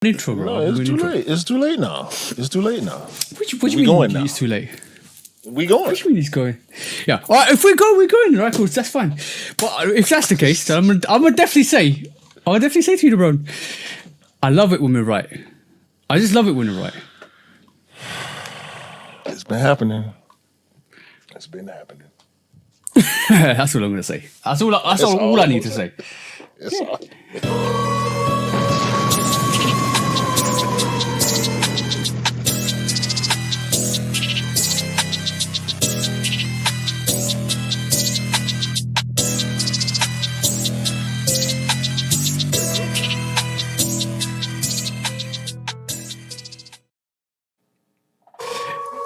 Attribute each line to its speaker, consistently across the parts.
Speaker 1: intro, bro.
Speaker 2: No, it's too late. It's too late now. It's too late now.
Speaker 1: What do you mean it's too late?
Speaker 2: We going.
Speaker 1: What do you mean he's going? Yeah. All right, if we go, we're going. Right, cool. That's fine. But if that's the case, then I'm gonna definitely say to you, bro, I love it when we're right. I just love it when we're right.
Speaker 2: It's been happening. It's been happening.
Speaker 1: That's all I'm gonna say. That's all I need to say.
Speaker 2: It's all.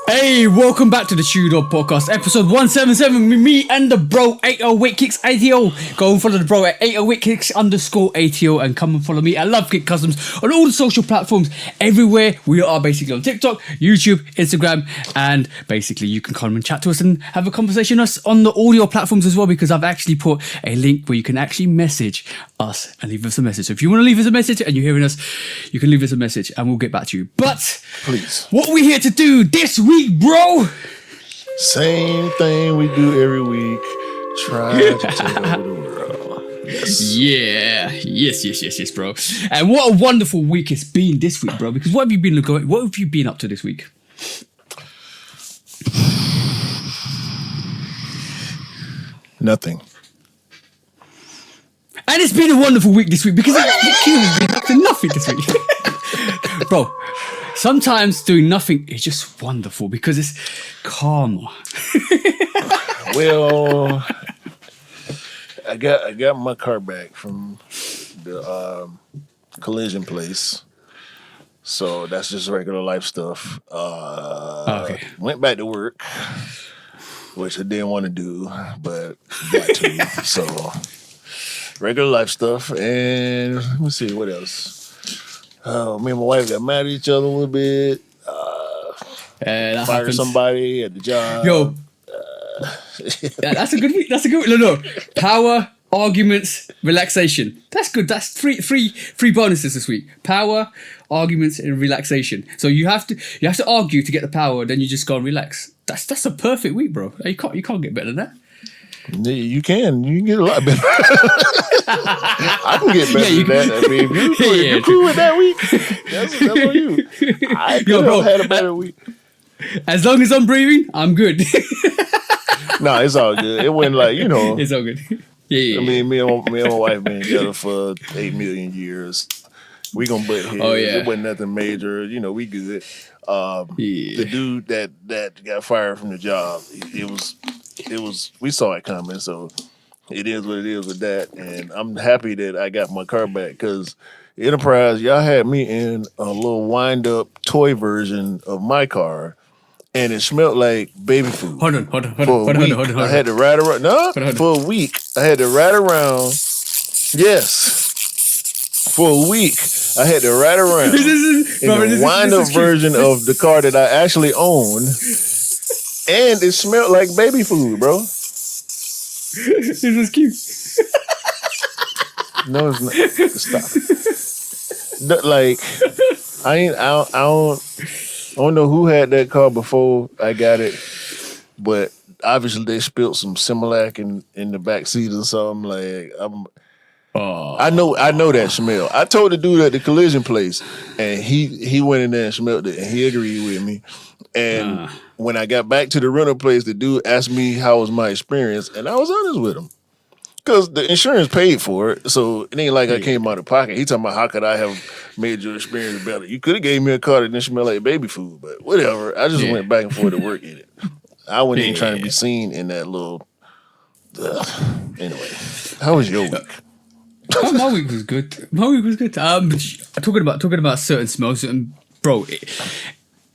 Speaker 1: Hey, welcome back to the Shoe Dog Podcast, episode 177 with me and the bro 808 Kicks ATL. Go and follow the bro at 808 Kicks _ATL and come and follow me at Lovekickscustom on all the social platforms. Everywhere we are basically on TikTok, YouTube, Instagram, and basically you can come and chat to us and have a conversation with us on the audio platforms as well, because I've actually put a link where you can actually message us and leave us a message. So if you want to leave us a message and you're hearing us, you can leave us a message and we'll get back to you. But
Speaker 2: please,
Speaker 1: what we're here to do this week, bro.
Speaker 2: Same thing we do every week. Try to tell the world. Yes.
Speaker 1: Yeah. Yes, bro. And what a wonderful week it's been this week, bro. Because what have you been up to this week?
Speaker 2: Nothing.
Speaker 1: And it's been a wonderful week this week because has been up to nothing this week. Bro, sometimes doing nothing is just wonderful because it's calm.
Speaker 2: Well, I got my car back from the collision place, so that's just regular life stuff.
Speaker 1: Okay.
Speaker 2: Went back to work, which I didn't want to do, but got to. So regular life stuff, and let me see what else. Me and my wife got mad at each other a little bit.
Speaker 1: That
Speaker 2: Fired
Speaker 1: happens.
Speaker 2: somebody at the job.
Speaker 1: Yo. That's a good week. No. Power, arguments, relaxation. That's good. That's three bonuses this week. Power, arguments, and relaxation. So you have to argue to get the power, then you just go and relax. That's a perfect week, bro. You can't get better than that.
Speaker 2: You can get a lot better. I can get better than that. I mean, if you're cool with that week, that's on you. I could have had a better week.
Speaker 1: As long as I'm breathing, I'm good.
Speaker 2: No, it's all good. It wasn't like,
Speaker 1: It's all good. Yeah.
Speaker 2: I mean, me and my wife been together for 8 million years. We gonna butt heads.
Speaker 1: Oh, yeah.
Speaker 2: It wasn't nothing major. We good. The dude that got fired from the job, it was we saw it coming, so it is what it is with that. And I'm happy that I got my car back, because Enterprise, y'all had me in a little wind up toy version of my car, and it smelled like baby food.
Speaker 1: Hold on.
Speaker 2: I had to ride around. No, for a week. I had to ride around. Yes. For a week, I had to ride around in the wind-up version of the car that I actually own, and it smelled like baby food, bro.
Speaker 1: This is cute.
Speaker 2: No, it's not. Stop. Like, I don't know who had that car before I got it, but obviously they spilled some Similac in the back seat or something. Like, I know that smell. I told the dude at the collision place, and he went in there and smelled it, and he agreed with me. And when I got back to the rental place, the dude asked me how was my experience, and I was honest with him, because the insurance paid for it, so it ain't like I came out of pocket. He talking about, how could I have made your experience better? You could have gave me a car that didn't smell like baby food, but whatever. I just went back and forth to work in it. I wasn't even trying to be seen in that little. Anyway, how was your week?
Speaker 1: My week was good. Talking about certain smells, and bro,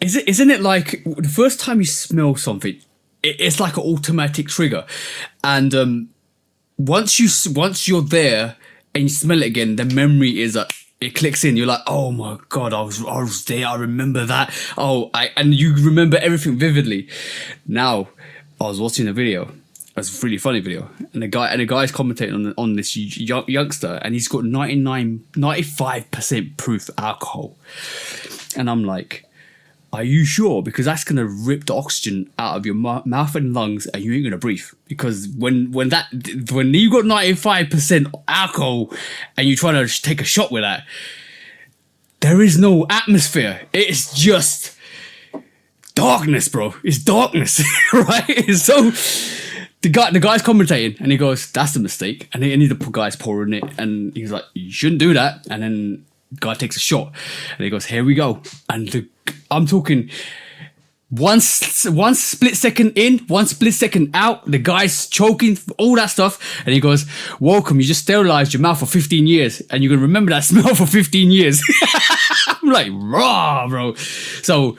Speaker 1: isn't it like the first time you smell something, it's like an automatic trigger, and once you're there and you smell it again, the memory is it clicks in. You're like, oh my god, I was there. I remember that. And you remember everything vividly. Now, I was watching a video It's a really funny video, and the guy's commentating on this youngster, and he's got 95% proof alcohol, and I'm like, are you sure? Because that's gonna rip the oxygen out of your mouth and lungs, and you ain't gonna breathe. Because when you got 95% alcohol, and you try to take a shot with that, there is no atmosphere. It's just darkness, bro. It's darkness, right? So the guy's commentating, and he goes, "That's a mistake," and the guy's pouring it, and he's like, "You shouldn't do that." And then the guy takes a shot, and he goes, "Here we go." And I'm talking one split second in, one split second out. The guy's choking, all that stuff, and he goes, "Welcome. You just sterilized your mouth for 15 years, and you're gonna remember that smell for 15 years." I'm like, raw, bro. So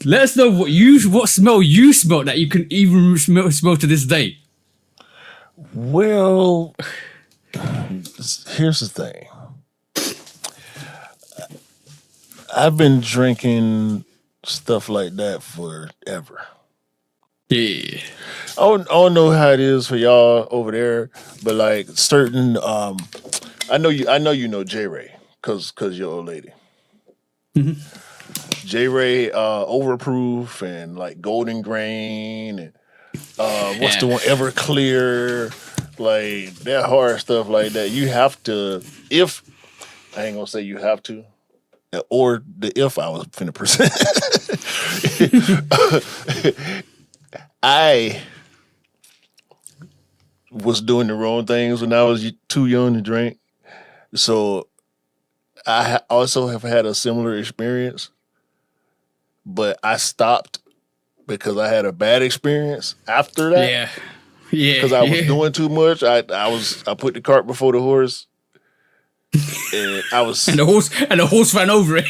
Speaker 1: let us know what smell you smell that you can even smell to this day.
Speaker 2: Well, here's the thing. I've been drinking stuff like that forever.
Speaker 1: Yeah.
Speaker 2: I don't know how it is for y'all over there, but like certain, I know you know J Ray, cause your old lady.
Speaker 1: Mm-hmm.
Speaker 2: J Ray, Overproof and like Golden Grain and what's the one, Everclear, like that hard stuff like that. You have to, if I ain't gonna say you have to, or the if I was finna present. I was doing the wrong things when I was too young to drink. So I also have had a similar experience, but I stopped because I had a bad experience after that.
Speaker 1: Yeah.
Speaker 2: Because I was doing too much. I put the cart before the horse. And I was
Speaker 1: and the horse ran over it.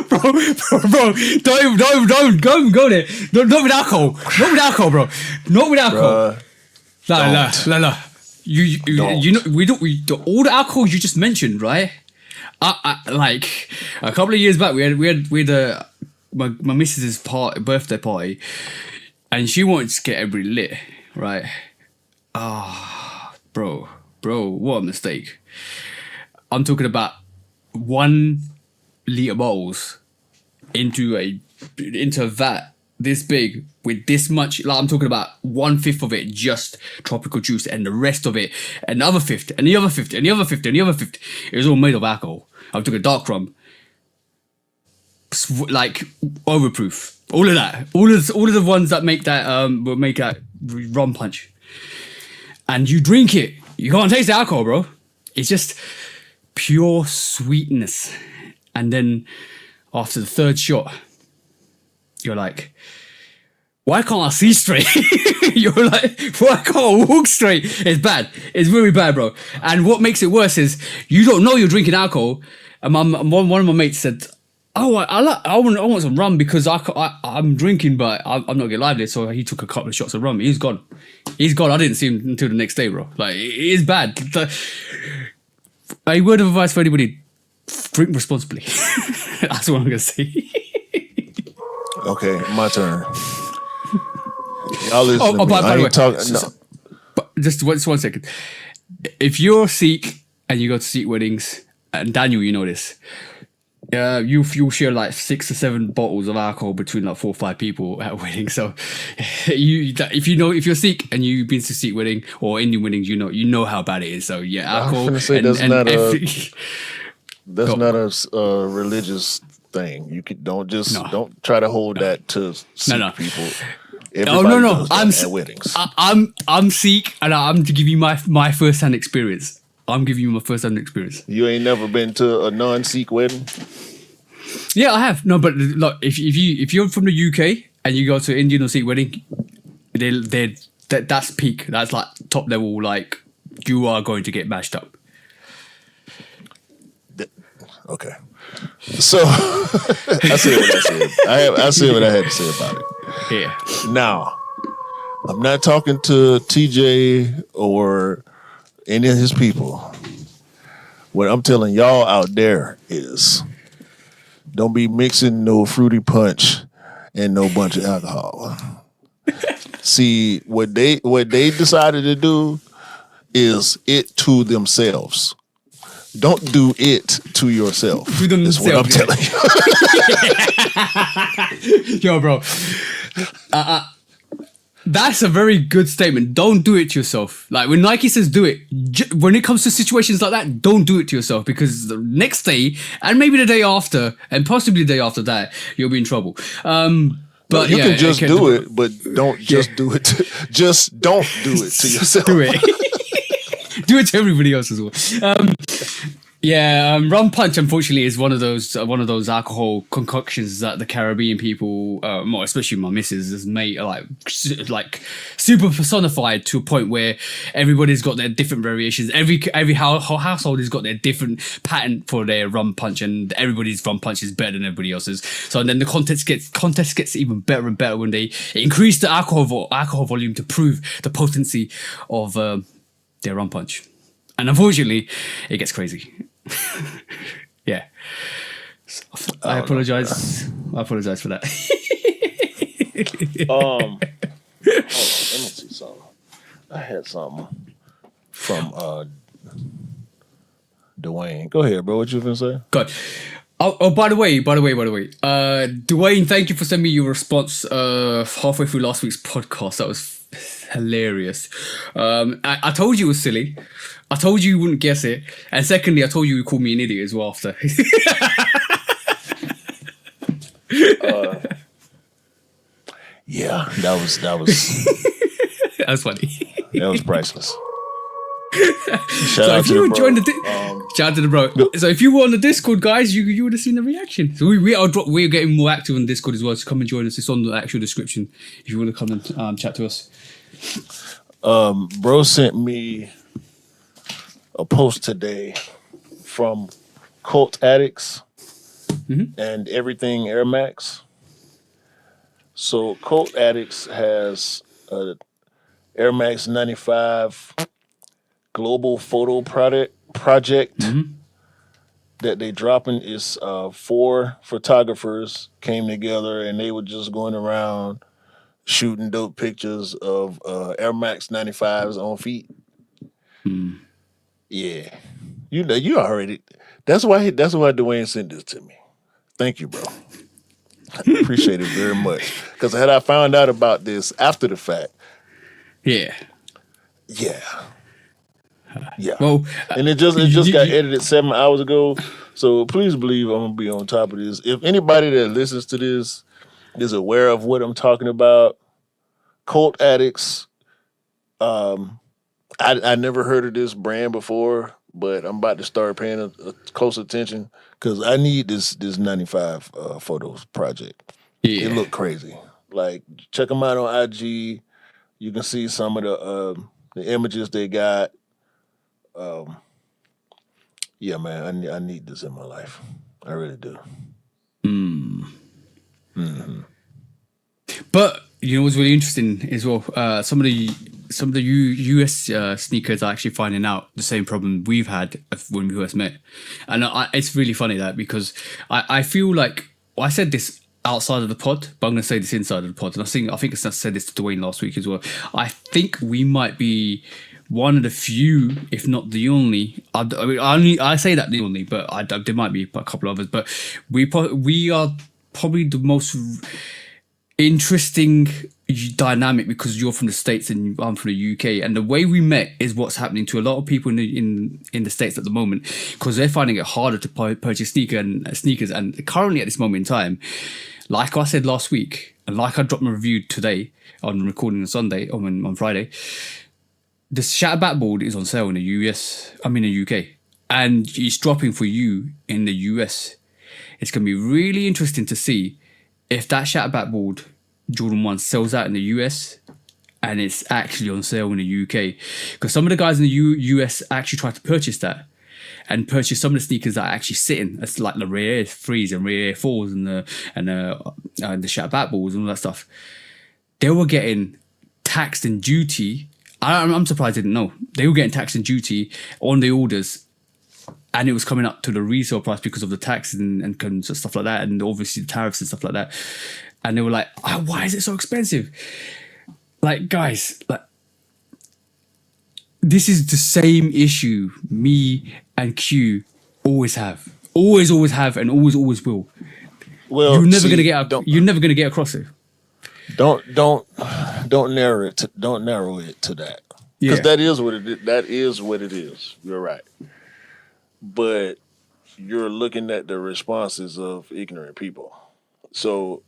Speaker 1: Bro, don't go there. Not with alcohol. Not with alcohol, bro. Not with alcohol. No. You know all the alcohol you just mentioned, right? I like a couple of years back, we had my missus's birthday party, and she wanted to get everybody lit, right? Bro, what a mistake. I'm talking about 1 liter bottles into a vat this big with this much, like I'm talking about 1/5 of it just tropical juice, and the rest of it another 50 and the other 50 and the other 50 and the other 50. It was all made of alcohol. I'm talking dark rum, like Overproof, all of that, all of the ones that make that rum punch. And you drink it, you can't taste the alcohol, bro. It's just pure sweetness. And then after the third shot, you're like, why can't I see straight? You're like, why can't I walk straight? It's bad. It's really bad, bro. And what makes it worse is you don't know you're drinking alcohol. And one of my mates said, "Oh, I want some rum because I'm drinking, but I'm not getting lively." So he took a couple of shots of rum. He's gone. I didn't see him until the next day, bro. Like, it is bad. A word of advice for anybody: drink responsibly. That's what I'm gonna say.
Speaker 2: Okay, my turn. Y'all listen to me.
Speaker 1: By the way,
Speaker 2: no.
Speaker 1: but just 1 second. If you're Sikh and you go to Sikh weddings, and Daniel, you know this. You'll share like 6 or 7 bottles of alcohol between like 4 or 5 people at a wedding. So if you're Sikh and you've been to Sikh wedding or Indian weddings, you know how bad it is. So yeah, alcohol.
Speaker 2: I'm gonna say that's not a religious thing. You don't try to hold that to Sikh people. Everybody does that at weddings.
Speaker 1: I'm Sikh, and I'm to give you my first-hand experience. I'm giving you my first-hand experience.
Speaker 2: You ain't never been to a non-Sikh wedding?
Speaker 1: Yeah, I have. No, but look, if you're from the UK and you go to an Indian or Sikh wedding, that's peak. That's like top level. Like, you are going to get mashed up.
Speaker 2: Okay. So I said what I said. I said what I had to say about it.
Speaker 1: Yeah.
Speaker 2: Now, I'm not talking to TJ or any of his people. What I'm telling y'all out there is, don't be mixing no fruity punch and no bunch of alcohol. See, what they decided to do is it to themselves. Don't do it to yourself.
Speaker 1: Do them
Speaker 2: That's what I'm telling you.
Speaker 1: Yo, bro. That's a very good statement. Don't do it to yourself. Like when Nike says do it, when it comes to situations like that, don't do it to yourself, because the next day and maybe the day after and possibly the day after that, you'll be in trouble. But
Speaker 2: you
Speaker 1: yeah,
Speaker 2: can just do it, but don't just do it. Just don't do it to yourself.
Speaker 1: Do it. Do it to everybody else as well. Rum punch, unfortunately, is one of those alcohol concoctions that the Caribbean people, more especially my missus, has made like super personified to a point where everybody's got their different variations. Every household has got their different pattern for their rum punch, and everybody's rum punch is better than everybody else's. So and then the contest gets even better and better when they increase the alcohol volume to prove the potency of their rum punch. And unfortunately, it gets crazy. Yeah. So, I apologize. I apologize for that.
Speaker 2: Hold on, let me see something. I had something from Dwayne. Go ahead, bro. What you gonna say?
Speaker 1: God. Oh, by the way, Dwayne, thank you for sending me your response halfway through last week's podcast. That was hilarious. I told you it was silly. I told you wouldn't guess it. And secondly, I told you called me an idiot as well after.
Speaker 2: Yeah, that was
Speaker 1: That was funny.
Speaker 2: that was priceless.
Speaker 1: So if you would join the shout out to the bro. So if you were on the Discord, guys, you would have seen the reaction. So we're getting more active on Discord as well. So come and join us. It's on the actual description if you want to come and chat to us.
Speaker 2: Bro sent me a post today from Cult Addicts and Everything Air Max. So Cult Addicts has a Air Max 95 global photo project that they dropping. Is 4 photographers came together and they were just going around shooting dope pictures of Air Max 95s on feet. Yeah, you already. That's why Dwayne sent this to me. Thank you, bro. I appreciate it very much. Because had I found out about this after the fact, yeah.
Speaker 1: Well,
Speaker 2: and it just got edited 7 hours ago. So please believe I'm gonna be on top of this. If anybody that listens to this is aware of what I'm talking about, Cult Addicts. I never heard of this brand before, but I'm about to start paying a close attention because I need this 95 photos project. Yeah. It looked crazy. Like, check them out on IG. You can see some of the images they got. Yeah, man, I need this in my life. I really do.
Speaker 1: But you know what's really interesting as well? Some of the US sneakers are actually finding out the same problem we've had when we first met, and it's really funny that because I feel like I said this outside of the pod, but I'm going to say this inside of the pod, and I think I said this to Dwayne last week as well. I think we might be one of the few, if not the only. I say that the only, but there might be a couple of others. But we are probably the most interesting dynamic because you're from the States and I'm from the UK, and the way we met is what's happening to a lot of people in the States at the moment because they're finding it harder to purchase sneakers, and currently at this moment in time, like I said last week, and like I dropped my review today on recording on Sunday on Friday, the Shatter Backboard is on sale in the UK, and it's dropping for you in the US. It's going to be really interesting to see if that Shatter Backboard Jordan 1 sells out in the US and it's actually on sale in the UK. Because some of the guys in the US actually tried to purchase that and purchase some of the sneakers that are actually sitting. That's like the Rare Air 3s and Rare Air 4s and the Shatter Backboards and all that stuff. They were getting taxed and duty. I'm surprised they didn't know. They were getting taxed and duty on the orders, and it was coming up to the resale price because of the tax and stuff like that, and obviously the tariffs and stuff like that. and they were like, oh, why is it so expensive? Like, guys, like, this is the same issue me and Q always have. Always have, and always will.
Speaker 2: Well,
Speaker 1: You're never gonna get across it.
Speaker 2: Don't narrow it. Don't narrow it to that. Because that is what it is. That is what it is. You're right. But you're looking at the responses of ignorant people. So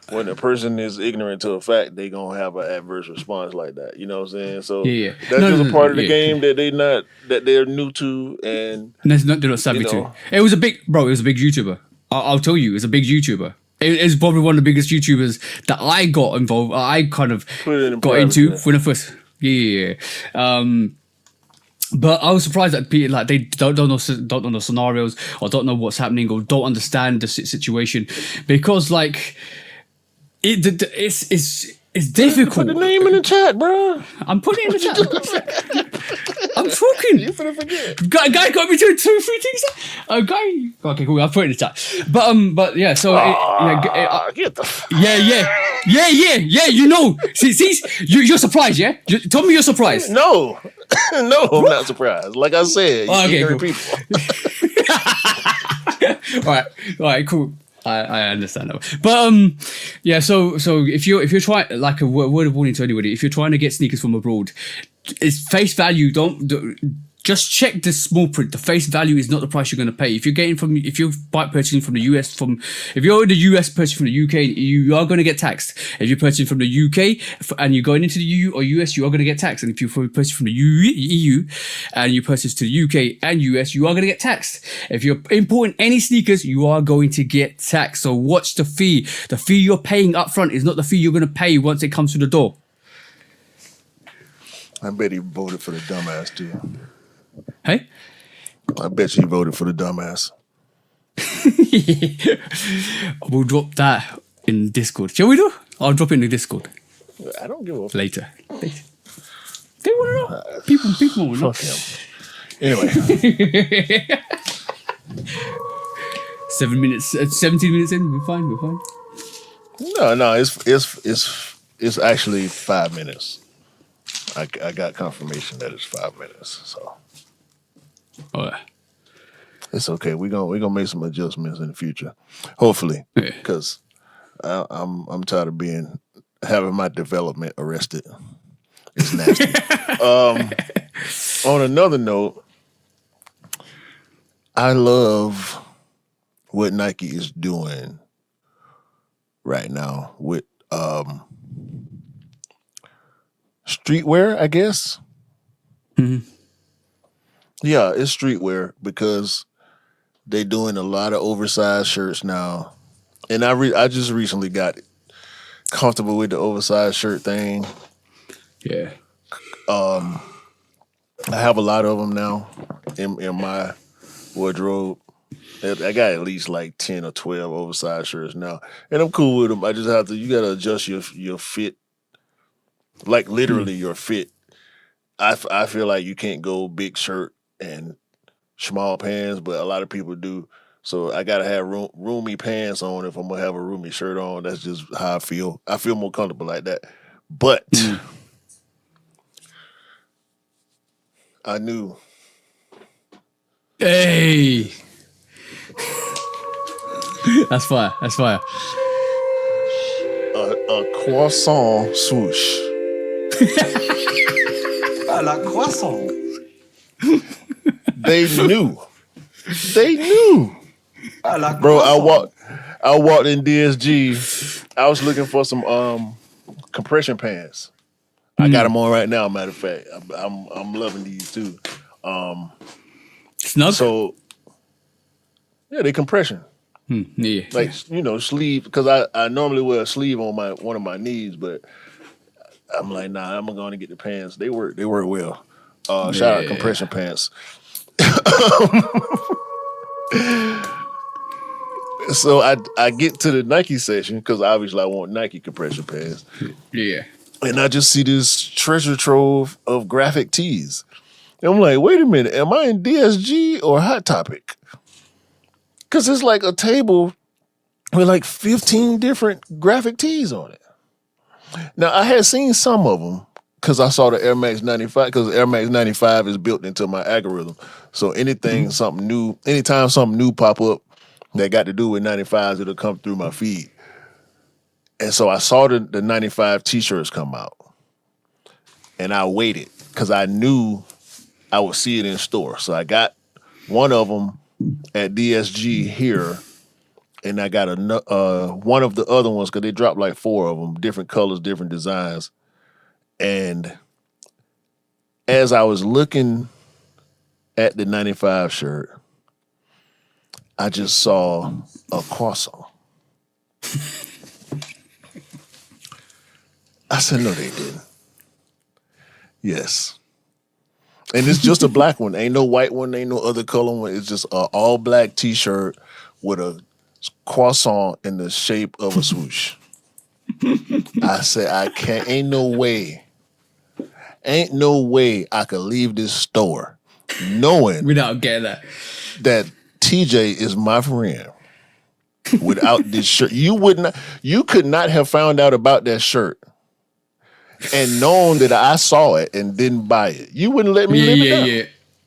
Speaker 2: when a person is ignorant to a fact, they gonna have an adverse response like that. You know what I'm saying? So that's just a part of the game that they're new to, and
Speaker 1: they're not savvy to. It was a big YouTuber. I'll tell you, it's a big YouTuber. It's probably one of the biggest YouTubers that I got involved. I kind of got into when I first. Yeah. But I was surprised that people like they don't know the scenarios, or don't know what's happening, or don't understand the situation, because like it's difficult.
Speaker 2: Put the name in the chat, bro.
Speaker 1: I'm putting it in the chat. I'm talking.
Speaker 2: You finna forget.
Speaker 1: Guy got me doing 2 or 3 things. Guy. Okay, cool. I'll put it in the chat. But yeah. So
Speaker 2: get the.
Speaker 1: Yeah. You know. See, you're surprised, yeah? Tell me you're surprised.
Speaker 2: No, I'm not surprised. Like I said, ignorant people.
Speaker 1: All right, cool. I understand that, but yeah. So if you're trying, like a word of warning to anybody, if you're trying to get sneakers from abroad, it's face value. Don't just check the small print. The face value is not the price you're going to pay. If you're purchasing from the US, if you're in the US purchasing from the UK, you are going to get taxed. If you're purchasing from the UK and you're going into the EU or US, you are going to get taxed. And if you're purchasing from the EU and you purchase to the UK and US, you are going to get taxed. If you're importing any sneakers, you are going to get taxed. So watch the fee. The fee you're paying up front is not the fee you're going to pay once it comes to the door.
Speaker 2: I bet he voted for the dumbass too.
Speaker 1: Hey?
Speaker 2: I bet you voted for the dumbass.
Speaker 1: We'll drop that in Discord. Shall we do? I'll drop it in the Discord.
Speaker 2: I don't give a fuck.
Speaker 1: Later. They want to know. People want to know.
Speaker 2: Fuck him. Anyway.
Speaker 1: 7 minutes, 17 minutes in. We're fine.
Speaker 2: No. It's actually 5 minutes. I got confirmation that it's 5 minutes. So.
Speaker 1: All right.
Speaker 2: It's okay. We're gonna make some adjustments in the future, hopefully, because I'm tired of having my development arrested. It's nasty. On another note, I love what Nike is doing right now with streetwear, I guess.
Speaker 1: Mm-hmm.
Speaker 2: Yeah, it's streetwear because they're doing a lot of oversized shirts now. And I just recently got comfortable with the oversized shirt thing.
Speaker 1: Yeah.
Speaker 2: I have a lot of them now in my wardrobe. I got at least like 10 or 12 oversized shirts now. And I'm cool with them. I just you got to adjust your fit. Like literally your fit. I feel like you can't go big shirt and small pants, but a lot of people do. So I gotta have roomy pants on if I'm gonna have a roomy shirt on. That's just how I feel. I feel more comfortable like that. But I knew.
Speaker 1: Hey, that's fire.
Speaker 2: A croissant swoosh.
Speaker 3: La croissant.
Speaker 2: They knew. Bro, I walked in DSG. I was looking for some compression pants. I got them on right now, matter of fact. I'm loving these too.
Speaker 1: Snug?
Speaker 2: So yeah, they compression.
Speaker 1: Yeah.
Speaker 2: Like, sleeve, because I normally wear a sleeve on one of my knees, but I'm like, nah, I'm going to get the pants. They work well. Shout out compression pants. So I get to the Nike section because obviously I want Nike compression pants.
Speaker 1: Yeah.
Speaker 2: And I just see this treasure trove of graphic tees. And I'm like, wait a minute, am I in DSG or Hot Topic? Because it's like a table with like 15 different graphic tees on it. Now, I had seen some of them because I saw the Air Max 95, because Air Max 95 is built into my algorithm. So anytime something new pop up that got to do with 95s, it'll come through my feed. And so I saw the 95 t-shirts come out. And I waited because I knew I would see it in store. So I got one of them at DSG here, and I got one of the other ones because they dropped like 4 of them, different colors, different designs. And as I was looking at the 95 shirt, I just saw a croissant. I said, no, they didn't. Yes. And it's just a black one. Ain't no white one, ain't no other color one. It's just an all black t-shirt with a croissant in the shape of a swoosh. I said, I can't, ain't no way I could leave this store knowing
Speaker 1: Without getting
Speaker 2: that TJ is my friend without this shirt. You could not have found out about that shirt and known that I saw it and didn't buy it. You wouldn't let me live it down.
Speaker 1: Yeah.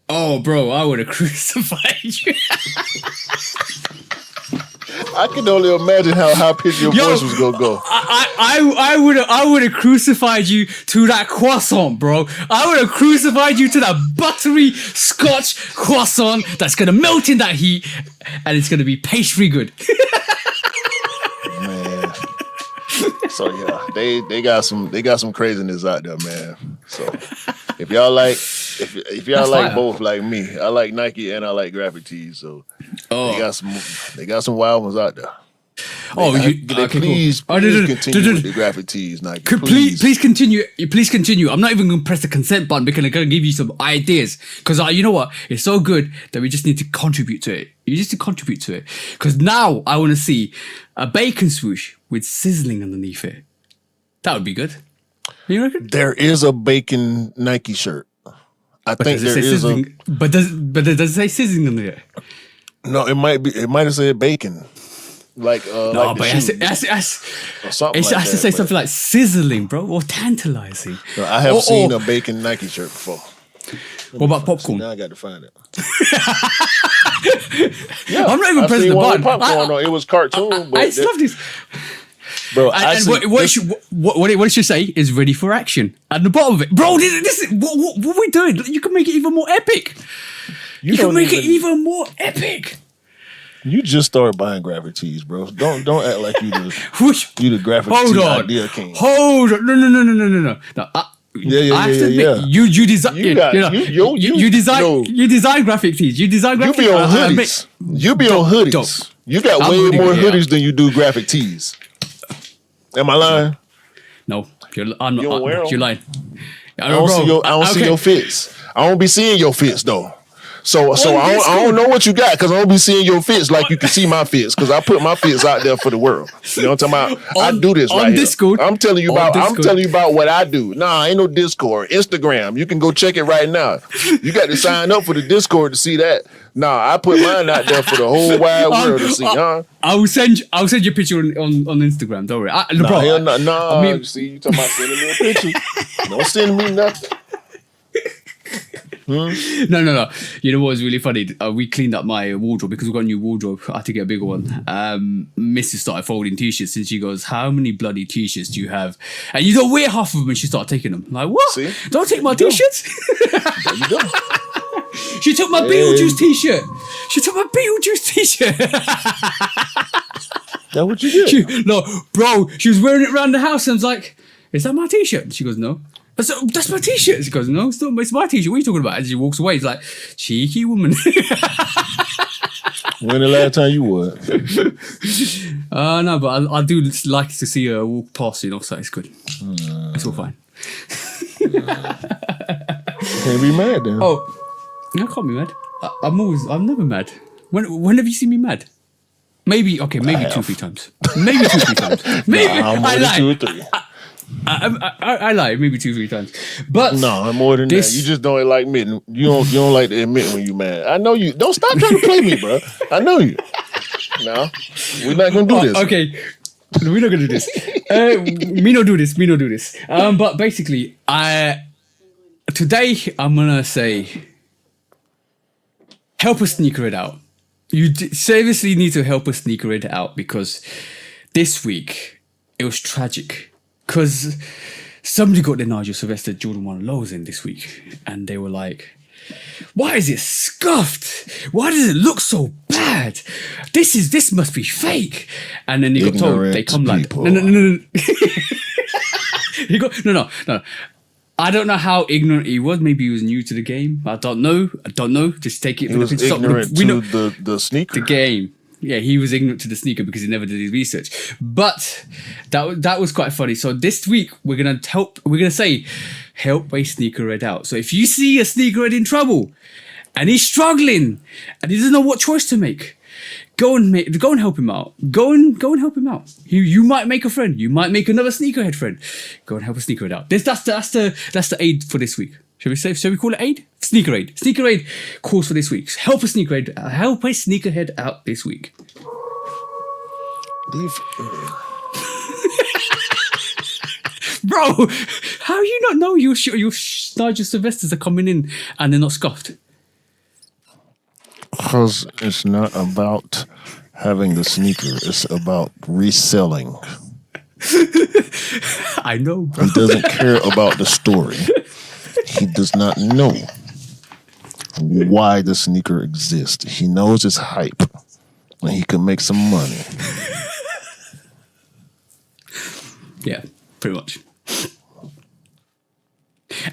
Speaker 1: Oh, bro, I would have crucified you.
Speaker 2: I can only imagine how high pitched your voice was gonna go.
Speaker 1: I would have crucified you to that croissant, bro. I would have crucified you to that buttery Scotch croissant that's gonna melt in that heat, and it's gonna be pastry good.
Speaker 2: Man. So yeah, they got some craziness out there, man. So if y'all like
Speaker 1: fire.
Speaker 2: both like me, I like Nike and I like graphic tees. So they got some wild ones out there. Please continue with the graphic tees, Nike.
Speaker 1: Please continue. Please continue. I'm not even going to press the consent button because I'm going to give you some ideas. Because you know what? It's so good that we just need to contribute to it. You just need to contribute to it. Because now I want to see a bacon swoosh with sizzling underneath it. That would be good. You reckon?
Speaker 2: There is a bacon Nike shirt. I think there is sizzling,
Speaker 1: but does it say sizzling under it?
Speaker 2: No, it might have said bacon. Like
Speaker 1: no,
Speaker 2: like
Speaker 1: but it has to say something like sizzling, bro, or tantalizing.
Speaker 2: No, I have seen a bacon Nike shirt before.
Speaker 1: What about popcorn?
Speaker 2: Now I got to find it.
Speaker 1: I'm not even pressing the button.
Speaker 2: Popcorn, it was cartoon. But
Speaker 1: I just love this.
Speaker 2: Bro,
Speaker 1: what it should say is ready for action at the bottom of it, bro. This is what are we doing? You can make it even more epic. You can make it even more epic.
Speaker 2: You just started buying graphic tees, bro. Don't act like you the graphic tee idea king.
Speaker 1: Hold on, no.
Speaker 2: Yeah.
Speaker 1: You design. You design graphic tees. You design graphic.
Speaker 2: You be on hoodies. You be on hoodies. You got way more hoodies than you do graphic tees. Am I lying?
Speaker 1: No, you're lying.
Speaker 2: I don't see your fits. I don't be seeing your fits though. So I don't know what you got because I don't be seeing your fits like you can see my fits because I put my fits out there for the world. You know what I'm talking about? I do this right
Speaker 1: Discord,
Speaker 2: here. I'm telling you about what I do. Nah, ain't no Discord. Instagram. You can go check it right now. You got to sign up for the Discord to see that. Nah, I put mine out there for the whole wide world to see, huh?
Speaker 1: I will send you a picture on Instagram. Don't worry.
Speaker 2: See, you talking about sending me a picture. Don't send me nothing.
Speaker 1: No. You know what was really funny? We cleaned up my wardrobe because we got a new wardrobe. I had to get a bigger one. Mrs. started folding t-shirts and she goes, "How many bloody t-shirts do you have? And you don't wear half of them." And she started taking them. I'm like, what?
Speaker 2: See?
Speaker 1: Don't take my t-shirts.
Speaker 2: There you go.
Speaker 1: She took my Beetlejuice t-shirt.
Speaker 2: That what you did?
Speaker 1: She was wearing it around the house and I was like, "Is that my t-shirt?" And she goes, "No." That's my t-shirt. She goes, "No, it's my t-shirt. What are you talking about?" And she walks away. He's like, "Cheeky woman."
Speaker 2: When the last time you wore it?
Speaker 1: No, but I do like to see her walk past, so it's good. It's all fine.
Speaker 2: Can't be mad then.
Speaker 1: Oh, I can't be mad. I'm never mad. When have you seen me mad? Maybe 2-3 times. Maybe 2-3 times. Maybe
Speaker 2: I'm more than 2 or 3.
Speaker 1: I lie, maybe 2-3 times, but
Speaker 2: no, I'm more than that. You just don't like admitting. You don't like to admit when you mad. I know you. Don't stop trying to play me, bro. I know you. No, we're not gonna do this.
Speaker 1: Okay, we're not gonna do this. Me not do this. Me not do this. But basically, today I'm gonna say, help a sneakerhead out. You seriously need to help a sneakerhead out because this week it was tragic. Because somebody got their Nigel Sylvester Jordan 1 lows in this week, and they were like, why is it scuffed? Why does it look so bad? This must be fake. And then you got told they come like no. No. I don't know how ignorant he was. Maybe he was new to the game. I don't know. Just take it.
Speaker 2: He was ignorant to the sneaker.
Speaker 1: The game. Yeah, he was ignorant to the sneaker because he never did his research. But that was quite funny. So this week we're gonna help a sneakerhead out. So if you see a sneakerhead in trouble and he's struggling and he doesn't know what choice to make, go and help him out. Go and help him out. You might make a friend. You might make another sneakerhead friend. Go and help a sneakerhead out. That's the aid for this week. Shall we call it aid? Sneaker aid. Sneaker aid calls for this week. Help a sneakerhead out this week. Bro, how you not know your Nigel Sylvesters are coming in and they're not scuffed?
Speaker 2: Because it's not about having the sneaker. It's about reselling.
Speaker 1: I know, bro.
Speaker 2: He doesn't care about the story. He does not know why the sneaker exists. He knows it's hype and he can make some money.
Speaker 1: Yeah, pretty much.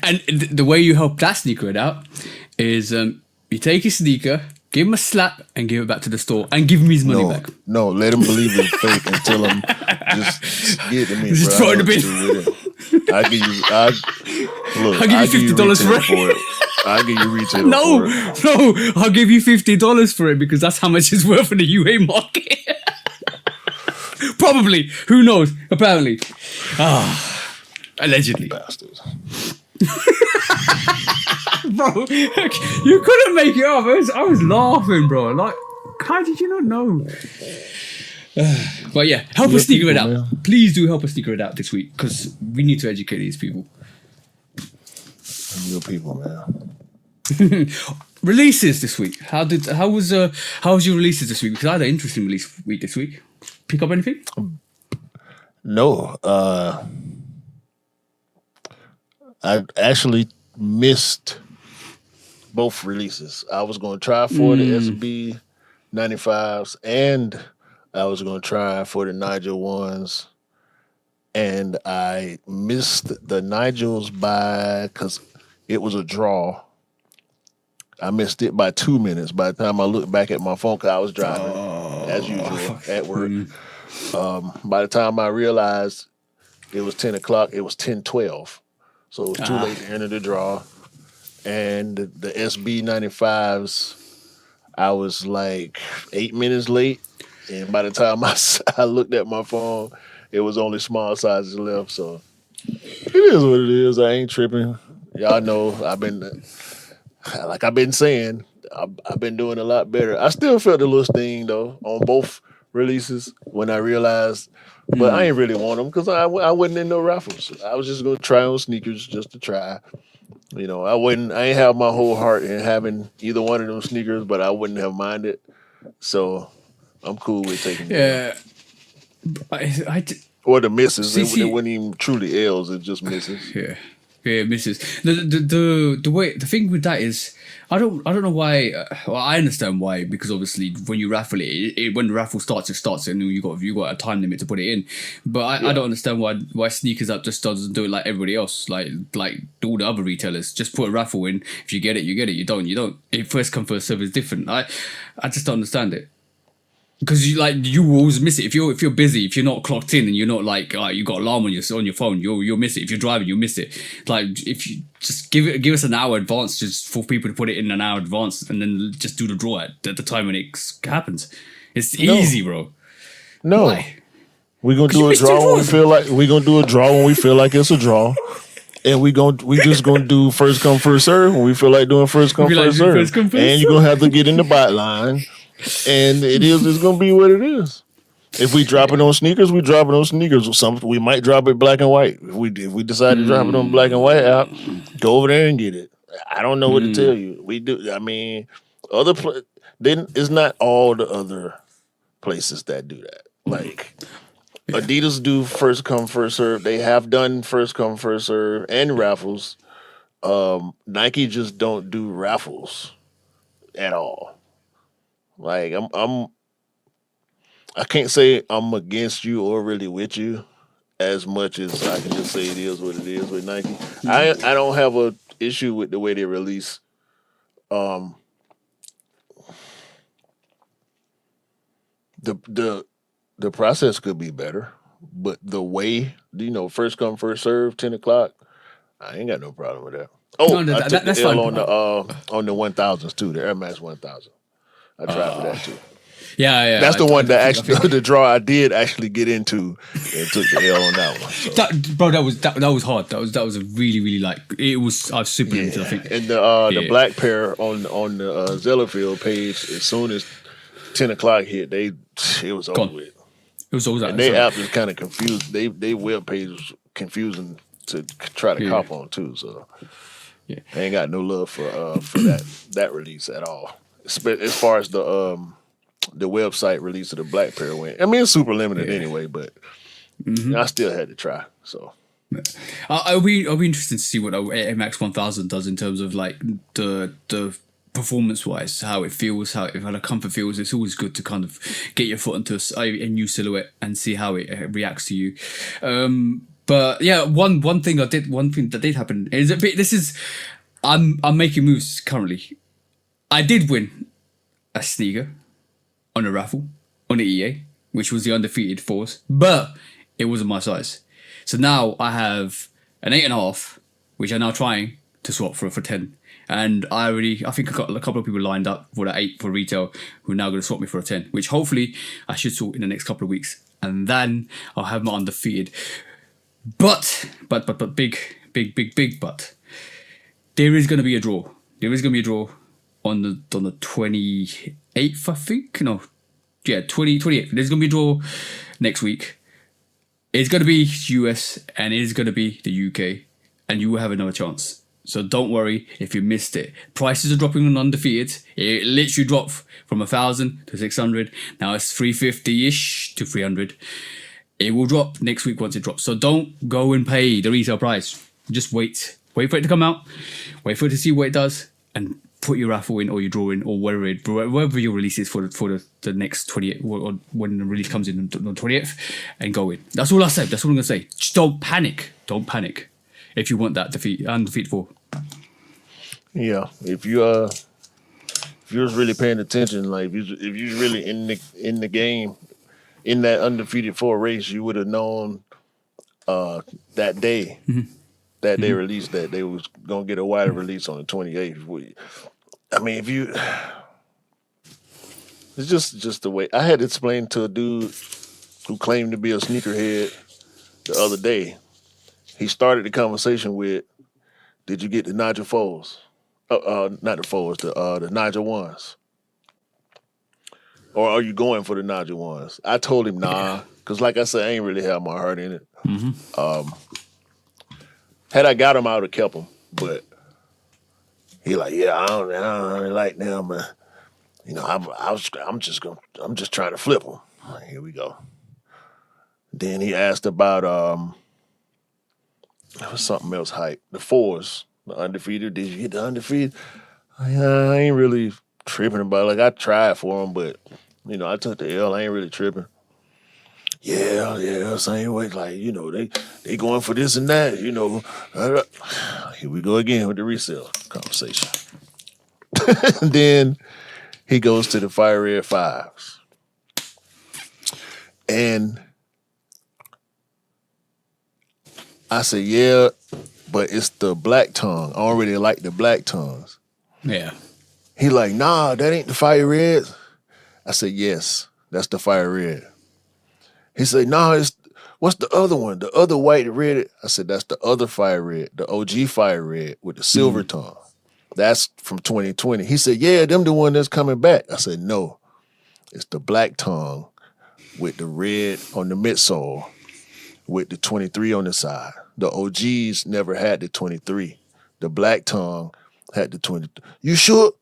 Speaker 1: And the way you help that sneaker out is you take his sneaker, give him a slap, and give it back to the store, and give him his money back.
Speaker 2: No, let him believe it's fake and tell him just get to me.
Speaker 1: Just throw it in the bin.
Speaker 2: I'll give you
Speaker 1: $50 for it.
Speaker 2: I'll give you retail.
Speaker 1: No, I'll give you $50 for it because that's how much it's worth in the UA market. Probably. Who knows? Apparently. Allegedly.
Speaker 2: Bastards.
Speaker 1: Bro, you couldn't make it up. I was laughing, bro. Like, how did you not know? But yeah, help a sneakerhead out. Man. Please do help a sneakerhead out this week because we need to educate these people.
Speaker 2: Real people, man.
Speaker 1: Releases this week. How was your releases this week? Because I had an interesting release week this week. Pick up anything?
Speaker 2: No. I actually missed both releases. I was going to try for the SB 95s and I was going to try for the Nigel ones. And I missed the Nigels because it was a draw. I missed it by 2 minutes. By the time I looked back at my phone, because I was driving, as usual, at work. By the time I realized it was 10 o'clock, it was 10:12. So it was too late to enter the draw. And the SB 95s, I was like 8 minutes late. And by the time I looked at my phone, it was only small sizes left. So it is what it is. I ain't tripping. Y'all know I've been saying, I've been doing a lot better. I still felt a little sting, though, on both releases when I realized, but I ain't really want them because I wasn't in no raffles. I was just going to try on sneakers just to try. You know, I ain't have my whole heart in having either one of them sneakers, but I wouldn't have minded. So I'm cool with taking them.
Speaker 1: Yeah.
Speaker 2: Or the misses. It wasn't even truly L's, it just misses.
Speaker 1: Yeah. Yeah, misses. The thing with that is, I don't know why. Well, I understand why, because obviously when you raffle it, when the raffle starts, it starts, and you got a time limit to put it in. But I don't understand why Sneakers Up just doesn't do it like everybody else, like all the other retailers. Just put a raffle in. If you get it, you get it. You don't, you don't. If first come first serve is different. I just don't understand it. Because you always miss it if you're busy, if you're not clocked in and you're not you got alarm on your phone, you'll miss it. If you're driving, you'll miss it. Like if you just give us an hour advance, just for people to put it in an hour advance, and then just do the draw at the time when it happens. It's easy, bro.
Speaker 2: No,
Speaker 1: why?
Speaker 2: We're gonna do a draw when we feel like it's a draw. And we just gonna do first come first serve when we feel like doing first come first serve. And you're gonna have to get in the bot line. And it's gonna be what it is. If we drop it on sneakers, we drop it on sneakers. Or something we might drop it black and white. If we decide to drop it on black and white out, go over there and get it. I don't know what to tell you. We do. I mean, then it's not all the other places that do that. Like Adidas do first come first serve. They have done first come first serve and raffles. Nike just don't do raffles at all. Like I can't say I'm against you or really with you as much as I can just say it is what it is with Nike. I don't have a issue with the way they release. The process could be better, but the way, first come first serve, 10 o'clock, I ain't got no problem with that. Oh,
Speaker 1: No,
Speaker 2: I took
Speaker 1: that's
Speaker 2: the L
Speaker 1: fine.
Speaker 2: on the 1000s too, the Air Max 1000. I tried for that too.
Speaker 1: Yeah.
Speaker 2: That's the one that actually the draw I did actually get into and took the L on that one. So.
Speaker 1: That was hard. That was a really it was. I was super into. I think.
Speaker 2: And the black pair on the Zellerfield page, as soon as 10 o'clock hit, it was over with.
Speaker 1: It was always that.
Speaker 2: And their app is kind of confused. They web page was confusing to try to cop on too. So I ain't got no love for that release at all. As far as the website release of the black pair went. I mean, it's super limited anyway, but I still had to try. So
Speaker 1: I'll be interested to see what Air Max 1000 does in terms of like the performance wise, how it feels, how the comfort feels. It's always good to kind of get your foot into a new silhouette and see how it reacts to you. But yeah, one thing that did happen is a bit. I'm making moves currently. I did win a sneaker on a raffle on the EA, which was the undefeated force, but it wasn't my size. So now I have an 8.5, which I'm now trying to swap for 10. And I think I got a couple of people lined up for that 8 for retail who are now going to swap me for a 10, which hopefully I should sort in the next couple of weeks. And then I'll have my undefeated. But big but. There is going to be a draw. There is going to be a draw on the 28th, I think. No. Yeah, 28th. There's going to be a draw next week. It's going to be US and it is going to be the UK. And you will have another chance. So don't worry if you missed it. Prices are dropping on undefeated. It literally dropped from 1,000 to 600. Now it's 350-ish to 300. It will drop next week once it drops. So don't go and pay the retail price. Just wait. Wait for it to come out. Wait for it to see what it does. And put your raffle in or your draw in or wherever your release is for the next 28th or when the release comes in on the 20th and go in. That's all I said. That's all I'm going to say. Just don't panic. Don't panic. If you want that undefeated 4.
Speaker 2: Yeah, if you was really paying attention, like if you was really in the game, in that undefeated 4 race, you would have known that day, that they released that they was gonna get a wider release on the 28th. I mean, it's just the way I had to explain to a dude who claimed to be a sneakerhead the other day. He started the conversation with, "Did you get the Nigel Foles? Not the Foles, the Nigel ones. Or are you going for the Nigel ones?" I told him nah, because like I said, I ain't really have my heart in it. Had I got him, I would have kept him. But he like, yeah, I don't really like them, but I'm just trying to flip them. Like, here we go. Then he asked about there was something else hype. The 4s, the undefeated. Did you get the undefeated? I ain't really tripping about it. Like, I tried for them, but, I took the L. I ain't really tripping. Yeah, same way. Like, they going for this and that, Here we go again with the resale conversation. Then he goes to the Fire Red 5s. And I said, yeah, but it's the black tongue. I don't really like the black tongues.
Speaker 1: Yeah.
Speaker 2: He like, nah, that ain't the Fire Reds. I said, yes, that's the Fire Red. He said, nah, what's the other one? The other white red. I said, that's the other Fire Red, the OG Fire Red with the silver tongue. That's from 2020. He said, yeah, them the one that's coming back. I said, no, It's the black tongue with the red on the midsole with the 23 on the side. The OGs never had the 23. The black tongue had the 20. You sure?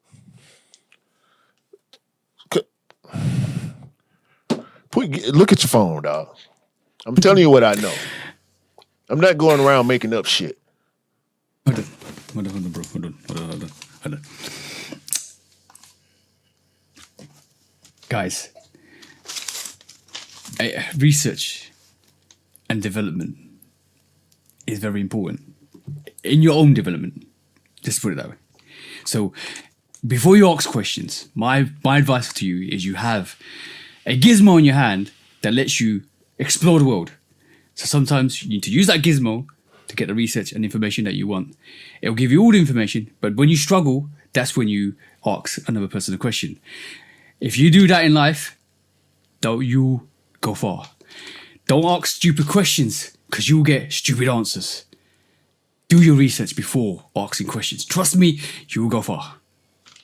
Speaker 2: Look at your phone, dog. I'm telling you what I know. I'm not going around making up shit.
Speaker 1: Hold on, bro. Hold on. Guys, research and development is very important in your own development. Just put it that way. So, before you ask questions, my advice to you is you have a gizmo in your hand that lets you explore the world. So sometimes you need to use that gizmo to get the research and information that you want. It'll give you all the information, but when you struggle, that's when you ask another person a question. If you do that in life, don't you go far. Don't ask stupid questions because you'll get stupid answers. Do your research before asking questions. Trust me, you will go far.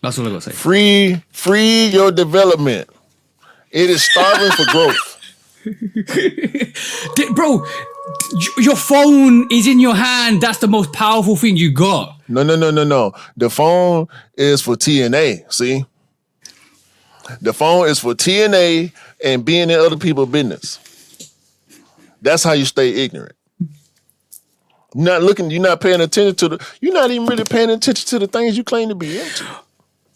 Speaker 1: That's all I got to say.
Speaker 2: Free your development. It is starving for growth.
Speaker 1: Bro, your phone is in your hand. That's the most powerful thing you got.
Speaker 2: No. The phone is for TNA, see? The phone is for TNA and being in other people's business. That's how you stay ignorant. You're not paying attention you're not even really paying attention to the things you claim to be into.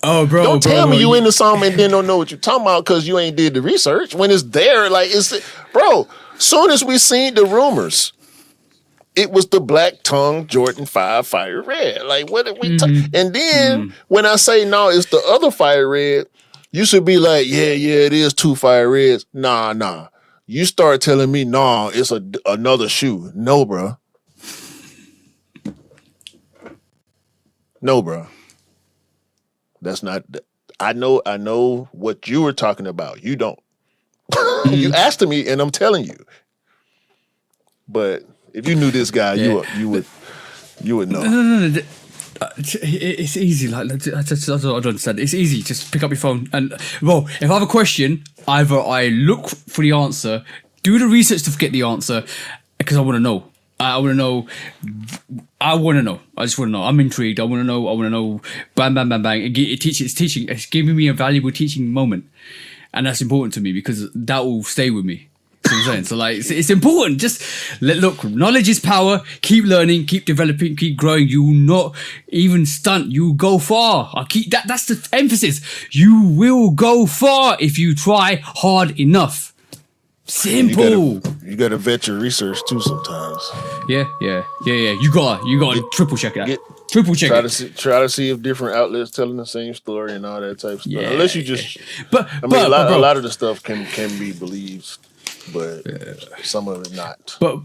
Speaker 1: Oh, bro.
Speaker 2: Don't tell me you into something and then don't know what you're talking about because you ain't did the research. When it's there, bro, soon as we seen the rumors, it was the black tongue Jordan 5 Fire Red. Like, what did we And then when I say no, it's the other Fire Red, you should be like, yeah, it is 2 Fire Reds. Nah. You start telling me, nah, it's another shoe. No, bro. No, bro. That's not. I know what you were talking about. You don't. You asked me, and I'm telling you. But if you knew this guy, you would know.
Speaker 1: No. It's easy. I don't understand. It's easy. Just pick up your phone and if I have a question, either I look for the answer, do the research to get the answer, because I want to know. I want to know. I just want to know. I'm intrigued. I want to know. Bang, bang, bang, bang. It's teaching. It's giving me a valuable teaching moment, and that's important to me because that will stay with me. You know what I'm saying? So it's important. Just look. Knowledge is power. Keep learning. Keep developing. Keep growing. You will not even stunt. You will go far. I keep that. That's the emphasis. You will go far if you try hard enough. Simple.
Speaker 2: You gotta vet your research too sometimes.
Speaker 1: Yeah. You gotta triple check that. Triple check it.
Speaker 2: Try to see if different outlets telling the same story and all that type of stuff.
Speaker 1: Yeah.
Speaker 2: Unless you just,
Speaker 1: but
Speaker 2: a lot of the stuff can be believed, but some of it not.
Speaker 1: But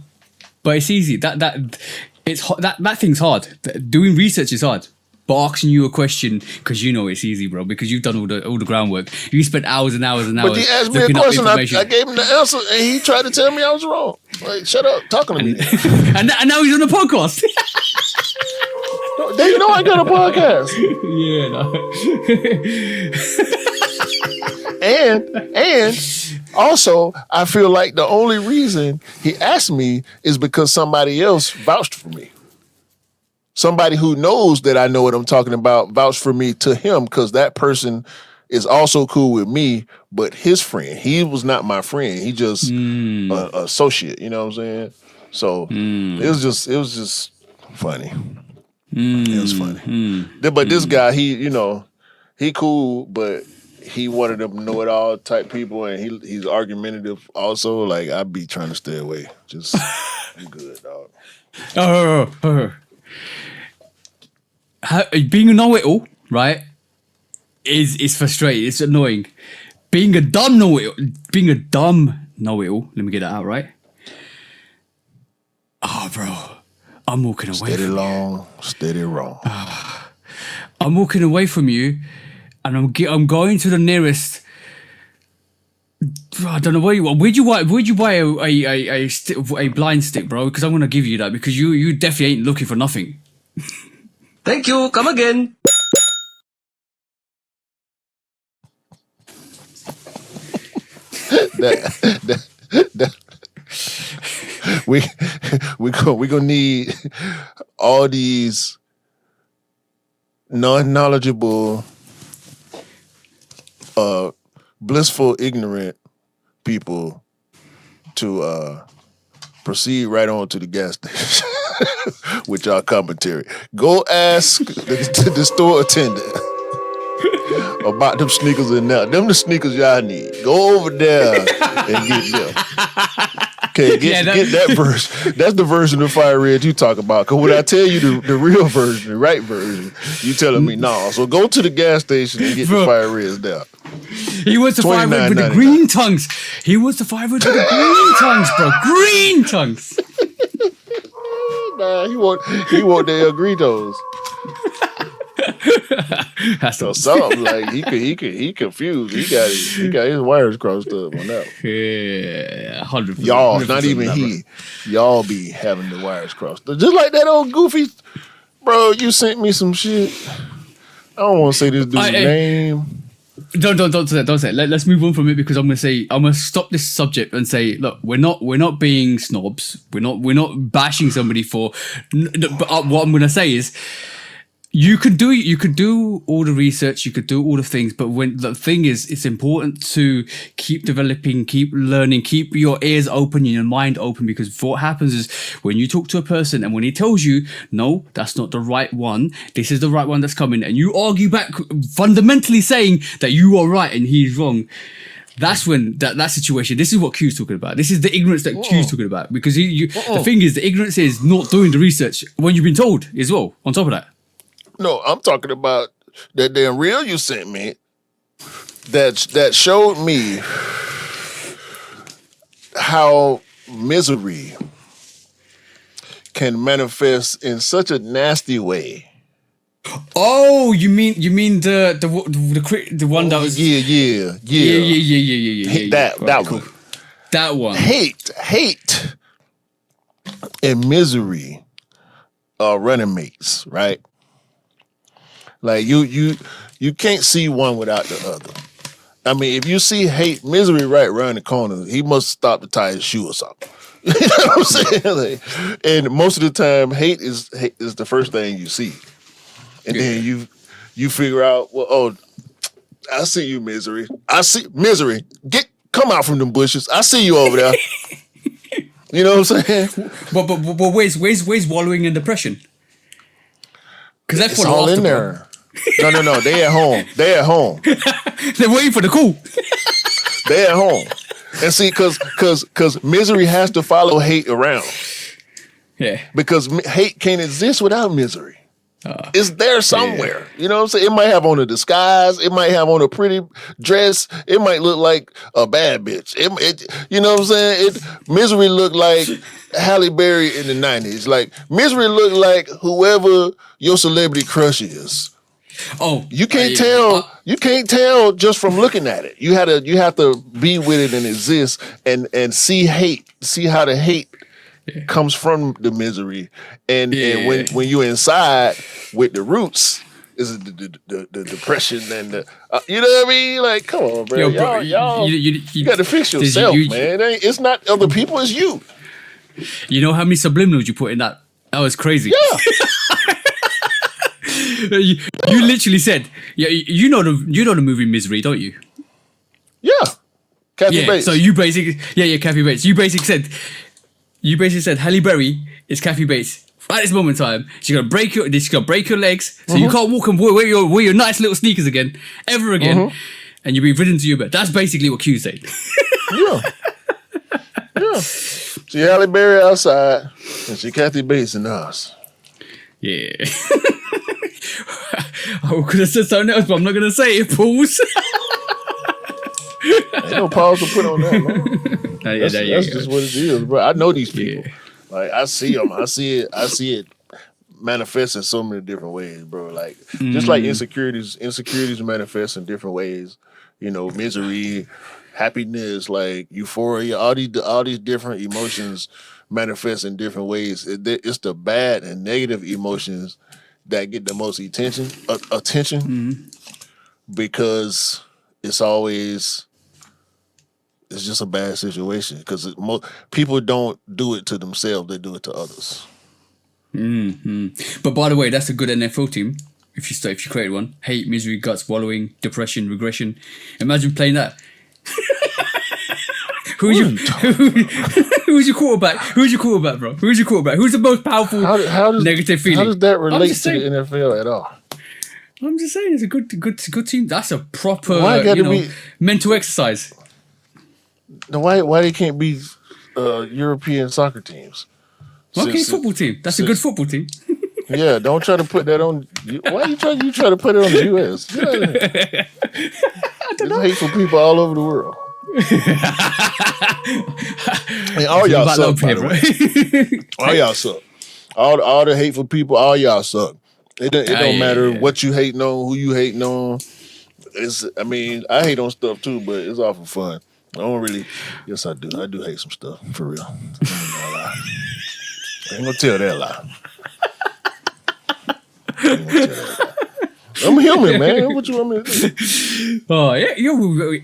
Speaker 1: it's easy. That thing's hard. Doing research is hard. But asking you a question because you know it's easy, bro. Because you've done all the groundwork. You spent hours and hours and hours.
Speaker 2: But he asked me a question. I gave him the answer, and he tried to tell me I was wrong. Like, shut up, talking to me.
Speaker 1: and now he's on the podcast.
Speaker 2: You know I got a podcast.
Speaker 1: Yeah.
Speaker 2: And also, I feel like the only reason he asked me is because somebody else vouched for me. Somebody who knows that I know what I'm talking about vouched for me to him because that person is also cool with me, but his friend. He was not my friend. He just an associate. You know what I'm saying? So it was just funny. It was funny. But this guy, he cool, but he one of them know-it-all type people, and he's argumentative also. Like, I'd be trying to stay away. Just, I'm good, dog.
Speaker 1: Being a know-it-all, right, is frustrating. It's annoying. Being a dumb know-it-all, let me get that out, right? Oh, bro, I'm walking away.
Speaker 2: Steady long, steady wrong.
Speaker 1: I'm walking away from you, and I'm going to the nearest. I don't know where you are. Where'd you buy a blind stick, bro? Because I'm gonna give you that because you definitely ain't looking for nothing.
Speaker 3: Thank you. Come again.
Speaker 2: that we gonna need all these non-knowledgeable, blissful, ignorant people to proceed right on to the gas station with y'all commentary. Go ask the store attendant about them sneakers in there. Them the sneakers y'all need. Go over there and get them. Okay, get that version. That's the version of Fire Red you talk about. Because when I tell you the real version, the right version, you telling me no. So go to the gas station and get the Fire Reds there.
Speaker 1: He wants the Fire Red with the green tongues. He wants the Fire Red with the green tongues, bro. Green tongues.
Speaker 2: Nah, he want the Gritos.
Speaker 1: That's
Speaker 2: so something like he confused. He got his wires crossed up on that.
Speaker 1: Yeah, 100%.
Speaker 2: Y'all, not even he. Y'all be having the wires crossed up. Just like that old goofy, bro. You sent me some shit. I don't want to say this dude's name.
Speaker 1: Don't say it. Let's move on from it because I'm gonna stop this subject and say, look, we're not being snobs. We're not bashing somebody for. But what I'm gonna say is, you could do all the research, you could do all the things, but when the thing is, it's important to keep developing, keep learning, keep your ears open, your mind open, because what happens is when you talk to a person and when he tells you, no, that's not the right one, this is the right one that's coming, and you argue back, fundamentally saying that you are right and he's wrong. That's when that situation. This is what Q's talking about. This is the ignorance that Q's talking about, because the thing is, the ignorance is not doing the research when you've been told as well. On top of that.
Speaker 2: No, I'm talking about that damn reel you sent me that showed me how misery can manifest in such a nasty way.
Speaker 1: Oh, you mean the one that was
Speaker 2: yeah. That
Speaker 1: cool.
Speaker 2: one.
Speaker 1: That one.
Speaker 2: Hate and misery are running mates, right? Like you can't see one without the other. I mean, if you see hate, misery right around the corner, he must stop to tie his shoe or something. You know what I'm saying? Like, and most of the time, hate is the first thing you see, and then you figure out, well, oh, I see you, misery. I see misery. Come out from them bushes. I see you over there. You know what I'm saying?
Speaker 1: But where's wallowing in depression? Because that's
Speaker 2: all in there. No. They at home.
Speaker 1: They're waiting for the call.
Speaker 2: They at home. And see, because misery has to follow hate around.
Speaker 1: Yeah.
Speaker 2: Because hate can't exist without misery. It's there somewhere. Yeah. You know what I'm saying? It might have on a disguise. It might have on a pretty dress. It might look like a bad bitch. You know what I'm saying? Misery looked like Halle Berry in the 90s. Like, misery looked like whoever your celebrity crush is.
Speaker 1: Oh,
Speaker 2: you can't tell. You can't tell just from looking at it. You have to be with it and exist and see hate. See how the hate comes from the misery, and when you're inside with the roots is the depression and the you know what I mean? Like, come on, bro. Y'all, you got to fix yourself, man. It's not other people. It's you.
Speaker 1: You know how many subliminals you put in that? That was crazy.
Speaker 2: Yeah.
Speaker 1: You literally said, you know the movie Misery, don't you?
Speaker 2: Yeah, Kathy Bates.
Speaker 1: So you basically, Kathy Bates. You basically said Halle Berry is Kathy Bates. At this moment in time, she's gonna break your legs, so you can't walk and wear your nice little sneakers ever again, and you'll be ridden to your bed. That's basically what Q said.
Speaker 2: Yeah. See Halle Berry outside, and she Kathy Bates in the house.
Speaker 1: Yeah. I could have said something else, but I'm not going to say it. Pause.
Speaker 2: Ain't no pause to put on that, man. That's just what it is, bro. I know these people. Yeah. Like, I see them. I see it manifest in so many different ways, bro. Like, just like insecurities manifest in different ways. You know, misery, happiness, like euphoria, all these different emotions manifest in different ways. It's the bad and negative emotions that get the most attention, because it's always it's just a bad situation because people don't do it to themselves; they do it to others.
Speaker 1: But by the way, that's a good NFL team. If you create one, hate, misery, guts, wallowing, depression, regression. Imagine playing that. Who's your quarterback? Who's your quarterback, bro? Who's your quarterback? Who's the most powerful negative feeling?
Speaker 2: How does that relate to the NFL at all?
Speaker 1: I'm just saying, it's a good team. That's a proper, mental exercise.
Speaker 2: Why they can't be European soccer teams?
Speaker 1: Okay, football team. That's a good football team.
Speaker 2: Yeah, don't try to put that on. Why you try to put it on the U.S.? There's hateful people all over the world. And all y'all suck, by the way. All y'all suck. All the hateful people, all y'all suck. It don't matter what you hating on, who you hating on. I hate on stuff too, but it's all for fun. I don't really. Yes, I do. I do hate some stuff for real. I ain't gonna tell that lie. I'm human, man. What you want me to do?
Speaker 1: Oh yeah,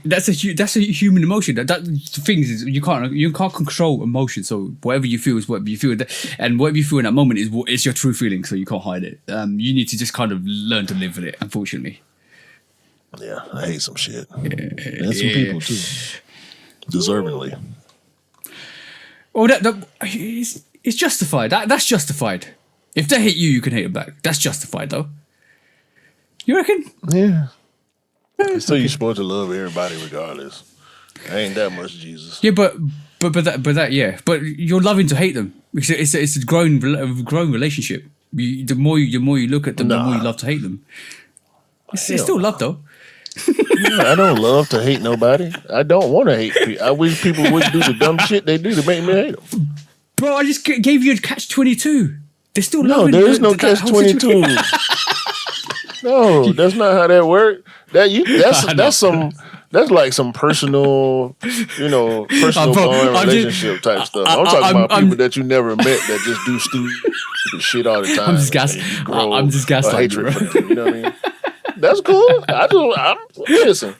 Speaker 1: that's a human emotion. That the thing is you can't control emotion. So whatever you feel is whatever you feel, and whatever you feel in that moment is your true feeling. So you can't hide it. You need to just kind of learn to live with it. Unfortunately.
Speaker 2: Yeah, I hate some shit, and some people too, deservingly.
Speaker 1: Well, it's justified. That's justified. If they hate you, you can hate them back. That's justified, though. You reckon?
Speaker 2: Yeah. So you're supposed to love everybody regardless. I ain't that much Jesus.
Speaker 1: Yeah, but you're loving to hate them. It's a growing relationship. The more you look at them, the more you love to hate them. It's still love, though.
Speaker 2: I don't love to hate nobody. I don't want to hate people. I wish people wouldn't do the dumb shit they do to make me hate them.
Speaker 1: Bro, I just gave you a catch-22. They're still
Speaker 2: no,
Speaker 1: loving
Speaker 2: there is no catch-22. No, that's not how that works. That's like some personal, relationship type stuff. I'm talking about people that you never met that just do stupid shit all the time.
Speaker 1: I'm just gaslighting,
Speaker 2: hatred for them, you know what I mean? That's cool. Listen,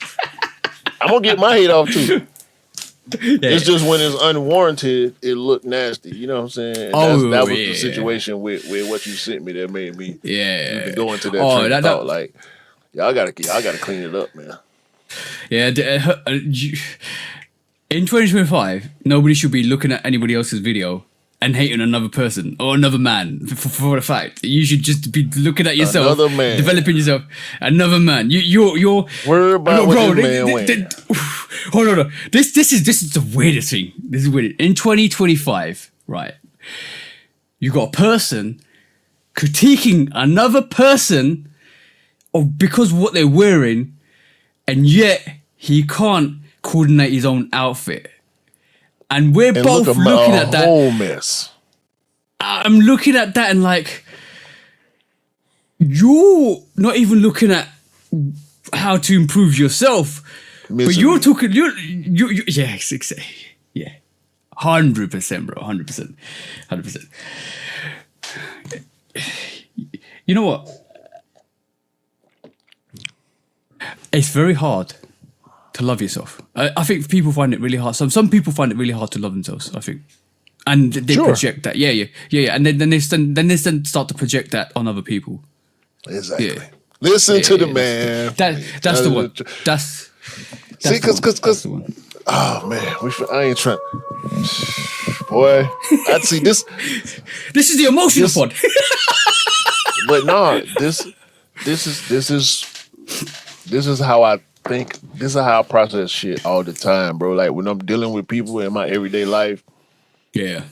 Speaker 2: I'm gonna get my hate off too. Yeah. It's just when it's unwarranted, it looked nasty. You know what I'm saying? That was the situation with what you sent me that made me go into that train of thought. Like, I gotta clean it up, man.
Speaker 1: Yeah. In 2025, nobody should be looking at anybody else's video and hating another person or another man for the fact. You should just be looking at yourself,
Speaker 2: another man,
Speaker 1: developing yourself. Another man. You're
Speaker 2: worried about what this man went.
Speaker 1: Hold on. This is the weirdest thing. This is weird. In 2025, right? You got a person critiquing another person because of what they're wearing, and yet he can't coordinate his own outfit. And we're both looking at that.
Speaker 2: Whole mess.
Speaker 1: I'm looking at that and like, you're not even looking at how to improve yourself, but you're talking. You 100%, bro, 100%. You know what? It's very hard to love yourself. I think people find it really hard. Some people find it really hard to love themselves, I think. And they project that. Yeah. And then they start to project that on other people.
Speaker 2: Exactly. Yeah. Listen to the man.
Speaker 1: That's the one. That's
Speaker 2: see, because oh man, I ain't trying. Boy, I see this.
Speaker 1: This is the emotional pod.
Speaker 2: But no, this is how I think. This is how I process shit all the time, bro. Like when I'm dealing with people in my everyday life.
Speaker 1: Yeah.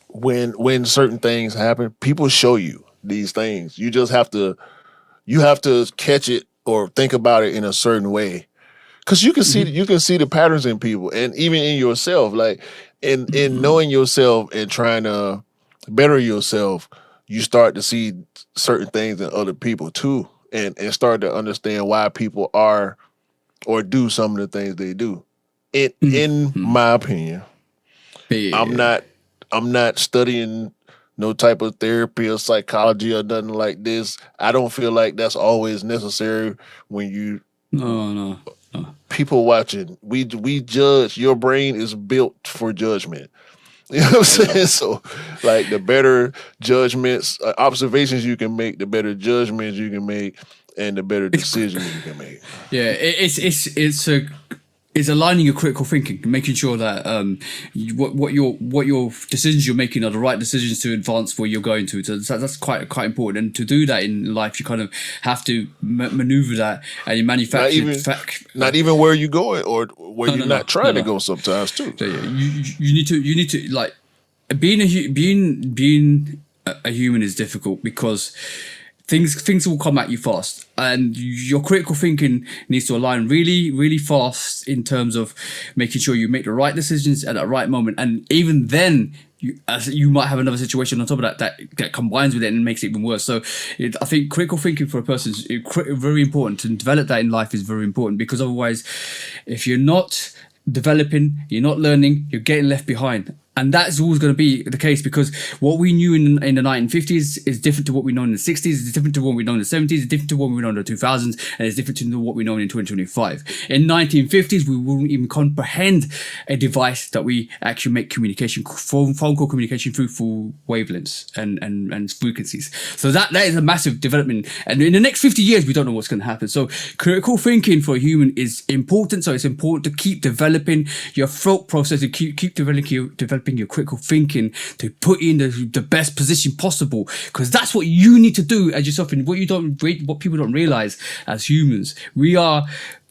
Speaker 2: When certain things happen, people show you these things. You just have to catch it or think about it in a certain way. Cause you can see the patterns in people and even in yourself. Like in knowing yourself and trying to better yourself, you start to see certain things in other people too. And start to understand why people are or do some of the things they do. In my opinion. Yeah. I'm not studying no type of therapy or psychology or nothing like this. I don't feel like that's always necessary when you people watching. We judge. Your brain is built for judgment. You know what I'm saying? So, like, the better judgments, observations you can make, the better judgments you can make, and the better decisions you can make.
Speaker 1: Yeah, it's aligning your critical thinking, making sure that what your decisions you're making are the right decisions to advance where you're going to. So that's quite important. And to do that in life, you kind of have to maneuver that, and you manufacture.
Speaker 2: Not even where you're going or where you're not trying to go. Sometimes too.
Speaker 1: So, yeah, you need to like being a human is difficult because things will come at you fast, and your critical thinking needs to align really, really fast in terms of making sure you make the right decisions at the right moment. And even then, you might have another situation on top of that combines with it and makes it even worse. So I think critical thinking for a person is very important. To develop that in life is very important, because otherwise, if you're not developing, you're not learning, you're getting left behind. And that's always going to be the case, because what we knew in the 1950s is different to what we know in the 60s, it's different to what we know in the 70s, it's different to what we know in the 2000s, and it's different to what we know in 2025. In 1950s, we wouldn't even comprehend a device that we actually make communication, phone call communication through full wavelengths and frequencies. So that is a massive development. And in the next 50 years, we don't know what's going to happen. So critical thinking for a human is important. So it's important to keep developing your thought process, and keep developing your critical thinking to put you in the best position possible, because that's what you need to do as yourself. And what people don't realize as humans, we are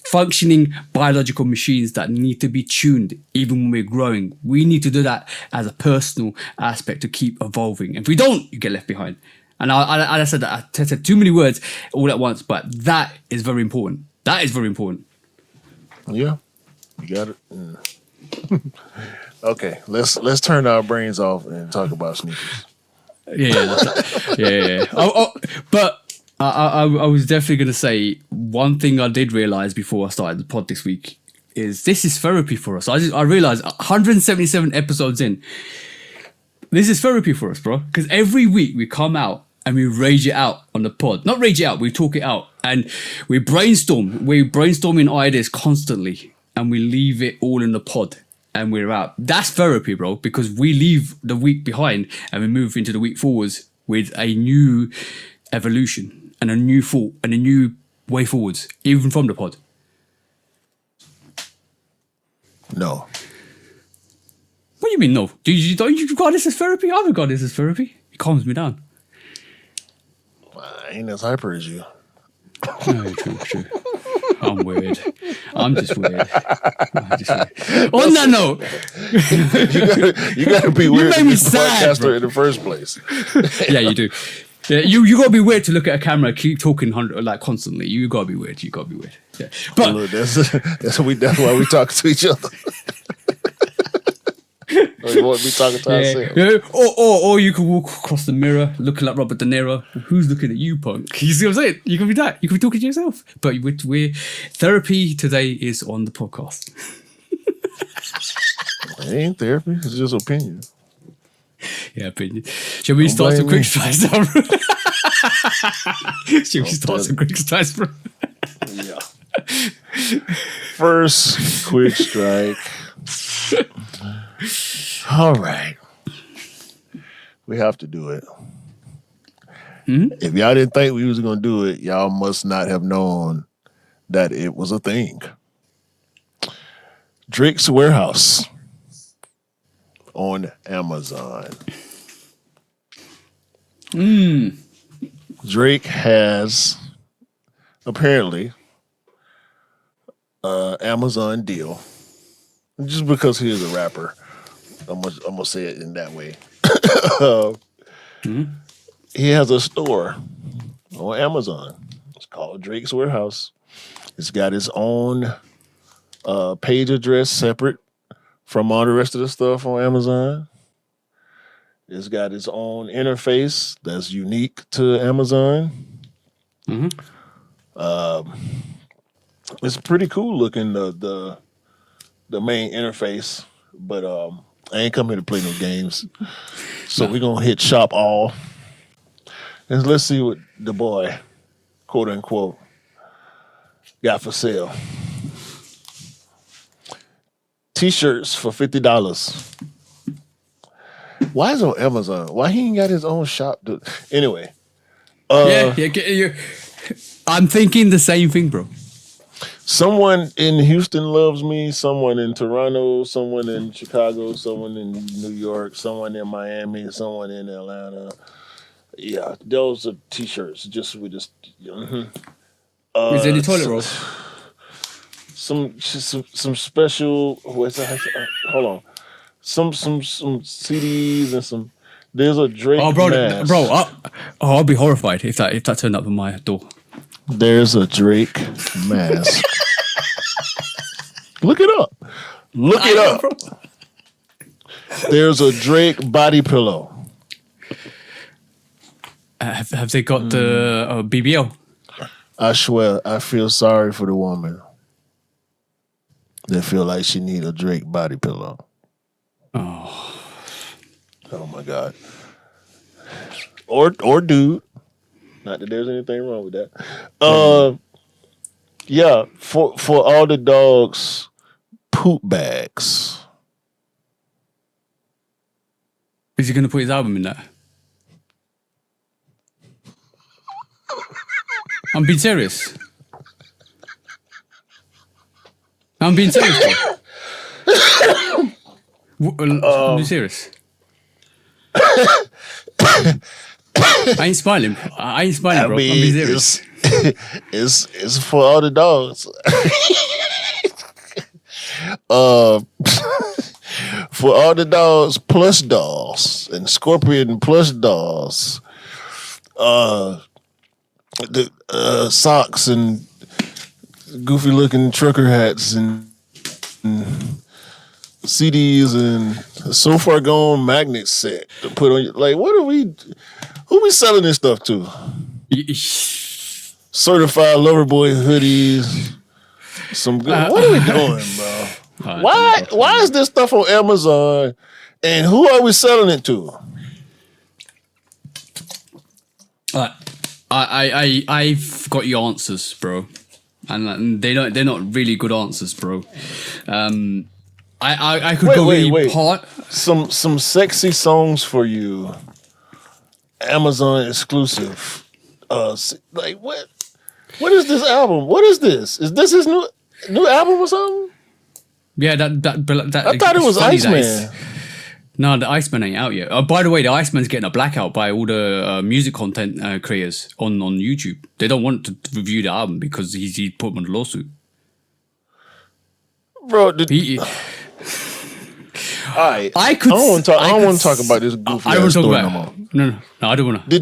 Speaker 1: functioning biological machines that need to be tuned even when we're growing. We need to do that as a personal aspect to keep evolving. If we don't, you get left behind. And I said that, I said too many words all at once, but that is very important. That is very important.
Speaker 2: Yeah, you got it. Okay, let's turn our brains off and talk about sneakers.
Speaker 1: Yeah. But I was definitely going to say one thing I did realize before I started the pod this week is this is therapy for us. I realized 177 episodes in, this is therapy for us, bro. Because every week we come out and we rage it out on the pod. Not rage it out, we talk it out, and we brainstorm. We're brainstorming ideas constantly, and we leave it all in the pod. And we're out. That's therapy, bro, because we leave the week behind and we move into the week forwards with a new evolution and a new thought and a new way forwards, even from the pod.
Speaker 2: No.
Speaker 1: What do you mean, no? Don't you regard this as therapy? I regard this as therapy. It calms me down.
Speaker 2: I ain't as hyper as you.
Speaker 1: No, true. I'm weird. I'm just weird. On that note,
Speaker 2: you gotta be weird.
Speaker 1: You made me sad, bro.
Speaker 2: In the first place.
Speaker 1: Yeah, you do. Yeah, you gotta be weird to look at a camera, keep talking like constantly. You gotta be weird. Yeah. But
Speaker 2: look, that's why we talk to each other. We want to be talking to ourselves.
Speaker 1: Yeah. Or you can walk across the mirror looking like Robert De Niro. Who's looking at you, punk? You see what I'm saying? You can be that. You can be talking to yourself. But we're therapy today is on the podcast.
Speaker 2: It ain't therapy. It's just opinion.
Speaker 1: Yeah, opinion. Shall we start some quick strikes now, bro? Shall we start some quick strikes, bro?
Speaker 2: Yeah. First quick strike. All right. We have to do it. If y'all didn't think we was going to do it, y'all must not have known that it was a thing. Drake's Warehouse on Amazon. Drake has apparently an Amazon deal. Just because he is a rapper, I'm gonna say it in that way. He has a store on Amazon. It's called Drake's Warehouse. It's got its own page address separate from all the rest of the stuff on Amazon. It's got its own interface that's unique to Amazon. It's pretty cool looking, the main interface, but I ain't come here to play no games. So we're gonna hit shop all. And let's see what the boy, quote unquote, got for sale. t-shirts for $50. Why is it on Amazon? Why he ain't got his own shop? Anyway.
Speaker 1: I'm thinking the same thing, bro.
Speaker 2: Someone in Houston loves me, someone in Toronto, someone in Chicago, someone in New York, someone in Miami, someone in Atlanta. Yeah, those are t-shirts. Is there
Speaker 1: any toilet roll?
Speaker 2: Some special. What's that? Hold on. Some CDs and some. There's a Drake mask.
Speaker 1: I'll be horrified if that turned up on my door.
Speaker 2: There's a Drake mask. Look it up. There's a Drake body pillow.
Speaker 1: Have they got the BBL?
Speaker 2: I swear, I feel sorry for the woman that feel like she need a Drake body pillow. Oh my God. Or dude. Not that there's anything wrong with that. Yeah, for all the dogs, poop bags.
Speaker 1: Is he going to put his album in that? I'm being serious. I'm being serious, bro. I'm being serious. I ain't smiling, bro. I'm being serious.
Speaker 2: It's for all the dogs. For all the dogs, plush dolls and scorpion plush dolls. The socks and goofy looking trucker hats and CDs and So Far Gone magnet set to put on. Like, who we selling this stuff to? Certified lover boy hoodies. Some good. What are we doing, bro? Why is this stuff on Amazon? And who are we selling it to?
Speaker 1: I've got your answers, bro, and they're not really good answers, bro. I could
Speaker 2: wait. Some sexy songs for you. Amazon exclusive. Like what? What is this album? What is this? Is this his new album or something?
Speaker 1: Yeah, that
Speaker 2: I thought it was Iceman.
Speaker 1: No, the Iceman ain't out yet. By the way, the Iceman's getting a blackout by all the music content creators on YouTube. They don't want to review the album because he put them on the lawsuit.
Speaker 2: Bro, all right. I don't want to talk about this goofy ass story no more.
Speaker 1: No, I don't want to.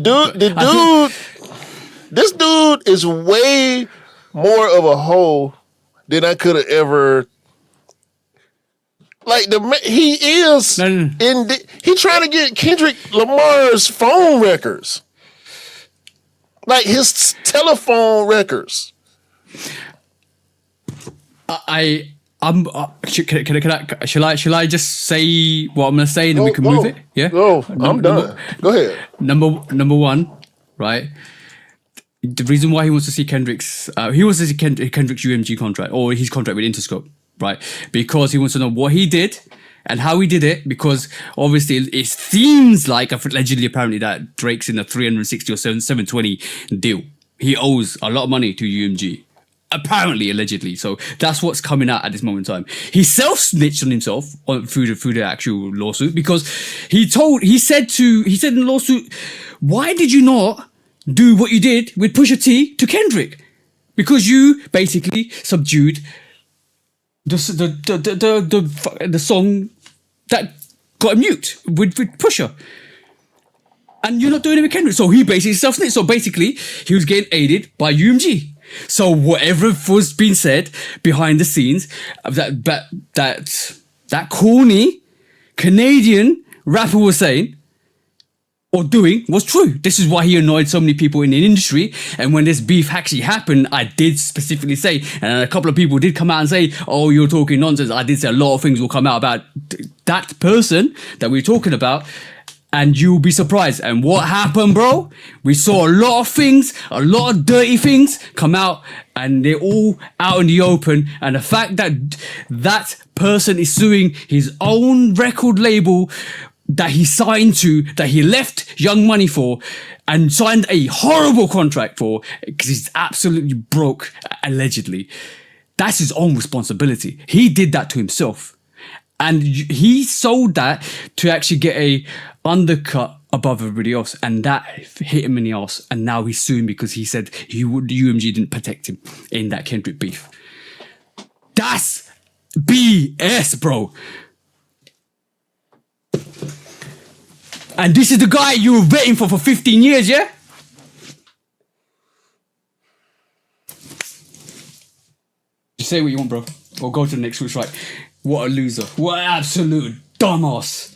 Speaker 2: This dude is way more of a hoe than I could have ever. Like he is he trying to get Kendrick Lamar's phone records, like his telephone records.
Speaker 1: Shall I just say what I'm gonna say and then we can move it? Yeah.
Speaker 2: No, I'm done. Go ahead.
Speaker 1: Number one, right? The reason why he wants to see Kendrick's UMG contract or his contract with Interscope. Right, because he wants to know what he did and how he did it. Because obviously, it seems like allegedly, apparently, that Drake's in a 360 or 720 deal. He owes a lot of money to UMG, apparently, allegedly. So that's what's coming out at this moment in time. He self-snitched on himself through the actual lawsuit because he said in the lawsuit, "Why did you not do what you did with Pusha T to Kendrick? Because you basically subdued." The song that got a mute with Pusha, and you're not doing it with Kendrick. So he basically self-snitched. So basically, he was getting aided by UMG. So whatever was being said behind the scenes, that corny Canadian rapper was saying or doing was true. This is why he annoyed so many people in the industry. And when this beef actually happened, I did specifically say, and a couple of people did come out and say, "Oh, you're talking nonsense." I did say a lot of things will come out about that person that we were talking about. And you'll be surprised. And what happened, bro? We saw a lot of things, a lot of dirty things come out, and they're all out in the open. And the fact that that person is suing his own record label that he signed to, that he left Young Money for, and signed a horrible contract for, because he's absolutely broke, allegedly. That's his own responsibility. He did that to himself. And he sold that to actually get a undercut above everybody else, and that hit him in the ass. And now he's suing because he said UMG didn't protect him in that Kendrick beef. That's BS, bro. And this is the guy you were waiting for 15 years, yeah? Just say what you want, bro. Or go to the next switch, right? What a loser. What an absolute dumbass.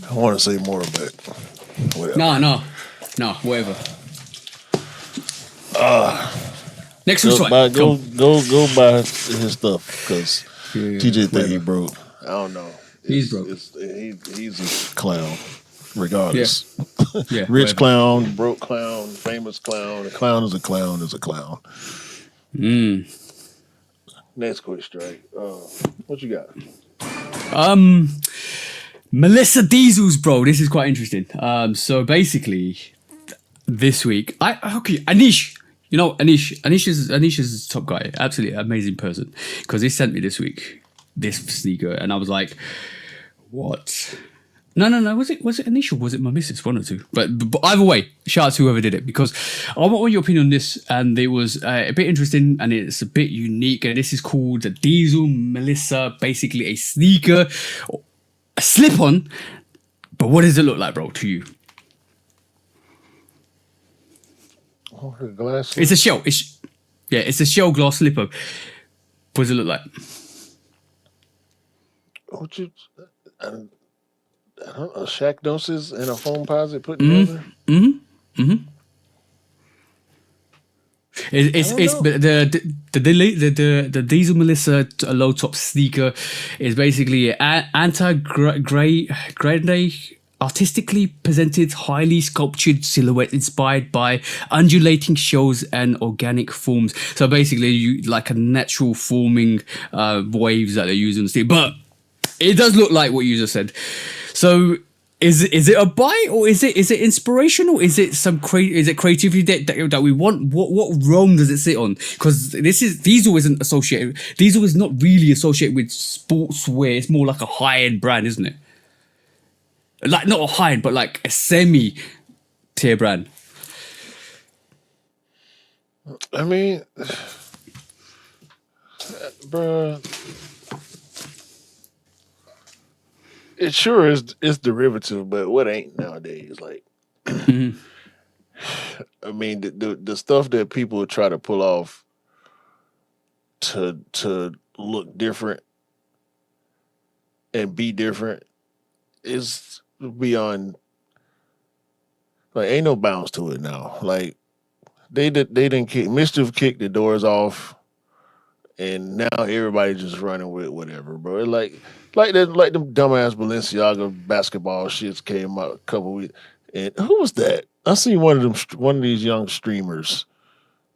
Speaker 2: I want to say more, but whatever.
Speaker 1: No, whatever. Next switch, right?
Speaker 2: Go buy his stuff, because TJ think he broke. I don't know.
Speaker 1: He's broke.
Speaker 2: He's a clown, regardless.
Speaker 1: Yeah,
Speaker 2: Rich
Speaker 1: whatever.
Speaker 2: clown, broke clown, famous clown. A clown is a clown is a clown. Next question, right? What you got?
Speaker 1: Melissa Diesels, bro. This is quite interesting. So basically, this week, Anish. You know, Anish is a top guy, absolutely amazing person. Because he sent me this week this sneaker, and I was like, "What?" No. Was it Anish or was it my missus? One or two. But either way, shout out to whoever did it, because I want your opinion on this, and it was a bit interesting and it's a bit unique. And this is called the Diesel Melissa, basically a sneaker, a slip-on. But what does it look like, bro, to you?
Speaker 2: Oh, the glass.
Speaker 1: It's a shell. It's a shell glass slipper. What does it look like?
Speaker 2: What you? I don't know, a Shaq Doses and a foam posit put together.
Speaker 1: It's the Diesel Melissa low top sneaker is basically anti-grade, artistically presented, highly sculptured silhouette inspired by undulating shells and organic forms. So basically, you like a natural forming waves that they're using the sneaker. But it does look like what you just said. So is it a buy, or is it inspirational? Is it is it creativity that we want? What realm does it sit on? Because Diesel isn't associated. Diesel is not really associated with sportswear. It's more like a high end brand, isn't it? Like not a high end, but like a semi tier brand.
Speaker 2: I mean, bruh, it sure is. It's derivative, but what ain't nowadays? Like, I mean, the stuff that people try to pull off to look different and be different is beyond. Like, ain't no bounds to it now. Like, they didn't Mischief kicked the doors off, and now everybody just running with whatever, bro. Like them dumbass Balenciaga basketball shits came out a couple weeks. And who was that? I seen one of these young streamers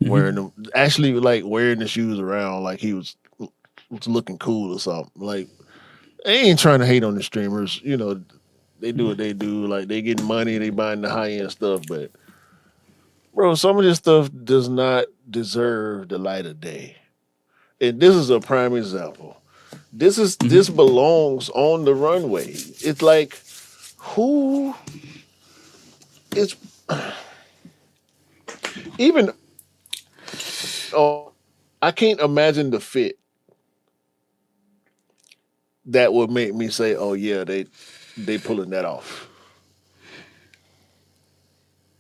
Speaker 2: wearing them, actually like wearing the shoes around like he was looking cool or something. Like, I ain't trying to hate on the streamers, you know. They do what they do. Like, they getting money, they buying the high end stuff, but bro, some of this stuff does not deserve the light of day. And this is a prime example. This belongs on the runway. It's like, who is even? Oh, I can't imagine the fit that would make me say, "Oh yeah, they pulling that off."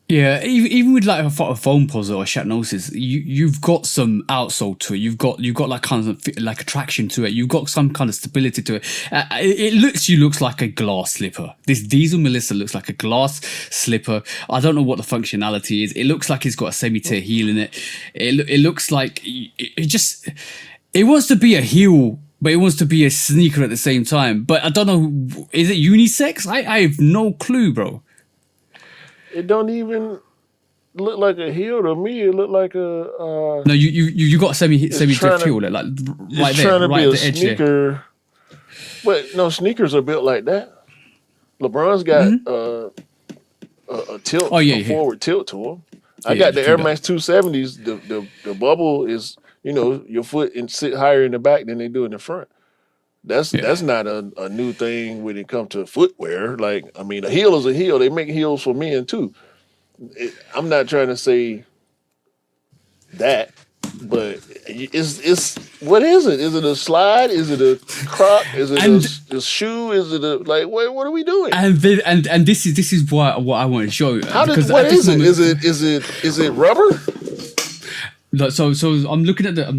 Speaker 1: Yeah, even with like a foam posit or a Shatnosis, you've got some outsole to it. You've got like kind of like attraction to it. You've got some kind of stability to it. It looks like a glass slipper. This Diesel Melissa looks like a glass slipper. I don't know what the functionality is. It looks like it's got a semi-tear heel in it. It looks like it wants to be a heel but it wants to be a sneaker at the same time. But I don't know, is it unisex? I have no clue, bro.
Speaker 2: It don't even look like a heel to me. It look like a.
Speaker 1: No, you got semi drift heel, like right
Speaker 2: it's
Speaker 1: there,
Speaker 2: trying to
Speaker 1: right
Speaker 2: be
Speaker 1: at
Speaker 2: a
Speaker 1: the edge there.
Speaker 2: sneaker, but no, sneakers are built like that. LeBron's got a tilt, forward tilt to them. I got the Air Max 270s. The bubble is, your foot and sit higher in the back than they do in the front. That's not a new thing when it comes to footwear. Like, I mean, a heel is a heel. They make heels for men too. I'm not trying to say that, but it's what is it? Is it a slide? Is it a croc? Is it a shoe? Is it a what are we doing?
Speaker 1: And this is what I want to show you.
Speaker 2: What is it? Is it rubber?
Speaker 1: So I'm looking at the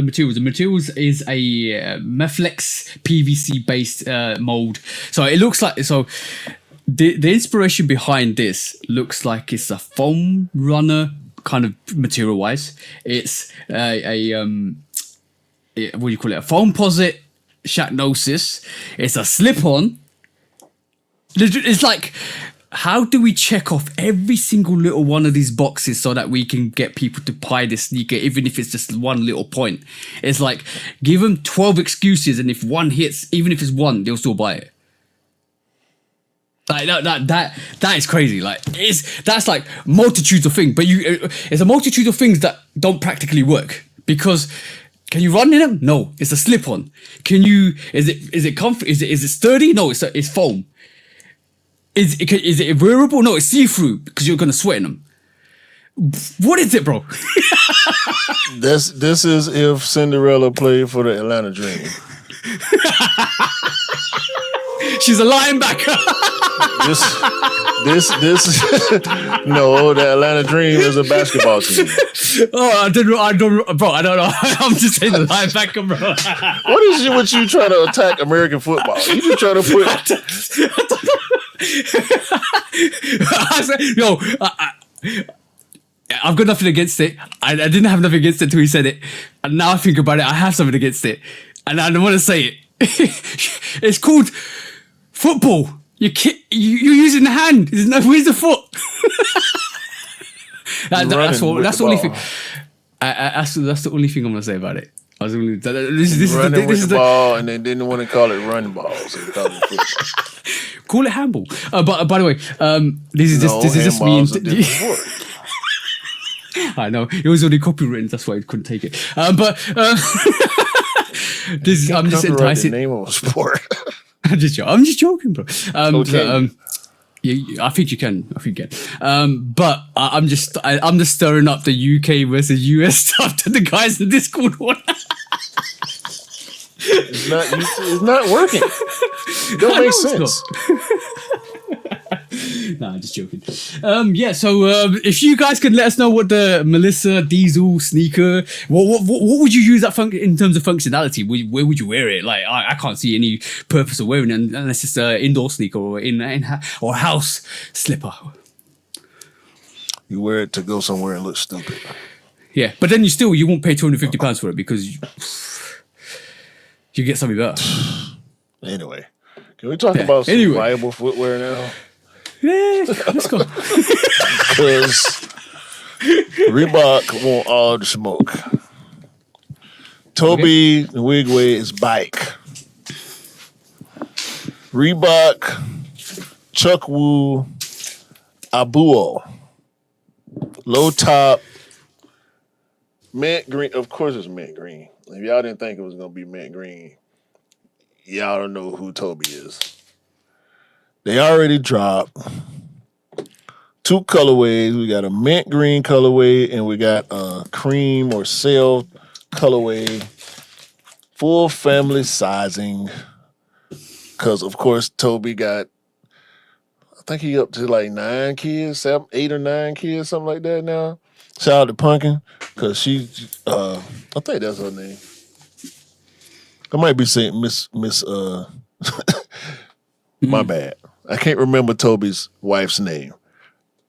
Speaker 1: materials. The materials is a Meflex PVC based mold. So it looks like the inspiration behind this looks like it's a foam runner kind of material wise. It's what do you call it? A foam posit Shacknosis. It's a slip on. It's like, how do we check off every single little one of these boxes so that we can get people to buy this sneaker, even if it's just one little point? It's like, give them 12 excuses, and if one hits, even if it's one, they'll still buy it. Like that is crazy. Like that's like multitudes of things, but it's a multitude of things that don't practically work, because can you run in them? No, it's a slip on. Is it comfort? Is it sturdy? No, it's foam. Is it wearable? No, it's see-through because you're gonna sweat in them. What is it, bro?
Speaker 2: This is if Cinderella played for the Atlanta Dream.
Speaker 1: She's a linebacker.
Speaker 2: This no, the Atlanta Dream is a basketball team.
Speaker 1: Oh, I don't bro. I don't know. I'm just saying the linebacker, bro.
Speaker 2: What is it with you trying to attack American football? You just trying to put. I've got nothing against it. I didn't have nothing against it until he said it, and now I think about it, I have something against it, and I don't want to say it. It's called football. You're using the hand. Where's the foot? That's the only thing. That's the only thing I'm gonna say about it. This is the ball, and they didn't want to call it run ball, so they called it football.
Speaker 1: Call it handball. But by the way, this is just me. I know it was already copywritten. That's why I couldn't take it. I'm just enticing.
Speaker 2: The name of a sport.
Speaker 1: I'm just joking, bro. Okay. I think you can. But I'm just stirring up the UK versus US stuff to the guys in Discord one.
Speaker 2: It's not working. It don't make sense.
Speaker 1: Nah, just joking. So if you guys could let us know what the Melissa Diesel sneaker, what would you use that in terms of functionality? Where would you wear it? Like, I can't see any purpose of wearing it unless it's an indoor sneaker or or house slipper.
Speaker 2: You wear it to go somewhere and look stupid.
Speaker 1: Yeah, but then you won't pay £250 for it because you get something better.
Speaker 2: Anyway, can we talk about some viable footwear now?
Speaker 1: Yeah, let's go.
Speaker 2: Because Reebok want all the smoke. Toby Wigway is bike. Reebok, Chuck Woo, Abuo. Low top, mint green. Of course it's mint green. If y'all didn't think it was going to be mint green, y'all don't know who Toby is. They already dropped 2 colorways. We got a mint green colorway and we got a cream or sail colorway. Full family sizing. Because, of course, Toby got, I think he up to like 9 kids, 8 or 9 kids, something like that now. Shout out to Punkin, because she, I think that's her name. I might be saying Miss my bad. I can't remember Toby's wife's name.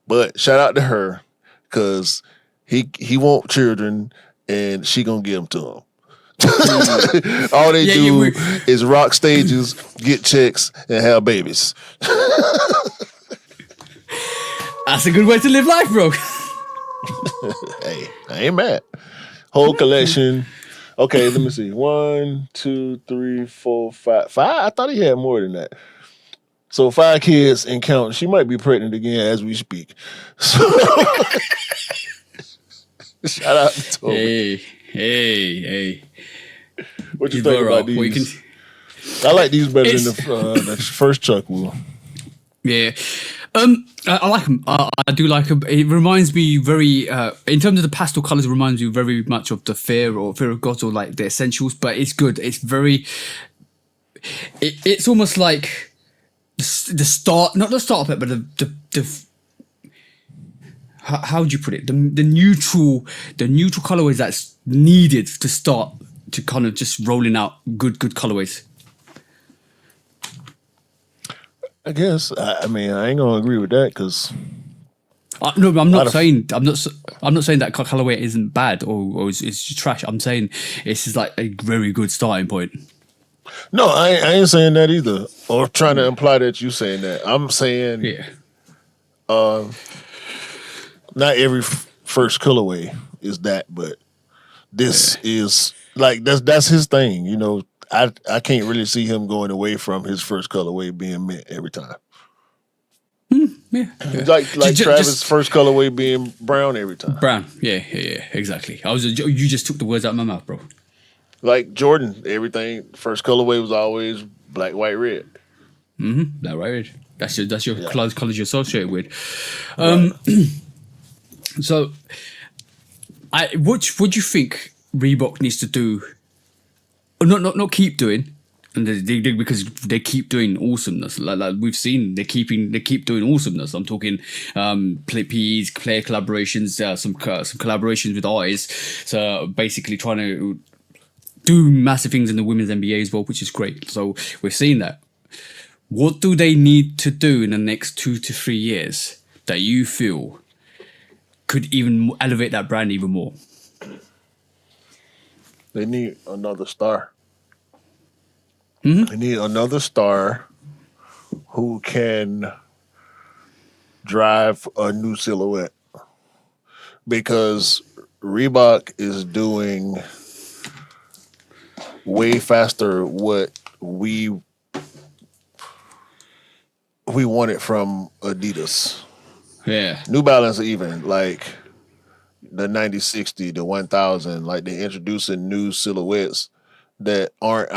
Speaker 2: But shout out to her, because he want children and she gonna give them to him. All they
Speaker 1: Yeah,
Speaker 2: do
Speaker 1: you-
Speaker 2: is rock stages, get chicks, and have babies.
Speaker 1: That's a good way to live life, bro.
Speaker 2: Hey, I ain't mad. Whole collection. Okay, let me see. 1, 2, 3, 4, 5. 5? I thought he had more than that. So 5 kids and counting. She might be pregnant again as we speak. So shout out to Toby.
Speaker 1: Hey.
Speaker 2: What you
Speaker 1: He's
Speaker 2: think
Speaker 1: very
Speaker 2: about
Speaker 1: well. What you
Speaker 2: these?
Speaker 1: can-
Speaker 2: I like these better than
Speaker 1: It's-
Speaker 2: the first Chuck Will.
Speaker 1: Yeah. I like them. I do like them. It reminds me very, in terms of the pastel colors, it reminds me very much of the Fear of God or like the Essentials, but it's good. It's very, it's almost like the start, not the start of it, but the how would you put it? The neutral colorways that's needed to start to kind of just rolling out good colorways.
Speaker 2: I guess. I mean, I ain't gonna agree with that because
Speaker 1: No, I'm not
Speaker 2: of-
Speaker 1: saying I'm not saying that colorway isn't bad or it's trash. I'm saying it's just like a very good starting point.
Speaker 2: no, I ain't saying that either. Or trying to imply that you saying that. I'm saying
Speaker 1: Yeah,
Speaker 2: not every first colorway is that, but this is like that's his thing. You know, I can't really see him going away from his first colorway being mint every time.
Speaker 1: yeah.
Speaker 2: Like Travis'
Speaker 1: Just
Speaker 2: first colorway being brown every time.
Speaker 1: brown. Yeah, exactly. You just took the words out of my mouth, bro.
Speaker 2: Like Jordan, everything first colorway was always black, white, red.
Speaker 1: That right. That's your
Speaker 2: Yeah.
Speaker 1: colors you're associated with. So, what do you think Reebok needs to do? Or not keep doing, and because they keep doing awesomeness. Like we've seen, they keep doing awesomeness. I'm talking PEs, player collaborations, some collaborations with artists. So basically trying to do massive things in the women's NBA as well, which is great. So we're seeing that. What do they need to do in the next 2 to 3 years that you feel could even elevate that brand even more?
Speaker 2: They need another star. They need another star who can drive a new silhouette. Because Reebok is doing way faster what we wanted from Adidas.
Speaker 1: Yeah.
Speaker 2: New Balance even, like the 9060, the 1000, like they're introducing new silhouettes that aren't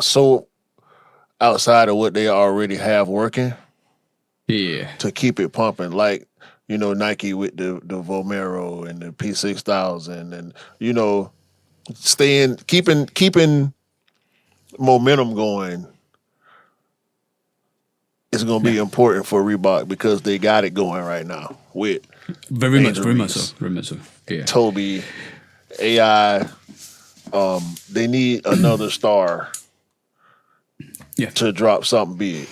Speaker 2: so outside of what they already have working
Speaker 1: Yeah.
Speaker 2: to keep it pumping. Like, you know, Nike with the Vomero and the P6000 and, you know, keeping momentum going is going to be important for Reebok because they got it going right now with
Speaker 1: Very much
Speaker 2: Reese,
Speaker 1: so. Yeah.
Speaker 2: Toby, AI. They need another star
Speaker 1: Yeah.
Speaker 2: to drop something big.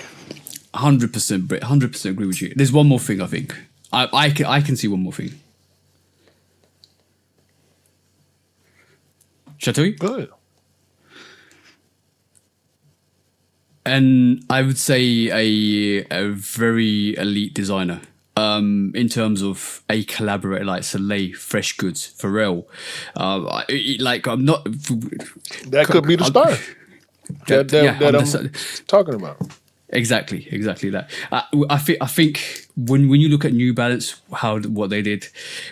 Speaker 1: 100%, Brit. 100% agree with you. There's one more thing I think. I can see one more thing. Shall I tell you?
Speaker 2: Good.
Speaker 1: And I would say a very elite designer. In terms of a collaborator like Soleil, Fresh Goods, Pharrell. I'm not.
Speaker 2: That could be the star that I'm talking about.
Speaker 1: Exactly that. I think when you look at New Balance, what they did,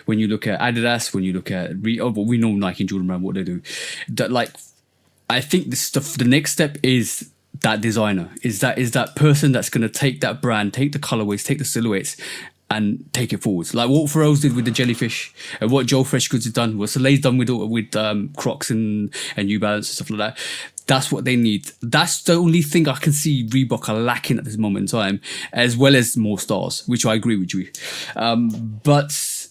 Speaker 1: when you look at Adidas, when you look at we know Nike and Jordan Brand what they do, that I think the next step is that designer, is that person that's going to take that brand, take the colorways, take the silhouettes, and take it forwards. Like what Pharrell's did with the jellyfish, and what Joe Fresh Goods has done, what Soleil's done with Crocs and New Balance and stuff like that. That's what they need. That's the only thing I can see Reebok are lacking at this moment in time, as well as more stars, which I agree with you. But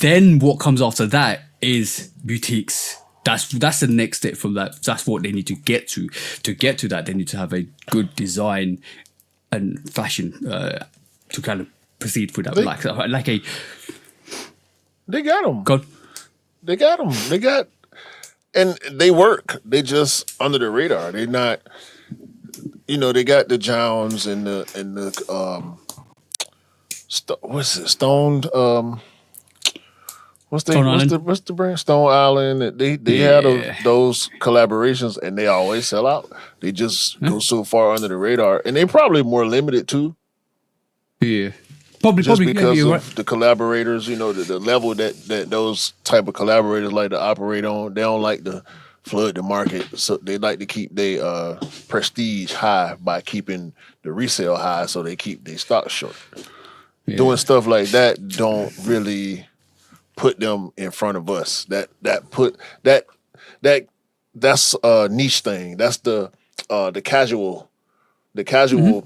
Speaker 1: then what comes after that is boutiques. That's the next step from that. That's what they need to get to. To get to that, they need to have a good design and fashion to kind of proceed with that. Like a
Speaker 2: They got them.
Speaker 1: God.
Speaker 2: They got them. They got and they work. They just under the radar. They not. They got the Jones and the what's it? Stoned.
Speaker 1: Stone Island.
Speaker 2: What's the brand? Stone Island. They had those collaborations, and they always sell out. They just go so far under the radar, and they probably more limited too.
Speaker 1: Yeah,
Speaker 2: Probably because of
Speaker 1: right.
Speaker 2: the collaborators. The level that those type of collaborators like to operate on. They don't like to flood the market, so they like to keep their prestige high by keeping the resale high, so they keep their stock short. Yeah. Doing stuff like that don't really put them in front of us. That's a niche thing. That's the casual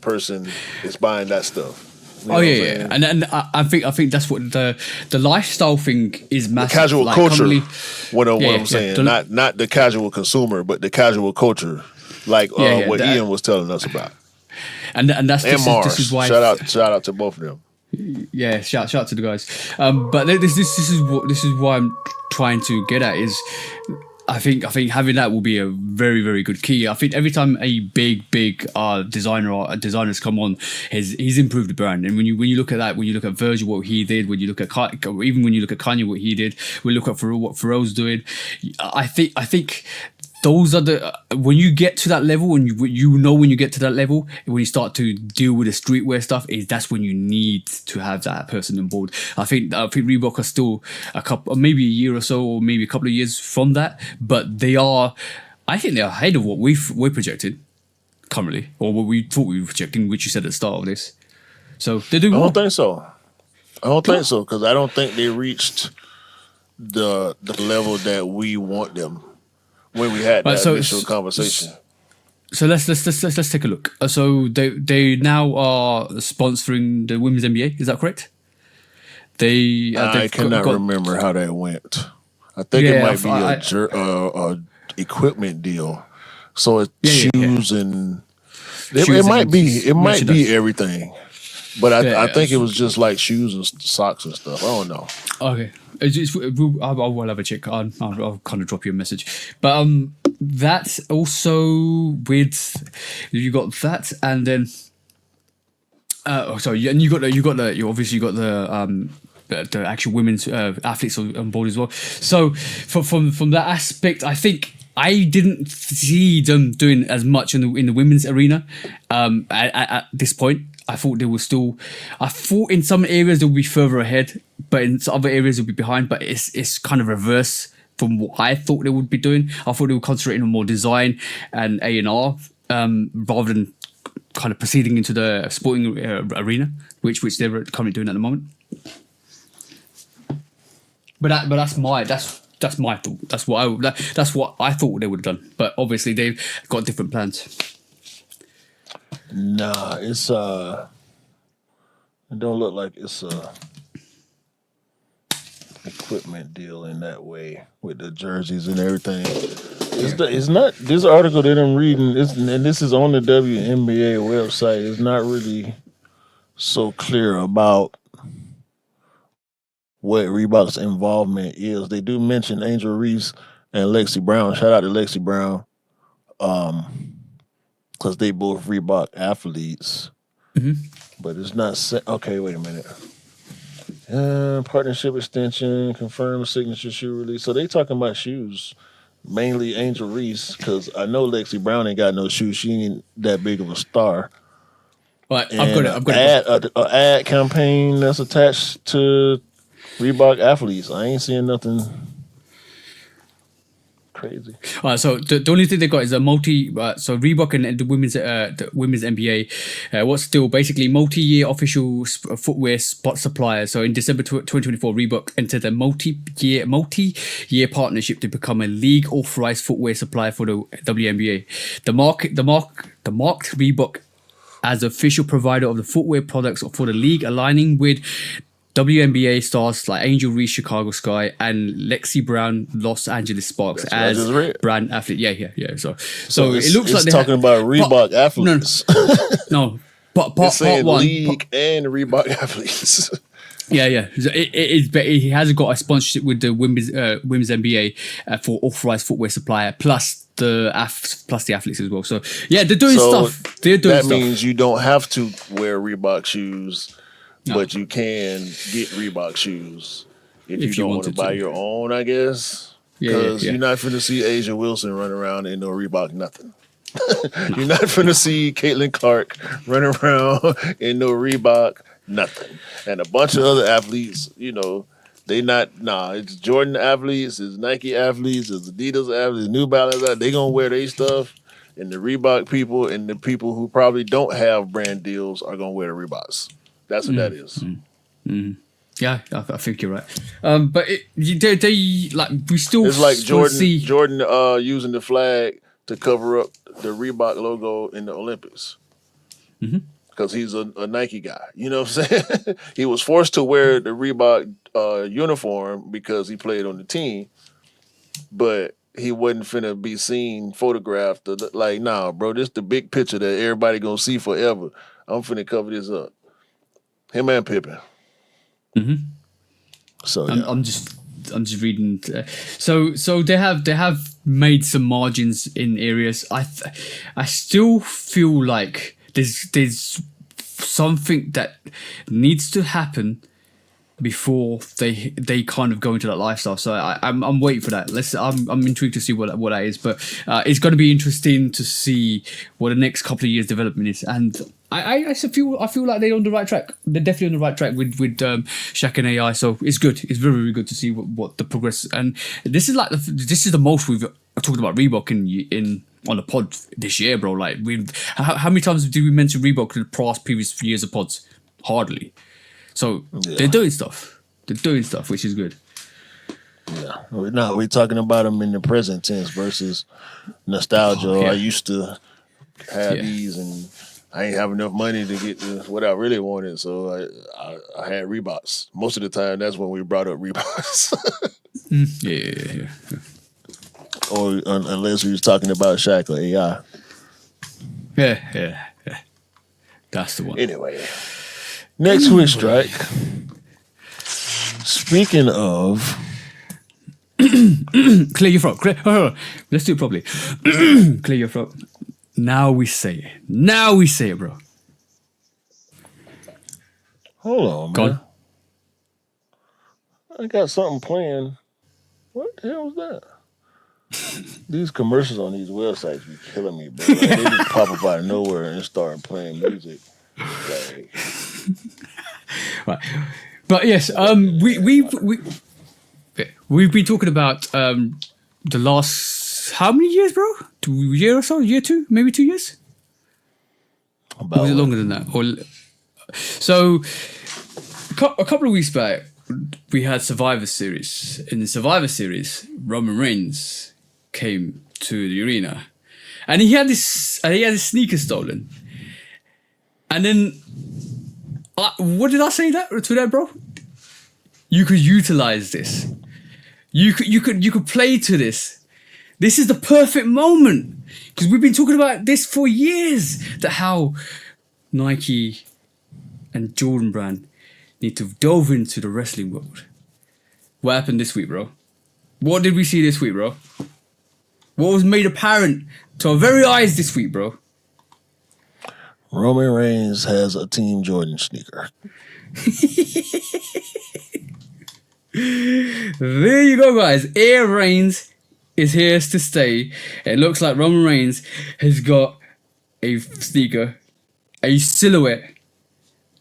Speaker 2: person is buying that stuff.
Speaker 1: Yeah. And I think that's what the lifestyle thing is massive.
Speaker 2: The casual culture.
Speaker 1: Currently,
Speaker 2: what I'm saying, not the casual consumer, but the casual culture, like what Ian was telling us about.
Speaker 1: And that's
Speaker 2: Mars.
Speaker 1: This is why.
Speaker 2: Shout out to both of them.
Speaker 1: Yeah, shout out to the guys. But this is why I'm trying to get at is I think having that will be a very, very good key. I think every time a big designer or a designers come on, he's improved the brand. And when you look at that, when you look at Virgil, what he did, when you look at even when you look at Kanye, what he did, we look at Pharrell, what Pharrell's doing. I think those are when you get to that level, and when you get to that level, when you start to deal with the streetwear stuff, that's when you need to have that person on board. I think Reebok are still maybe a year or so, or maybe a couple of years from that, but I think they're ahead of what we're projected currently, or what we thought we were projecting, which you said at the start of this. So they do.
Speaker 2: I don't think so. Because I don't think they reached the level that we want them. When we had that initial conversation.
Speaker 1: So let's take a look. So they now are sponsoring the women's NBA. Is that correct?
Speaker 2: I cannot remember how that went. I think it might be a equipment deal. So it's shoes and it might be everything. But I think it was just like shoes and socks and stuff. I don't know.
Speaker 1: Okay. I will have a check. I'll kind of drop you a message. But that's also with you got that, and then you obviously got the actual women's athletes on board as well. So from that aspect, I think I didn't see them doing as much in the women's arena at this point. I thought in some areas they'll be further ahead, but in some other areas they'll be behind. But it's kind of reverse from what I thought they would be doing. I thought they were concentrating on more design and A&R rather than kind of proceeding into the sporting arena, which they're currently doing at the moment. But that's my thought. That's what I thought they would have done. But obviously they've got different plans.
Speaker 2: Nah, it's it don't look like it's a equipment deal in that way with the jerseys and everything. It's not this article that I'm reading, and this is on the WNBA website. It's not really so clear about what Reebok's involvement is. They do mention Angel Reese and Lexi Brown. Shout out to Lexi Brown. Because they both Reebok athletes. Mm-hmm. But it's not set. Okay, wait a minute. Partnership extension, confirmed signature shoe release. So they talking about shoes. Mainly Angel Reese, because I know Lexi Brown ain't got no shoes. She ain't that big of a star.
Speaker 1: Right, I've got it.
Speaker 2: An ad campaign that's attached to Reebok athletes. I ain't seeing nothing crazy.
Speaker 1: All right, so the only thing they got is a so Reebok and the women's NBA, what's still basically multi-year official footwear spot supplier. So in December 2024, Reebok entered a multi-year partnership to become a league authorized footwear supplier for the WNBA. The marked Reebok as official provider of the footwear products for the league, aligning with WNBA stars like Angel Reese, Chicago Sky, and Lexi Brown, Los Angeles Sparks as brand athlete. Yeah. So it looks like they're
Speaker 2: talking about Reebok athletes.
Speaker 1: No, part
Speaker 2: saying
Speaker 1: one,
Speaker 2: league and Reebok athletes.
Speaker 1: Yeah. So it is, but he has got a sponsorship with the women's NBA for authorized footwear supplier, plus the athletes as well. So yeah, they're doing stuff. They're doing
Speaker 2: that
Speaker 1: stuff.
Speaker 2: means you don't have to wear Reebok shoes,
Speaker 1: No.
Speaker 2: but you can get Reebok shoes if you
Speaker 1: you
Speaker 2: don't want to
Speaker 1: wanted
Speaker 2: buy
Speaker 1: to.
Speaker 2: your own, I guess.
Speaker 1: Yeah,
Speaker 2: Because
Speaker 1: yeah.
Speaker 2: you're not finna see Asia Wilson run around in no Reebok nothing. You're not finna see Caitlin Clark run around in no Reebok nothing. And a bunch of other athletes, you know, they not, it's Jordan athletes, it's Nike athletes, it's Adidas athletes, New Balance, they gonna wear their stuff. And the Reebok people and the people who probably don't have brand deals are gonna wear the Reeboks. That's what that is.
Speaker 1: Yeah, I think you're right. But they like we still.
Speaker 2: It's like
Speaker 1: see.
Speaker 2: Jordan using the flag to cover up the Reebok logo in the Olympics. Because he's a Nike guy. You know what I'm saying? He was forced to wear the Reebok uniform because he played on the team, but he wasn't finna be seen photographed. Like, nah, bro, this the big picture that everybody gonna see forever. I'm finna cover this up. Him and Pippen. So yeah.
Speaker 1: I'm just reading. So they have made some margins in areas. I still feel like there's something that needs to happen before they kind of go into that lifestyle. So I'm waiting for that. I'm intrigued to see what that is. But it's going to be interesting to see what the next couple of years development is. And I feel like they're on the right track. They're definitely on the right track with Shaq and AI. So it's good. It's very, very good to see what the progress. And this is the most we've talked about Reebok in on the pod this year, bro. Like how many times did we mention Reebok in the previous years of pods? Hardly. So they're doing stuff. They're doing stuff, which is good.
Speaker 2: Yeah. We're talking about them in the present tense versus nostalgia.
Speaker 1: Oh, yeah.
Speaker 2: I used to have these and I ain't have enough money to get to what I really wanted. So I had Reeboks. Most of the time, that's when we brought up Reeboks.
Speaker 1: Yeah.
Speaker 2: Or unless we was talking about Shaq or AI.
Speaker 1: Yeah. That's the one.
Speaker 2: Anyway. Next switch strike. Speaking of,
Speaker 1: Clear your throat. Let's do it properly. Clear your throat. Now we say it, bro.
Speaker 2: hold on,
Speaker 1: Go
Speaker 2: man. I got something playing. What the hell was that? These commercials on these websites be killing me, bro. Like, they just pop up out of nowhere and start playing music. Like,
Speaker 1: Right. But yes, we've been talking about the last how many years, bro? 2 year or so? Year 2? Maybe 2 years?
Speaker 2: about
Speaker 1: Or was it longer than that? So a couple of weeks back, we had Survivor Series. In the Survivor Series, Roman Reigns came to the arena, and he had his sneakers stolen. And then, what did I say to that, bro? You could utilize this. You could play to this. This is the perfect moment, because we've been talking about this for years. That how Nike and Jordan brand need to delve into the wrestling world. What happened this week, bro? What did we see this week, bro? What was made apparent to our very eyes this week, bro?
Speaker 2: Roman Reigns has a Team Jordan sneaker.
Speaker 1: There you go, guys. Air Reigns is here to stay. It looks like Roman Reigns has got a sneaker, a silhouette,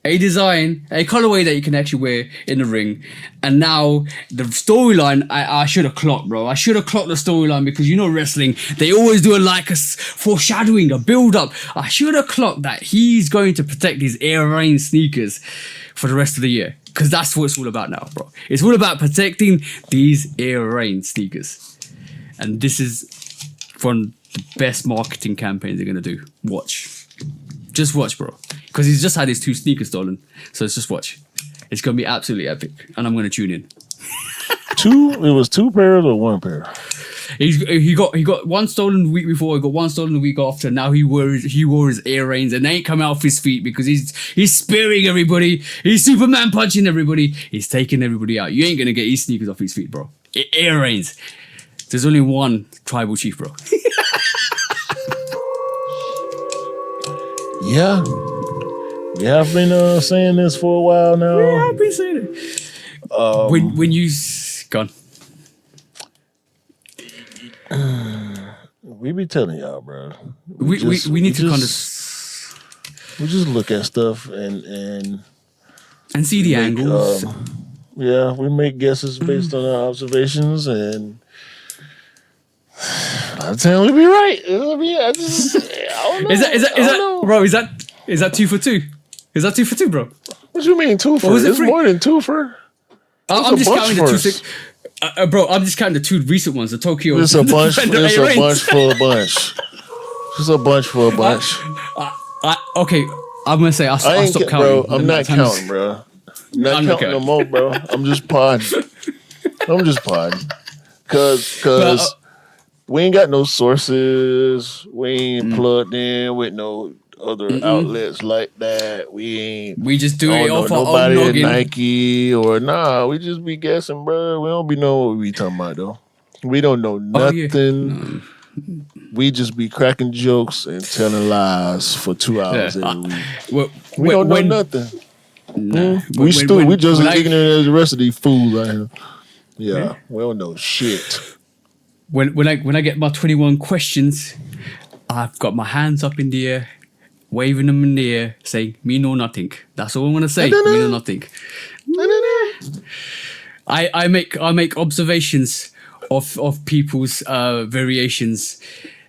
Speaker 1: a design, a colorway that you can actually wear in the ring. And now the storyline, I should have clocked, bro. I should have clocked the storyline, because you know wrestling, they always do a foreshadowing, a build up. I should have clocked that he's going to protect these Air Rain sneakers for the rest of the year, because that's what it's all about now, bro. It's all about protecting these Air Rain sneakers. And this is one of the best marketing campaigns they're going to do. Watch. Just watch, bro. Because he's just had his 2 sneakers stolen. So let's just watch. It's going to be absolutely epic. And I'm going to tune in.
Speaker 2: Two? It was two pairs or one pair?
Speaker 1: He got one stolen the week before. He got one stolen the week after. Now he wore his earrings and they ain't coming off his feet because he's spearing everybody. He's Superman punching everybody. He's taking everybody out. You ain't gonna get his sneakers off his feet, bro. Earrings. There's only one tribal chief, bro.
Speaker 2: Yeah. Yeah, I've been saying this for a while now.
Speaker 1: Yeah, I've been saying it. When you gone.
Speaker 2: We be telling y'all, bro.
Speaker 1: We need to kind of
Speaker 2: we just look at stuff and
Speaker 1: see the angles.
Speaker 2: Yeah, we make guesses based on our observations, and a lot of times we be right. I don't know.
Speaker 1: Is that bro? Is that 2 for 2? Is that 2 for 2, bro?
Speaker 2: What you mean 2 for? It's more than 2 for.
Speaker 1: I'm just counting the 2 bro. I'm just counting the 2 recent ones. The Tokyo.
Speaker 2: It's a bunch. It's a bunch for a bunch. It's a bunch for a bunch.
Speaker 1: Okay, I'm gonna say I'll stop counting.
Speaker 2: Bro, I'm not counting, bro. I'm not counting no more, bro. I'm just podding. Cause we ain't got no sources. We ain't plugged in with no other outlets like that. We just do it off our own noggin. Nike or we just be guessing, bro. We don't be knowing what we talking about though. We don't know nothing. We just be cracking jokes and telling lies for 2 hours every week. We don't know nothing. Nah. We just as ignorant as the rest of these fools out here. Yeah, we don't know shit.
Speaker 1: When I get my 21 questions, I've got my hands up in the air, waving them in the air, saying me know nothing. That's all I'm gonna say. Me know nothing. I make observations of people's variations,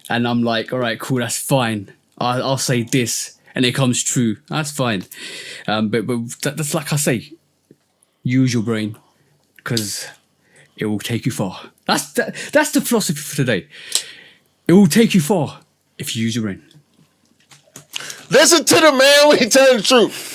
Speaker 1: and I'm like, all right, cool, that's fine. I'll say this, and it comes true. That's fine. But that's like I say, use your brain, because it will take you far. That's the philosophy for today. It will take you far if you use your brain.
Speaker 2: Listen to the man when he telling the truth.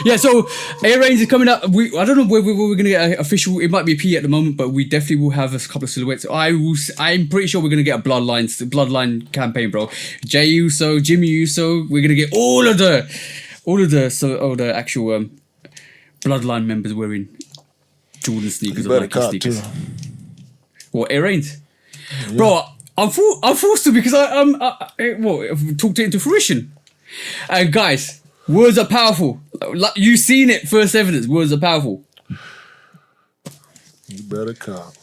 Speaker 1: Yeah, so A-Rains is coming up. I don't know where we're going to get an official. It might be a P at the moment, but we definitely will have a couple of silhouettes. I'm pretty sure we're going to get a bloodline campaign, bro. Jay Uso, Jimmy Uso. We're going to get all of the actual bloodline members wearing Jordan sneakers or Nike sneakers. What, A-Rains? Yeah. Bro, I'm forced to because I've talked it into fruition. Guys. Words are powerful. You've seen it, first evidence. Words are powerful.
Speaker 2: You better cop.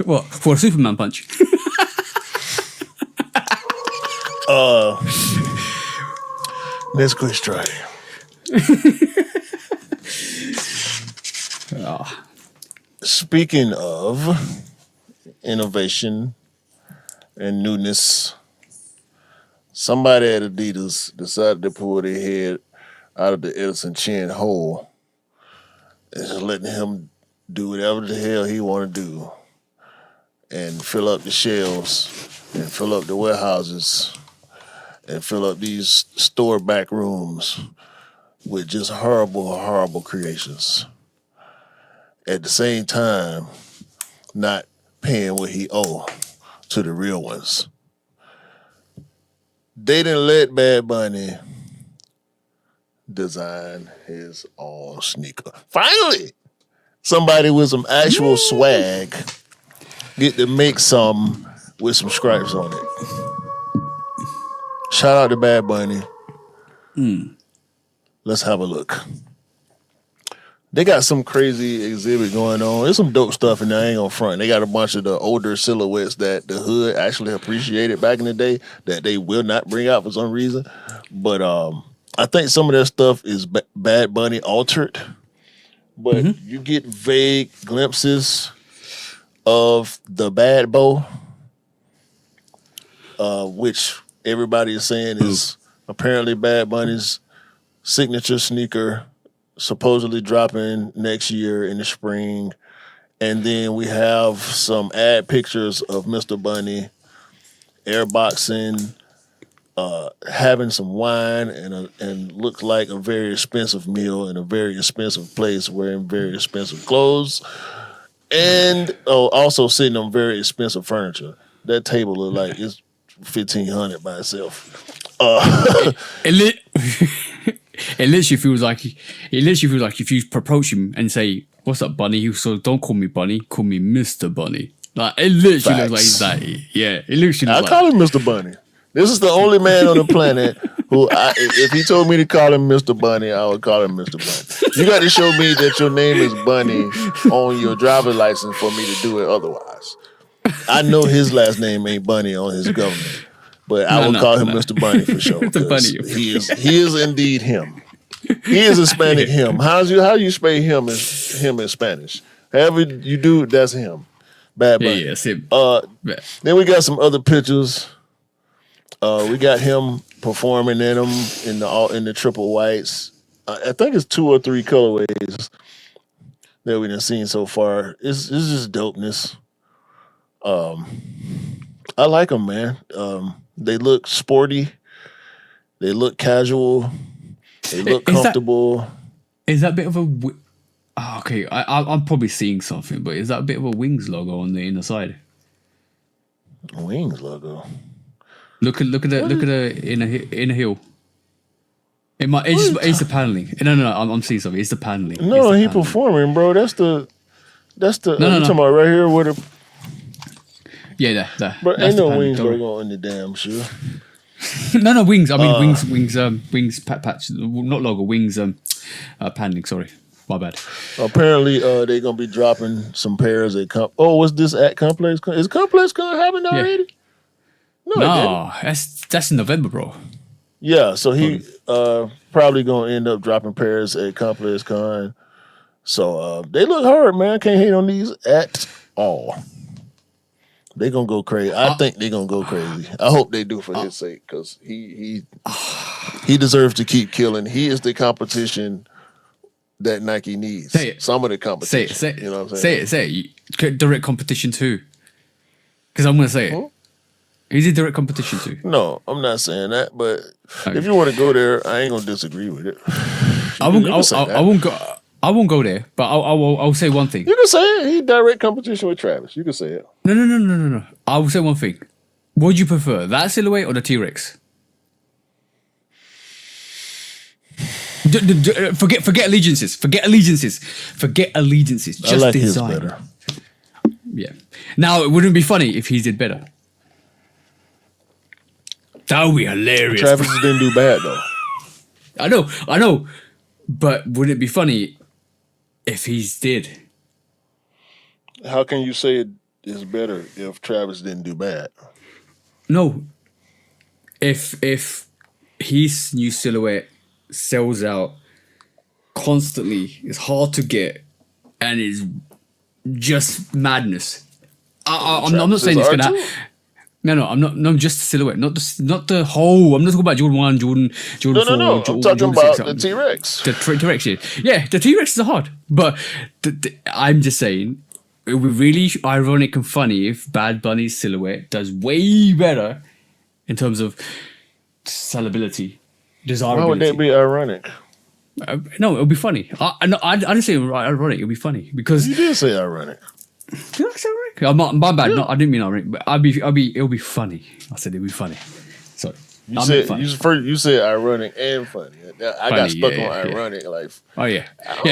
Speaker 1: What? For a Superman punch?
Speaker 2: Next quiz try. Speaking of innovation and newness, somebody at Adidas decided to pull their head out of the Edison Chin hole and just letting him do whatever the hell he want to do and fill up the shelves and fill up the warehouses and fill up these store back rooms with just horrible, horrible creations. At the same time, not paying what he owe to the real ones. They didn't let Bad Bunny design his own sneaker. Finally, somebody with some actual swag get to make some with some stripes on it. Shout out to Bad Bunny. Let's have a look. They got some crazy exhibit going on. There's some dope stuff in there. I ain't gonna front. They got a bunch of the older silhouettes that the hood actually appreciated back in the day that they will not bring out for some reason. But I think some of that stuff is Bad Bunny altered. But you get vague glimpses of the Bad Bow, which everybody is saying is apparently Bad Bunny's signature sneaker, supposedly dropping next year in the spring. And then we have some ad pictures of Mr. Bunny airboxing having some wine and looks like a very expensive meal in a very expensive place, wearing very expensive clothes, and also sitting on very expensive furniture. That table look like it's $1,500 by itself.
Speaker 1: It literally feels like if you approach him and say, "What's up, Bunny?" He so don't call me Bunny, call me Mr. Bunny. Like it literally looks like he's that. Yeah, it literally.
Speaker 2: I call him Mr. Bunny. This is the only man on the planet who, if he told me to call him Mr. Bunny, I would call him Mr. Bunny. You got to show me that your name is Bunny on your driver's license for me to do it otherwise. I know his last name ain't Bunny on his government, but I would call him Mr. Bunny for sure.
Speaker 1: Mr. Bunny.
Speaker 2: He is indeed him. He is Hispanic him. How you spell him in Spanish? However you do, that's him. Bad Bunny.
Speaker 1: Yeah, that's him.
Speaker 2: Then we got some other pictures. We got him performing in them in the triple whites. I think it's 2 or 3 colorways that we done seen so far. It's just dopeness. I like them, man. They look sporty. They look casual. They look comfortable.
Speaker 1: Is that a bit of a? Okay, I'm probably seeing something, but is that a bit of a Wings logo on the inner side?
Speaker 2: Wings logo.
Speaker 1: Look at the inner heel. It's the paneling. No, I'm seeing something. It's the paneling.
Speaker 2: No, he performing, bro. That's the.
Speaker 1: No.
Speaker 2: Talking about right here with a. Yeah, that. But ain't no Wings logo on the damn shoe.
Speaker 1: No, Wings. I mean wings patch. Not logo. Wings. Paneling. Sorry, my bad.
Speaker 2: Apparently, they're gonna be dropping some pairs at what's this at Complex? Is Complex gonna happen already?
Speaker 1: No, that's in November, bro.
Speaker 2: Yeah, so he probably gonna end up dropping pairs at Complex Con. So they look hard, man. Can't hate on these at all. They gonna go crazy. I think they gonna go crazy. I hope they do for his sake, because he deserves to keep killing. He is the competition that Nike needs.
Speaker 1: Say it.
Speaker 2: Some of the competition.
Speaker 1: Say it.
Speaker 2: You know what I'm saying?
Speaker 1: Say it. Direct competition too. Because I'm gonna say it. Is it direct competition too?
Speaker 2: No, I'm not saying that. But if you want to go there, I ain't gonna disagree with it.
Speaker 1: I won't go there. But I'll say one thing.
Speaker 2: You can say it. He direct competition with Travis. You can say it.
Speaker 1: No. I will say one thing. Would you prefer that silhouette or the T-Rex? Forget allegiances. Forget allegiances. Just
Speaker 2: I like
Speaker 1: design.
Speaker 2: his better.
Speaker 1: Yeah. Now, it wouldn't be funny if he did better. That would be hilarious.
Speaker 2: Travis didn't do bad though.
Speaker 1: I know. But would it be funny if he did?
Speaker 2: How can you say it is better if Travis didn't do bad?
Speaker 1: No. If his new silhouette sells out constantly, it's hard to get, and it's just madness. I'm not saying it's gonna. No, I'm not. No, just the silhouette, not the whole. I'm not talking about Jordan 1, Jordan 4.
Speaker 2: No. I'm talking about the T-Rex.
Speaker 1: The T-Rex, yeah. The T-Rex is hard, but I'm just saying it would be really ironic and funny if Bad Bunny's silhouette does way better in terms of sellability, desirability.
Speaker 2: Why would that be ironic?
Speaker 1: No, it'll be funny. I didn't say ironic. It'll be funny because
Speaker 2: you did say ironic.
Speaker 1: Did I say ironic? My bad. Yeah. No, I didn't mean ironic. But it'll be funny. I said it'll be funny. Sorry.
Speaker 2: You said ironic and funny. I got stuck on ironic. Like,
Speaker 1: oh yeah,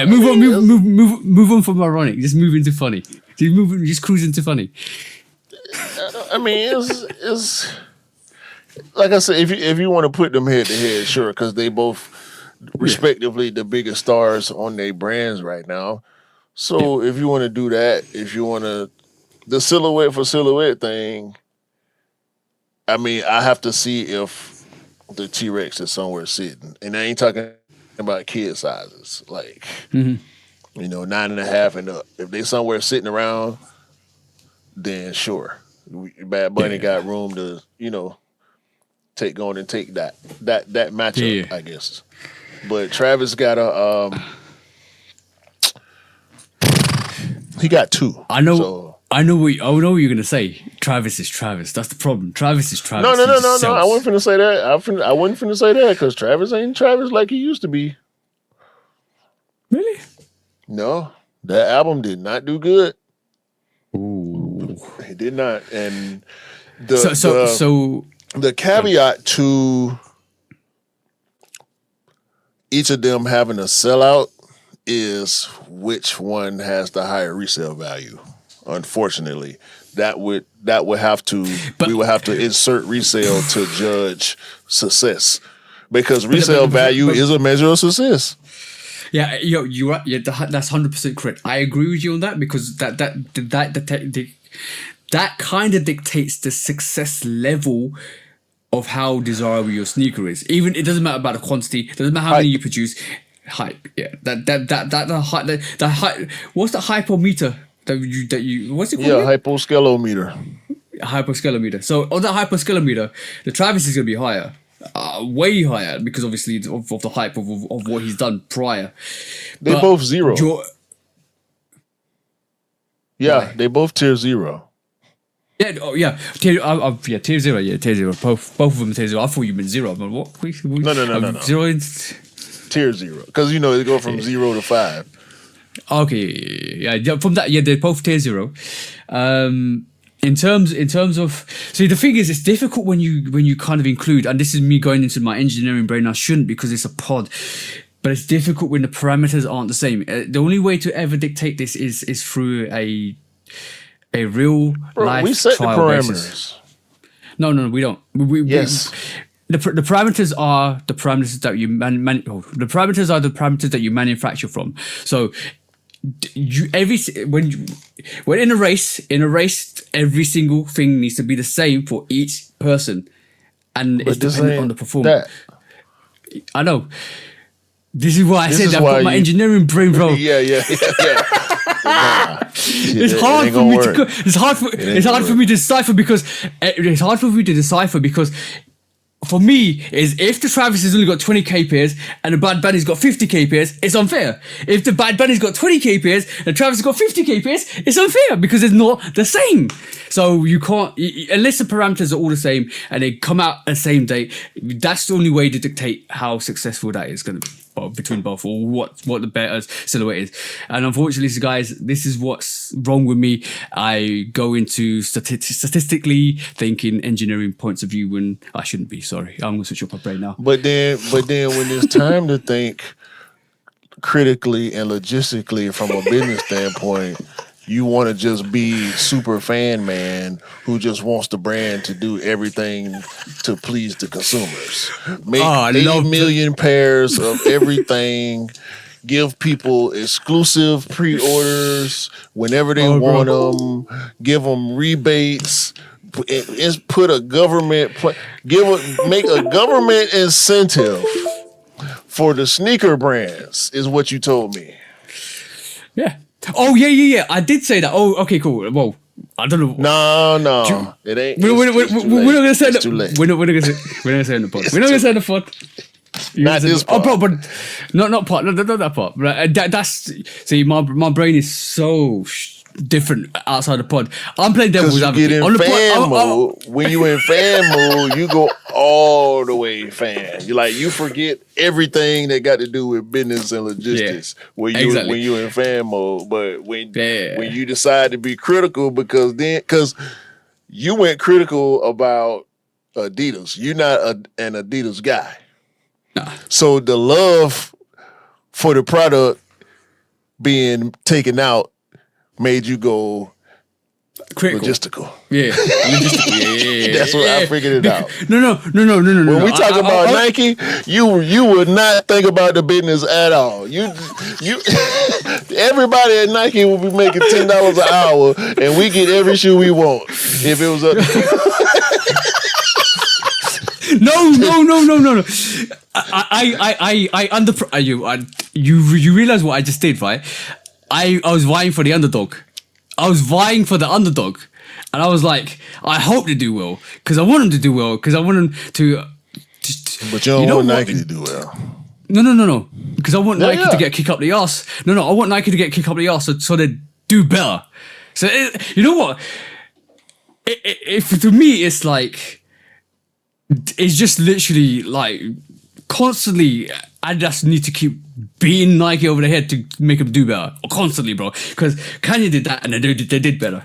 Speaker 1: move on from ironic. Just move into funny. Just cruise into funny.
Speaker 2: I mean, it's like I said. If you want to put them head to head, sure, because they both respectively the biggest stars on their brands right now. So if you want to do that, if you want to, the silhouette for silhouette thing, I mean, I have to see if the T-Rex is somewhere sitting. And I ain't talking about kid sizes, like, 9.5 and up. If they somewhere sitting around, then sure. Bad Bunny got room to, take that matchup, I guess. But Travis got he got 2.
Speaker 1: I know. I know what you're gonna say. Travis is Travis. That's the problem. Travis is Travis.
Speaker 2: No.
Speaker 1: He just
Speaker 2: I
Speaker 1: sells.
Speaker 2: wasn't finna say that. I wasn't finna say that because Travis ain't Travis like he used to be.
Speaker 1: Really?
Speaker 2: No, that album did not do good.
Speaker 1: Ooh.
Speaker 2: It did not. And
Speaker 1: So
Speaker 2: the caveat to each of them having a sellout is which one has the higher resale value. Unfortunately, we would have to insert resale to judge success because resale value is a measure of success.
Speaker 1: yeah, you're right. Yeah, that's 100% correct. I agree with you on that because that kind of dictates the success level of how desirable your sneaker is. Even it doesn't matter about the quantity. It doesn't matter how many you produce. Hype. Yeah. The hype. What's the hypometer that you? What's it called?
Speaker 2: Yeah, hyposcalometer.
Speaker 1: Hyposcalometer. So on that hyposcalometer, the Travis is going to be higher. Way higher because obviously of the hype of what he's done prior.
Speaker 2: They both zero.
Speaker 1: Why?
Speaker 2: They both tier 0.
Speaker 1: Yeah, tier 0. Yeah, tier 0. Both of them tier 0. I thought you meant 0. I'm like, what?
Speaker 2: No.
Speaker 1: 0
Speaker 2: Tier 0 because they go from 0 to 5.
Speaker 1: Okay, yeah. From that, they're both tier 0. In terms of, see, the thing is, it's difficult when you kind of include, and this is me going into my engineering brain. I shouldn't because it's a pod, but it's difficult when the parameters aren't the same. The only way to ever dictate this is through a real life
Speaker 2: we set
Speaker 1: trial
Speaker 2: the parameters.
Speaker 1: basis. No, we don't.
Speaker 2: Yes.
Speaker 1: The parameters are the parameters that you the parameters are the parameters that you manufacture from. So when in a race, every single thing needs to be the same for each person, and it's dependent on the performance. I know. This is why I said that. I've got my engineering brain, bro.
Speaker 2: Yeah.
Speaker 1: It's hard for me to. It's hard for me to decipher because for me, is if the Travis has only got 20k pairs and the Bad Bunny's got 50k pairs, it's unfair. If the Bad Bunny's got 20k pairs and the Travis has got 50k pairs, it's unfair because it's not the same. So you can't, unless the parameters are all the same and they come out at the same date, that's the only way to dictate how successful that is going to be between both, or what the better silhouette is. And unfortunately, guys, this is what's wrong with me. I go into statistically thinking engineering points of view when I shouldn't be. Sorry, I'm gonna switch up my brain now.
Speaker 2: But then when it's time to think critically and logistically from a business standpoint, you want to just be super fan man who just wants the brand to do everything to please the consumers. Make 8 million pairs of everything. Give people exclusive pre-orders whenever they want them. Give them rebates. Put a government make a government incentive for the sneaker brands is what you told me.
Speaker 1: Yeah. Oh yeah. I did say that. Oh, okay, cool. Well, I don't know.
Speaker 2: No, it ain't.
Speaker 1: We're not gonna say that.
Speaker 2: Too late.
Speaker 1: We're not gonna say in the pod. We're not gonna say in the pod.
Speaker 2: Not this part.
Speaker 1: Oh, but not part. Not that part. Right. That's see, my brain is so different outside the pod. I'm playing devil's advocate.
Speaker 2: On the fan mode, when you in fan mode, you go all the way fan. You forget everything that got to do with business and logistics when you in fan mode. But when you decide to be critical, because you went critical about Adidas, you're not an Adidas guy.
Speaker 1: Nah.
Speaker 2: So the love for the product being taken out made you go
Speaker 1: critical.
Speaker 2: Logistical.
Speaker 1: Yeah. Yeah.
Speaker 2: That's what I figured it out.
Speaker 1: No.
Speaker 2: When we talk about Nike, you would not think about the business at all. You everybody at Nike will be making $10 an hour, and we get every shoe we want. If it was
Speaker 1: No. You realize what I just did, right? I was vying for the underdog. And I was like, I hope they do well because I want them to do well because I want them to.
Speaker 2: But you don't want Nike to do well.
Speaker 1: No. Because I want Nike to get a kick up the ass. No. I want Nike to get a kick up the ass so they do better. So you know what? To me, it's like it's just literally like constantly Adidas need to keep beating Nike over the head to make them do better. Constantly, bro. Because Kanye did that and they did better.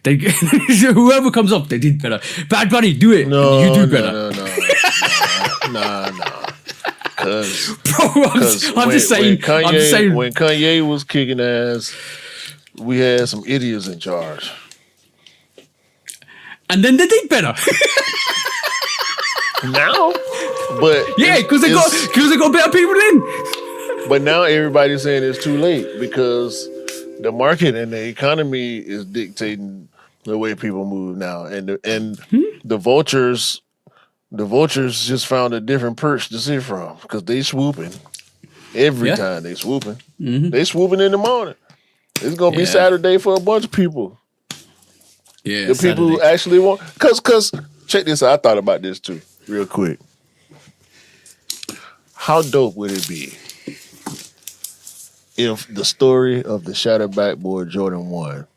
Speaker 1: They whoever comes up, they did better. Bad Bunny, do it.
Speaker 2: No,
Speaker 1: you do better.
Speaker 2: No.
Speaker 1: Bro, I'm just saying.
Speaker 2: When Kanye was kicking ass, we had some idiots in charge.
Speaker 1: And then they did better.
Speaker 2: Now, but
Speaker 1: yeah, because they got better people in.
Speaker 2: But now everybody's saying it's too late because the market and the economy is dictating the way people move now, and the vultures just found a different perch to sit from because they swooping every time they swooping. Mm-hmm. They swooping in the morning. It's gonna be Saturday for a bunch of people.
Speaker 1: Yeah,
Speaker 2: the people who actually want. Cause check this out. I thought about this too, real quick. How dope would it be if the story of the shattered backboard Jordan 1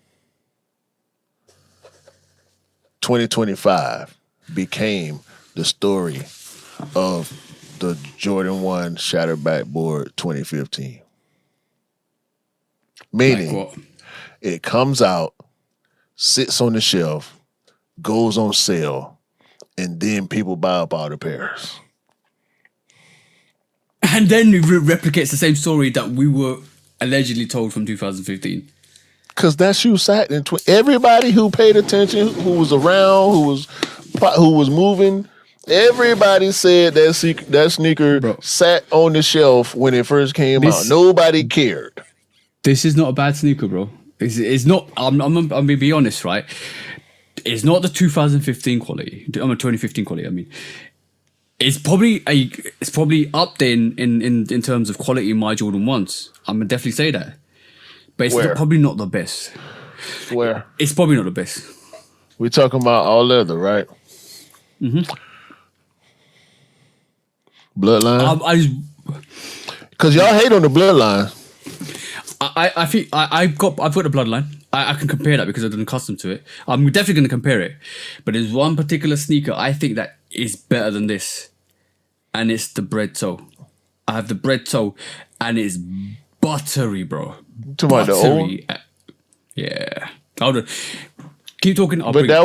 Speaker 2: 2025 became the story of the Jordan 1 shattered backboard 2015? Meaning, it comes out, sits on the shelf, goes on sale, and then people buy up all the pairs.
Speaker 1: And then it replicates the same story that we were allegedly told from 2015.
Speaker 2: Because that shoe sat in everybody who paid attention, who was around, who was moving, everybody said that sneaker sat on the shelf when it first came out. Nobody cared.
Speaker 1: This is not a bad sneaker, bro. It's not. I'm gonna be honest, right? It's not the 2015 quality. I'm a 2015 quality. I mean, it's probably up there in terms of quality in my Jordan 1s. I'm gonna definitely say that. But it's probably not the best.
Speaker 2: Where?
Speaker 1: It's probably not the best.
Speaker 2: We're talking about all leather, right?
Speaker 1: Mm-hmm.
Speaker 2: Bloodline? Because y'all hate on the bloodline.
Speaker 1: I think I've got the bloodline. I can compare that because I've done custom to it. I'm definitely going to compare it. But there's one particular sneaker I think that is better than this. And it's the bread toe. I have the bread toe and it's buttery, bro.
Speaker 2: To my the old?
Speaker 1: Yeah. Hold on. Keep talking.
Speaker 2: But that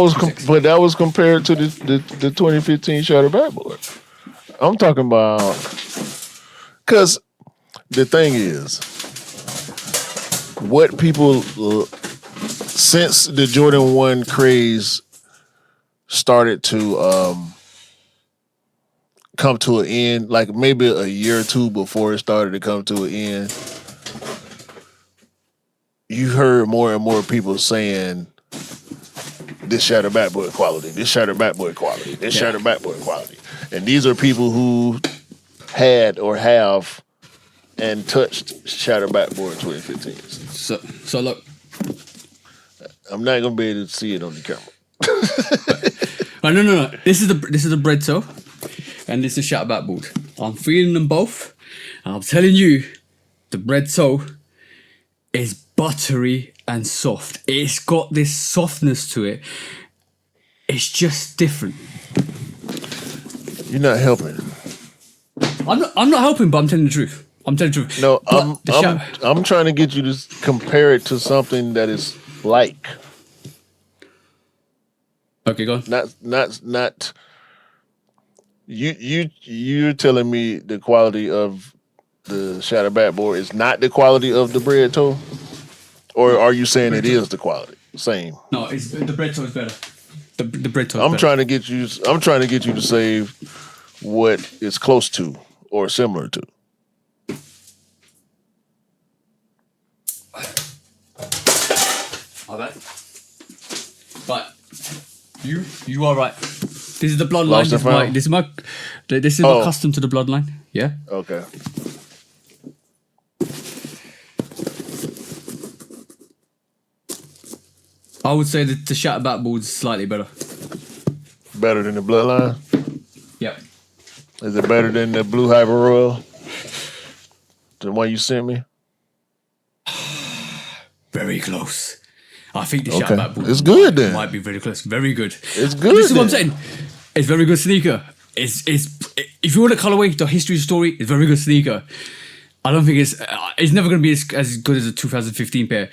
Speaker 2: was compared to the 2015 shattered backboard. I'm talking about, because the thing is, what people, since the Jordan 1 craze started to come to an end, like maybe a year or two before it started to come to an end, you heard more and more people saying, this shattered backboard quality, this shattered backboard quality, this shattered backboard quality. And these are people who had or have and touched shattered backboard 2015s.
Speaker 1: So look.
Speaker 2: I'm not gonna be able to see it on the camera.
Speaker 1: No. This is the bread toe, and this is shattered backboard. I'm feeling them both, and I'm telling you, the bread toe is buttery and soft. It's got this softness to it. It's just different.
Speaker 2: You're not helping.
Speaker 1: I'm not helping, but I'm telling the truth. I'm telling the truth.
Speaker 2: No, I'm trying to get you to compare it to something that is like.
Speaker 1: Okay, go on.
Speaker 2: Not. You're telling me the quality of the shattered backboard is not the quality of the bread toe, or are you saying it is the quality? Same.
Speaker 1: No, it's the bread toe is better. The bread toe.
Speaker 2: I'm trying to get you to say what it's close to or similar to.
Speaker 1: Okay. But you are right. This is the bloodline. This is my custom to the bloodline. Yeah.
Speaker 2: Okay.
Speaker 1: I would say that the shattered backboard is slightly better.
Speaker 2: Better than the bloodline?
Speaker 1: Yep.
Speaker 2: Is it better than the blue Hyper Royal? The one you sent me?
Speaker 1: Very close. I think the
Speaker 2: Okay.
Speaker 1: shout back boot
Speaker 2: It's good then.
Speaker 1: might be very close. Very good.
Speaker 2: It's good.
Speaker 1: This is what I'm
Speaker 2: then.
Speaker 1: saying. It's very good sneaker. It's if you want a colorway, the history story, it's very good sneaker. I don't think it's never going to be as good as a 2015 pair.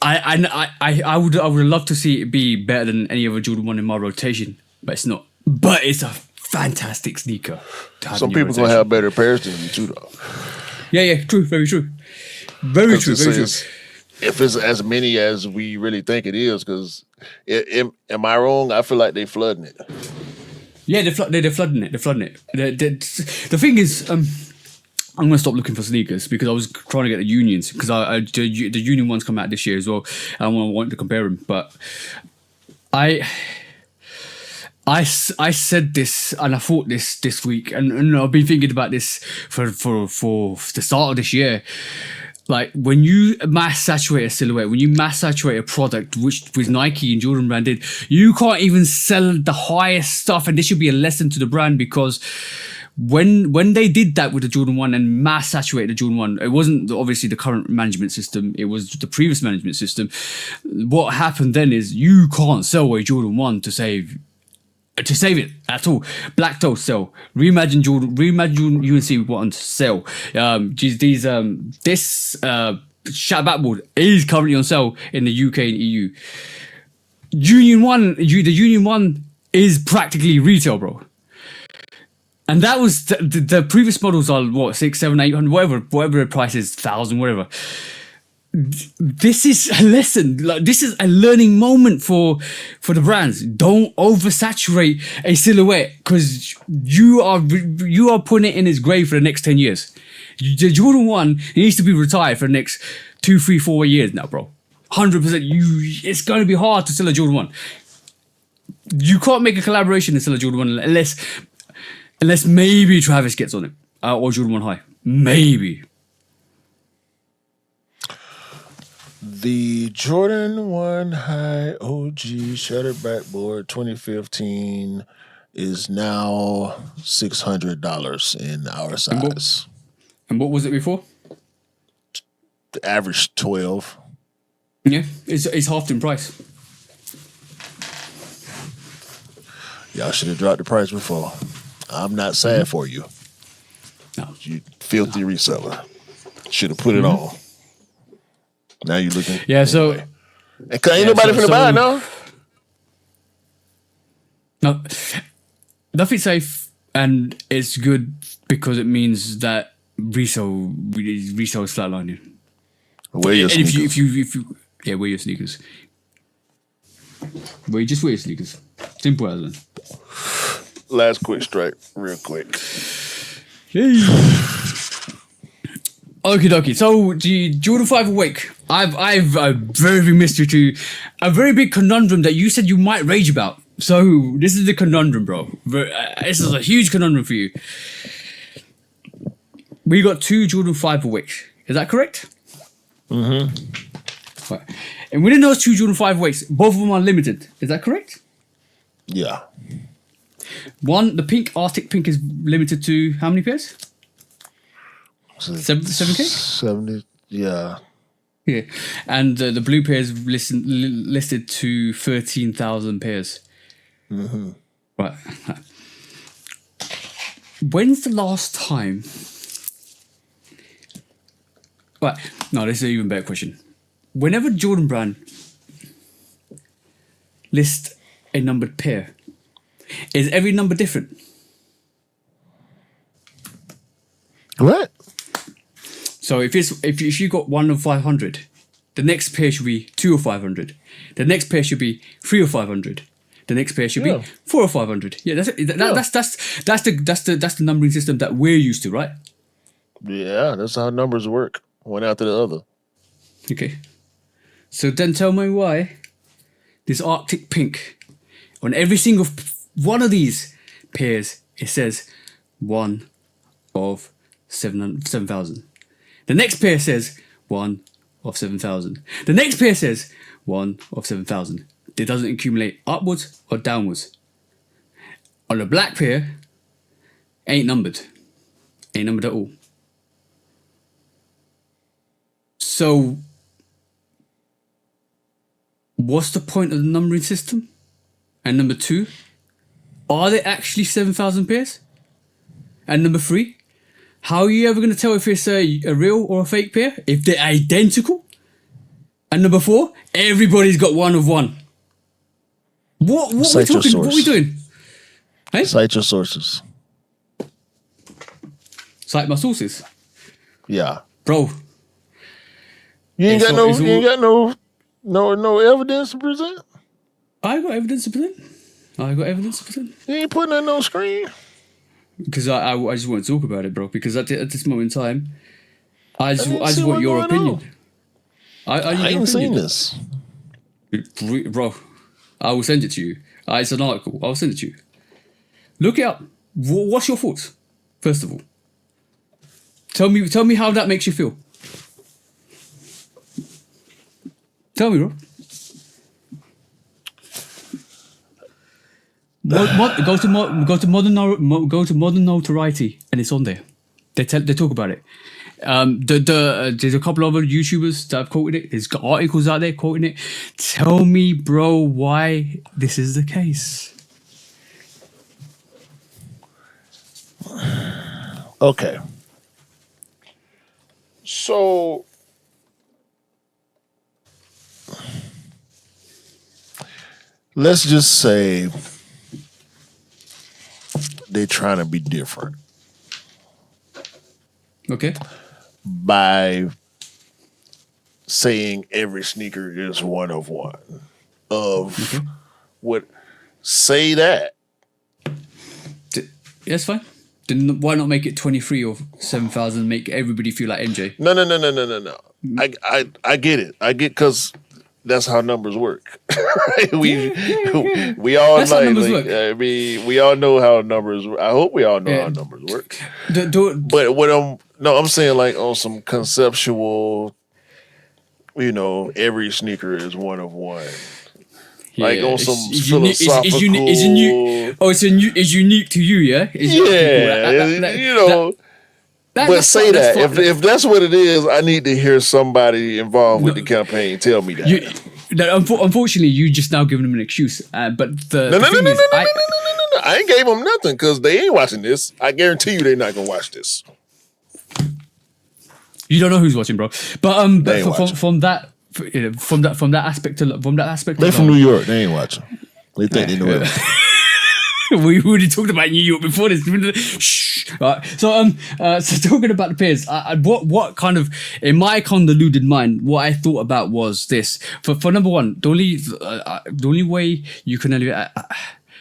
Speaker 1: I would love to see it be better than any other Jordan 1 in my rotation, but it's not. But it's a fantastic sneaker to have
Speaker 2: Some
Speaker 1: in your
Speaker 2: people gonna
Speaker 1: rotation.
Speaker 2: have better pairs than you too, though.
Speaker 1: Yeah, true, very true. Very true, very true.
Speaker 2: If it's as many as we really think it is, because am I wrong? I feel like they flooding it.
Speaker 1: Yeah, they're flooding it. They're flooding it. The thing is, I'm gonna stop looking for sneakers because I was trying to get the unions because the union ones come out this year as well. And I want to compare them, but I said this and I thought this week, and I've been thinking about this for the start of this year. Like when you mass saturate a silhouette, when you mass saturate a product, which with Nike and Jordan brand did, you can't even sell the highest stuff, and this should be a lesson to the brand because when they did that with the Jordan 1 and mass saturated the Jordan 1, it wasn't obviously the current management system, it was the previous management system. What happened then is you can't sell a Jordan 1 to save it at all. Black Toe sell. Reimagine UNC want to sell. This Shat backboard is currently on sale in the UK and EU. The Union 1 is practically retail, bro. And that was the previous models are what 600, 700, 800, whatever the price is, 1,000, whatever. This is a lesson. Like this is a learning moment for the brands. Don't oversaturate a silhouette because you are putting it in its grave for the next 10 years. The Jordan 1 needs to be retired for the next 2, 3, 4 years now, bro. 100%. It's going to be hard to sell a Jordan 1. You can't make a collaboration and sell a Jordan 1 unless maybe Travis gets on it or Jordan 1 High. Maybe.
Speaker 2: The Jordan 1 High OG Shattered Backboard 2015 is now $600 in our size.
Speaker 1: And what was it before?
Speaker 2: The average 12.
Speaker 1: Yeah, it's half in price.
Speaker 2: Y'all should have dropped the price before. I'm not sad for you.
Speaker 1: No.
Speaker 2: You filthy reseller. Should have put it on. Now you looking.
Speaker 1: Yeah, so
Speaker 2: anyway. Ain't nobody finna buy it now.
Speaker 1: No, nothing safe, and it's good because it means that resale is flatlining.
Speaker 2: Wear your
Speaker 1: And
Speaker 2: sneakers.
Speaker 1: if you wear your sneakers. Just wear your sneakers. Simple as that.
Speaker 2: Last quick strike, real quick.
Speaker 1: Yay. Okie dokie. So the Jordan 5 Awake. I've a very big mystery to a very big conundrum that you said you might rage about. So this is the conundrum, bro. This is a huge conundrum for you. We got 2 Jordan 5 Awakes. Is that correct? Mm-hmm. Right. And within those 2 Jordan 5 Awakes, both of them are limited. Is that correct?
Speaker 2: Yeah.
Speaker 1: One, the pink Arctic pink is limited to how many pairs? 7K?
Speaker 2: 70, yeah.
Speaker 1: Yeah, and the blue pair is listed to 13,000 pairs. Mm-hmm. Right. When's the last time? Right. No, this is an even better question. Whenever Jordan brand lists a numbered pair, is every number different?
Speaker 2: What?
Speaker 1: So if you got 1 of 500, the next pair should be 2 of 500. The next pair should be 3 of 500. The next pair should be 4 of 500. Yeah, that's the numbering system that we're used to, right?
Speaker 2: Yeah, that's how numbers work. One after the other.
Speaker 1: Okay. So then tell me why this Arctic pink on every single one of these pairs it says 1 of 7,000. The next pair says 1 of 7,000. The next pair says 1 of 7,000. It doesn't accumulate upwards or downwards. On the black pair, ain't numbered. Ain't numbered at all. So what's the point of the numbering system? And number 2, are there actually 7,000 pairs? And number 3, how are you ever going to tell if it's a real or a fake pair? If they're identical? And number 4, everybody's got one of one. What are we talking? What are we doing? Hey?
Speaker 2: Cite your sources.
Speaker 1: Cite my sources.
Speaker 2: Yeah.
Speaker 1: Bro.
Speaker 2: You ain't got no evidence to present?
Speaker 1: I got evidence to present.
Speaker 2: You ain't putting that on screen?
Speaker 1: Because I just want to talk about it, bro. Because at this moment in time, I just
Speaker 2: see
Speaker 1: want your
Speaker 2: what's
Speaker 1: opinion.
Speaker 2: going
Speaker 1: I
Speaker 2: ain't seen this.
Speaker 1: Bro, I will send it to you. It's an article. I'll send it to you. Look it up. What's your thoughts, first of all? Tell me how that makes you feel. Tell me, bro. Go to modern notoriety, and it's on there. They talk about it. There's a couple of other YouTubers that have quoted it. There's got articles out there quoting it. Tell me, bro, why this is the case.
Speaker 2: Okay. So let's just say they're trying to be different.
Speaker 1: Okay.
Speaker 2: By saying every sneaker is one of one. What say that?
Speaker 1: That's fine. Then why not make it 23 or 7,000? Make everybody feel like MJ.
Speaker 2: No. I get it. Because that's how numbers work. we all
Speaker 1: That's how numbers work.
Speaker 2: I mean, we all know how numbers work. I hope we all know how numbers work. But I'm saying like on some conceptual, every sneaker is one of one.
Speaker 1: Yeah,
Speaker 2: like on some philosophical.
Speaker 1: It's unique to you, yeah.
Speaker 2: But say that if that's what it is, I need to hear somebody involved with the campaign tell me that.
Speaker 1: Unfortunately, you just now giving them an excuse. But no.
Speaker 2: I ain't gave them nothing because they ain't watching this. I guarantee you, they're not gonna watch this.
Speaker 1: You don't know who's watching, bro. But from that aspect,
Speaker 2: they from New York. They ain't watching. They think they know everything.
Speaker 1: We already talked about New York before this. Shh. Right. So talking about the pairs, what kind of in my convoluted mind, what I thought about was this. For number one, the only way you can the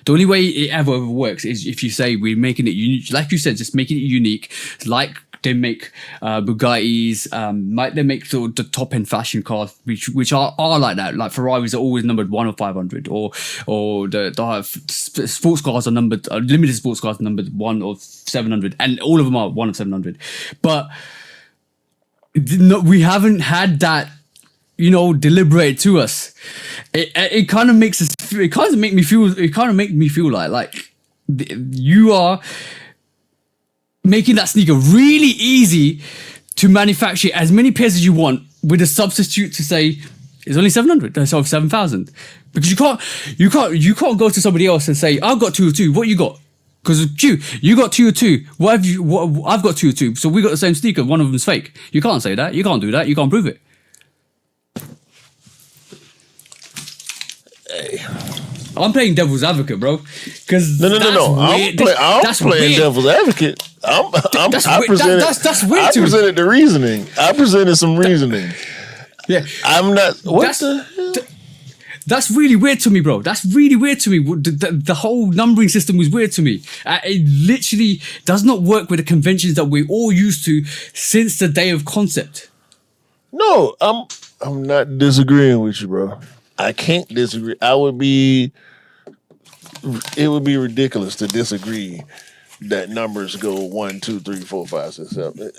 Speaker 1: only way it ever works is if you say we're making it unique, like you said, just making it unique, like. They make Bugattis, they make the top end fashion cars, which are like that. Like Ferraris are always numbered 1 of 500, or the sports cars are numbered. Limited sports cars are numbered 1 of 700, and all of them are 1 of 700. But we haven't had that, deliberated to us. It kind of makes us. It kind of make me feel like you are making that sneaker really easy to manufacture as many pairs as you want with a substitute to say it's only 700 instead of 7,000, because you can't go to somebody else and say I've got 2 of 2. What you got? Because you got 2 of 2. I've got 2 of 2. So we got the same sneaker. One of them's fake. You can't say that. You can't do that. You can't prove it.
Speaker 2: Hey.
Speaker 1: I'm playing devil's advocate, bro. Because
Speaker 2: no. I'm playing devil's advocate.
Speaker 1: That's weird. I
Speaker 2: presented the reasoning. I presented some reasoning.
Speaker 1: Yeah,
Speaker 2: I'm not.
Speaker 1: That's really weird to me, bro. That's really weird to me. The whole numbering system was weird to me. It literally does not work with the conventions that we're all used to since the day of concept.
Speaker 2: No, I'm not disagreeing with you, bro. I can't disagree. It would be ridiculous to disagree that numbers go 1, 2, 3, 4, 5, 6, 7,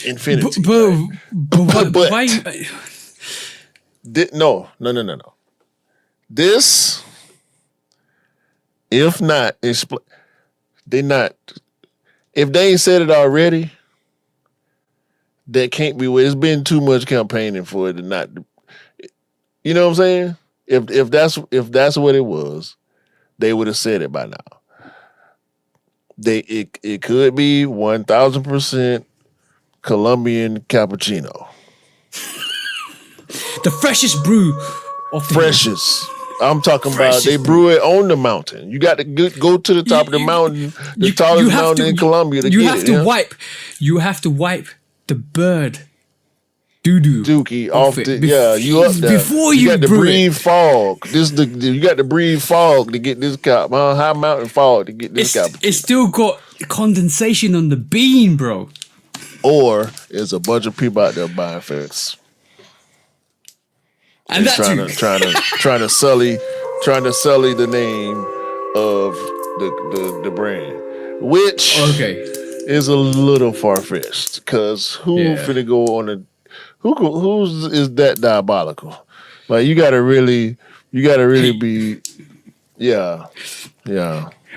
Speaker 2: infinity.
Speaker 1: But why?
Speaker 2: No. This, if not, they not. If they ain't said it already, that can't be. It's been too much campaigning for it to not. You know what I'm saying? if that's what it was, they would have said it by now. It could be 1,000% Colombian cappuccino.
Speaker 1: The freshest brew of the
Speaker 2: Freshest. I'm talking
Speaker 1: Freshest
Speaker 2: about they brew it on the mountain. You got to go to the top of the mountain, the tallest mountain in Colombia to get it.
Speaker 1: You have to wipe the bird doo-doo
Speaker 2: dookie off
Speaker 1: it.
Speaker 2: you up there.
Speaker 1: Before you
Speaker 2: got to
Speaker 1: brew
Speaker 2: breathe
Speaker 1: it.
Speaker 2: fog. You got to breathe fog to get this cup. High mountain fog to get this cup.
Speaker 1: It's still got condensation on the bean, bro.
Speaker 2: Or there's a bunch of people out there buying fakes.
Speaker 1: And that's
Speaker 2: trying to sully the name of the brand, which is a little far fetched. Because who finna go on a who's is that diabolical? Like you gotta really be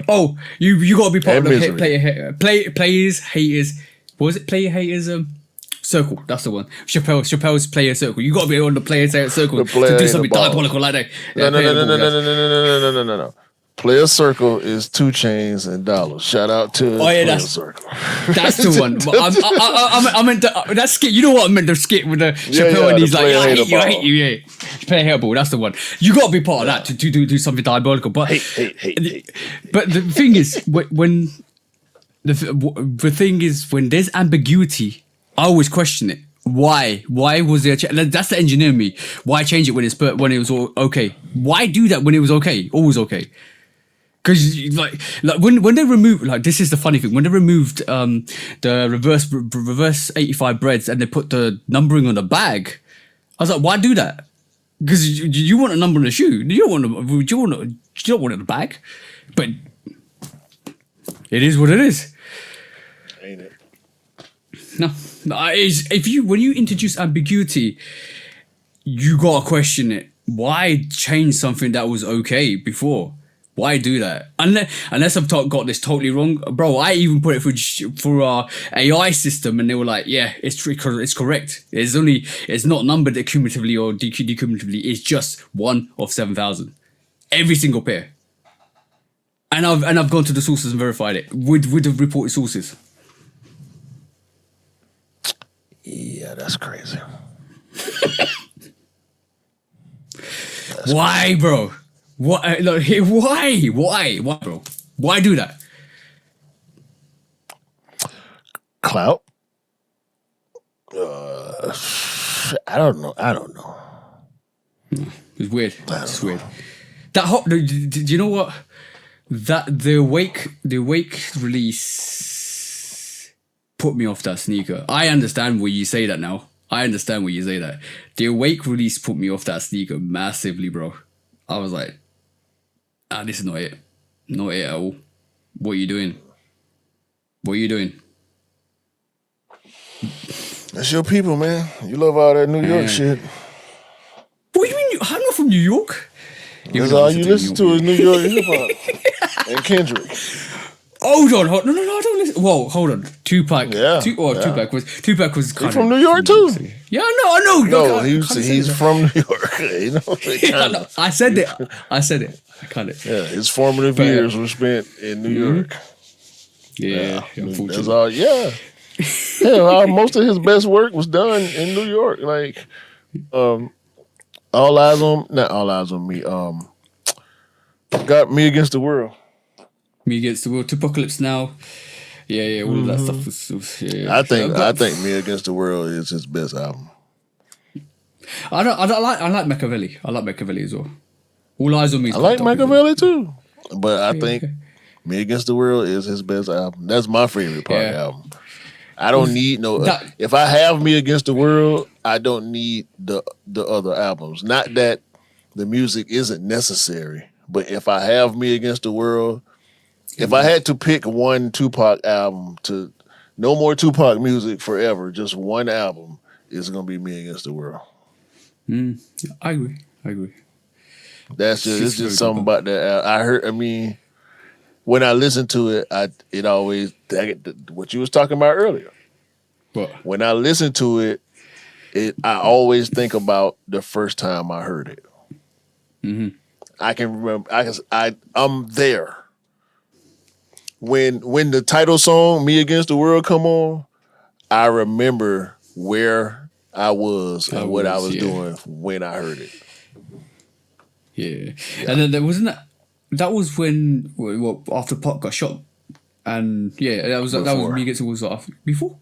Speaker 1: Oh, you gotta be part of the players haters. What was it? Player haters circle. That's the one. Chappelle's player circle. You gotta be on the player circle to do something diabolical like that.
Speaker 2: No. Player circle is 2 Chainz and Dollars. Shout out to Player Circle.
Speaker 1: That's the one. I meant that skit. You know what I meant? The skit with the Chappelle and he's like, I hate you. Yeah, player hairball. That's the one. You got to be part of that to do something diabolical. But But the thing is, when the thing is when there's ambiguity, I always question it. Why? Why was there? That's the engineer in me. Why change it when it was all okay? Why do that when it was okay? Always okay. Because like when they removed, like, this is the funny thing, when they removed the reverse 85 breads and they put the numbering on the bag, I was like, why do that? Because you want a number on the shoe. You don't want it in the bag. But it is what it is.
Speaker 2: Ain't it?
Speaker 1: No, when you introduce ambiguity, you gotta question it. Why change something that was okay before? Why do that? Unless I've got this totally wrong, bro. I even put it for our AI system, and they were like, "Yeah, it's correct. It's not numbered accumulatively or decumulatively. It's just 1 of 7,000, every single pair." And I've gone to the sources and verified it with the reported sources.
Speaker 2: Yeah, that's crazy.
Speaker 1: Why, bro? Why, bro? Why do that?
Speaker 2: Clout? I don't know.
Speaker 1: It's weird. It's weird. Do you know what? That the Awake release put me off that sneaker. I understand why you say that now. The Awake release put me off that sneaker massively, bro. I was like, this is not it. Not it at all. What are you doing?
Speaker 2: That's your people, man. You love all that New York shit.
Speaker 1: What do you mean? I'm not from New York.
Speaker 2: That's all you listen to is New York hip hop and Kendrick.
Speaker 1: Hold on. No, I don't listen. Whoa, hold on. Tupac. Tupac was kind
Speaker 2: of from New York too.
Speaker 1: Yeah, I know.
Speaker 2: No, he's from New York. You know,
Speaker 1: I said it. I kind of.
Speaker 2: Yeah, his formative years were spent in New York.
Speaker 1: Yeah, unfortunately.
Speaker 2: That's all. Yeah. Most of his best work was done in New York. Like, not All Eyes on Me. Got Me Against the World.
Speaker 1: Me Against the World. Tupacalypse Now. Yeah. All of that stuff was. Yeah.
Speaker 2: I think Me Against the World is his best album.
Speaker 1: I like Machiavelli. I like Machiavelli as well. All Eyes on Me.
Speaker 2: I like Machiavelli too, but I think Me Against the World is his best album. That's my favorite part of the album. I don't need if I have Me Against the World, I don't need the other albums. Not that the music isn't necessary, but if I have Me Against the World, if I had to pick one Tupac album to no more Tupac music forever, just one album is gonna be Me Against the World.
Speaker 1: I agree.
Speaker 2: That's just something about that. I heard. I mean, when I listen to it, it always what you was talking about earlier.
Speaker 1: What?
Speaker 2: When I listen to it, I always think about the first time I heard it. I can remember. I'm there. When the title song "Me Against the World" come on, I remember where I was and what I was doing when I heard it.
Speaker 1: Yeah. And then there wasn't that was when after Pop got shot, and that was Me Against the World was before.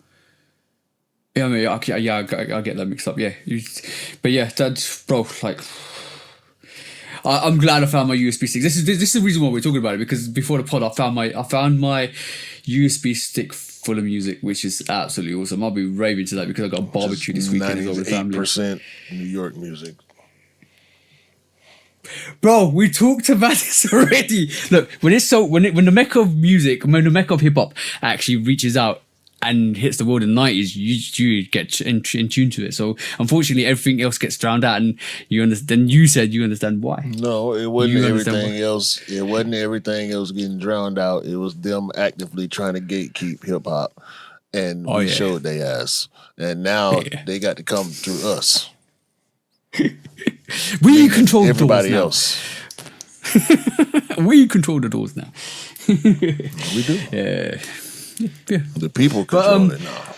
Speaker 1: Yeah, I mean, I get that mixed up. Yeah, but yeah, that's bro. Like, I'm glad I found my USB stick. This is the reason why we're talking about it, because before the pod, I found my USB stick full of music, which is absolutely awesome. I'll be raving to that because I got a barbecue this weekend as well with family.
Speaker 2: 98% New York music.
Speaker 1: Bro, we talked about this already. Look, when the mecca of music, when the mecca of hip hop actually reaches out and hits the world in the 90s, you get in tune to it. So unfortunately, everything else gets drowned out, and you understand. Then you said you understand why.
Speaker 2: No, it wasn't everything else. It wasn't everything else getting drowned out. It was them actively trying to gatekeep hip hop, and we showed their ass. And now they got to come through us.
Speaker 1: We control the
Speaker 2: everybody
Speaker 1: doors
Speaker 2: else.
Speaker 1: We control the doors now.
Speaker 2: We do.
Speaker 1: Yeah.
Speaker 2: The people control it now.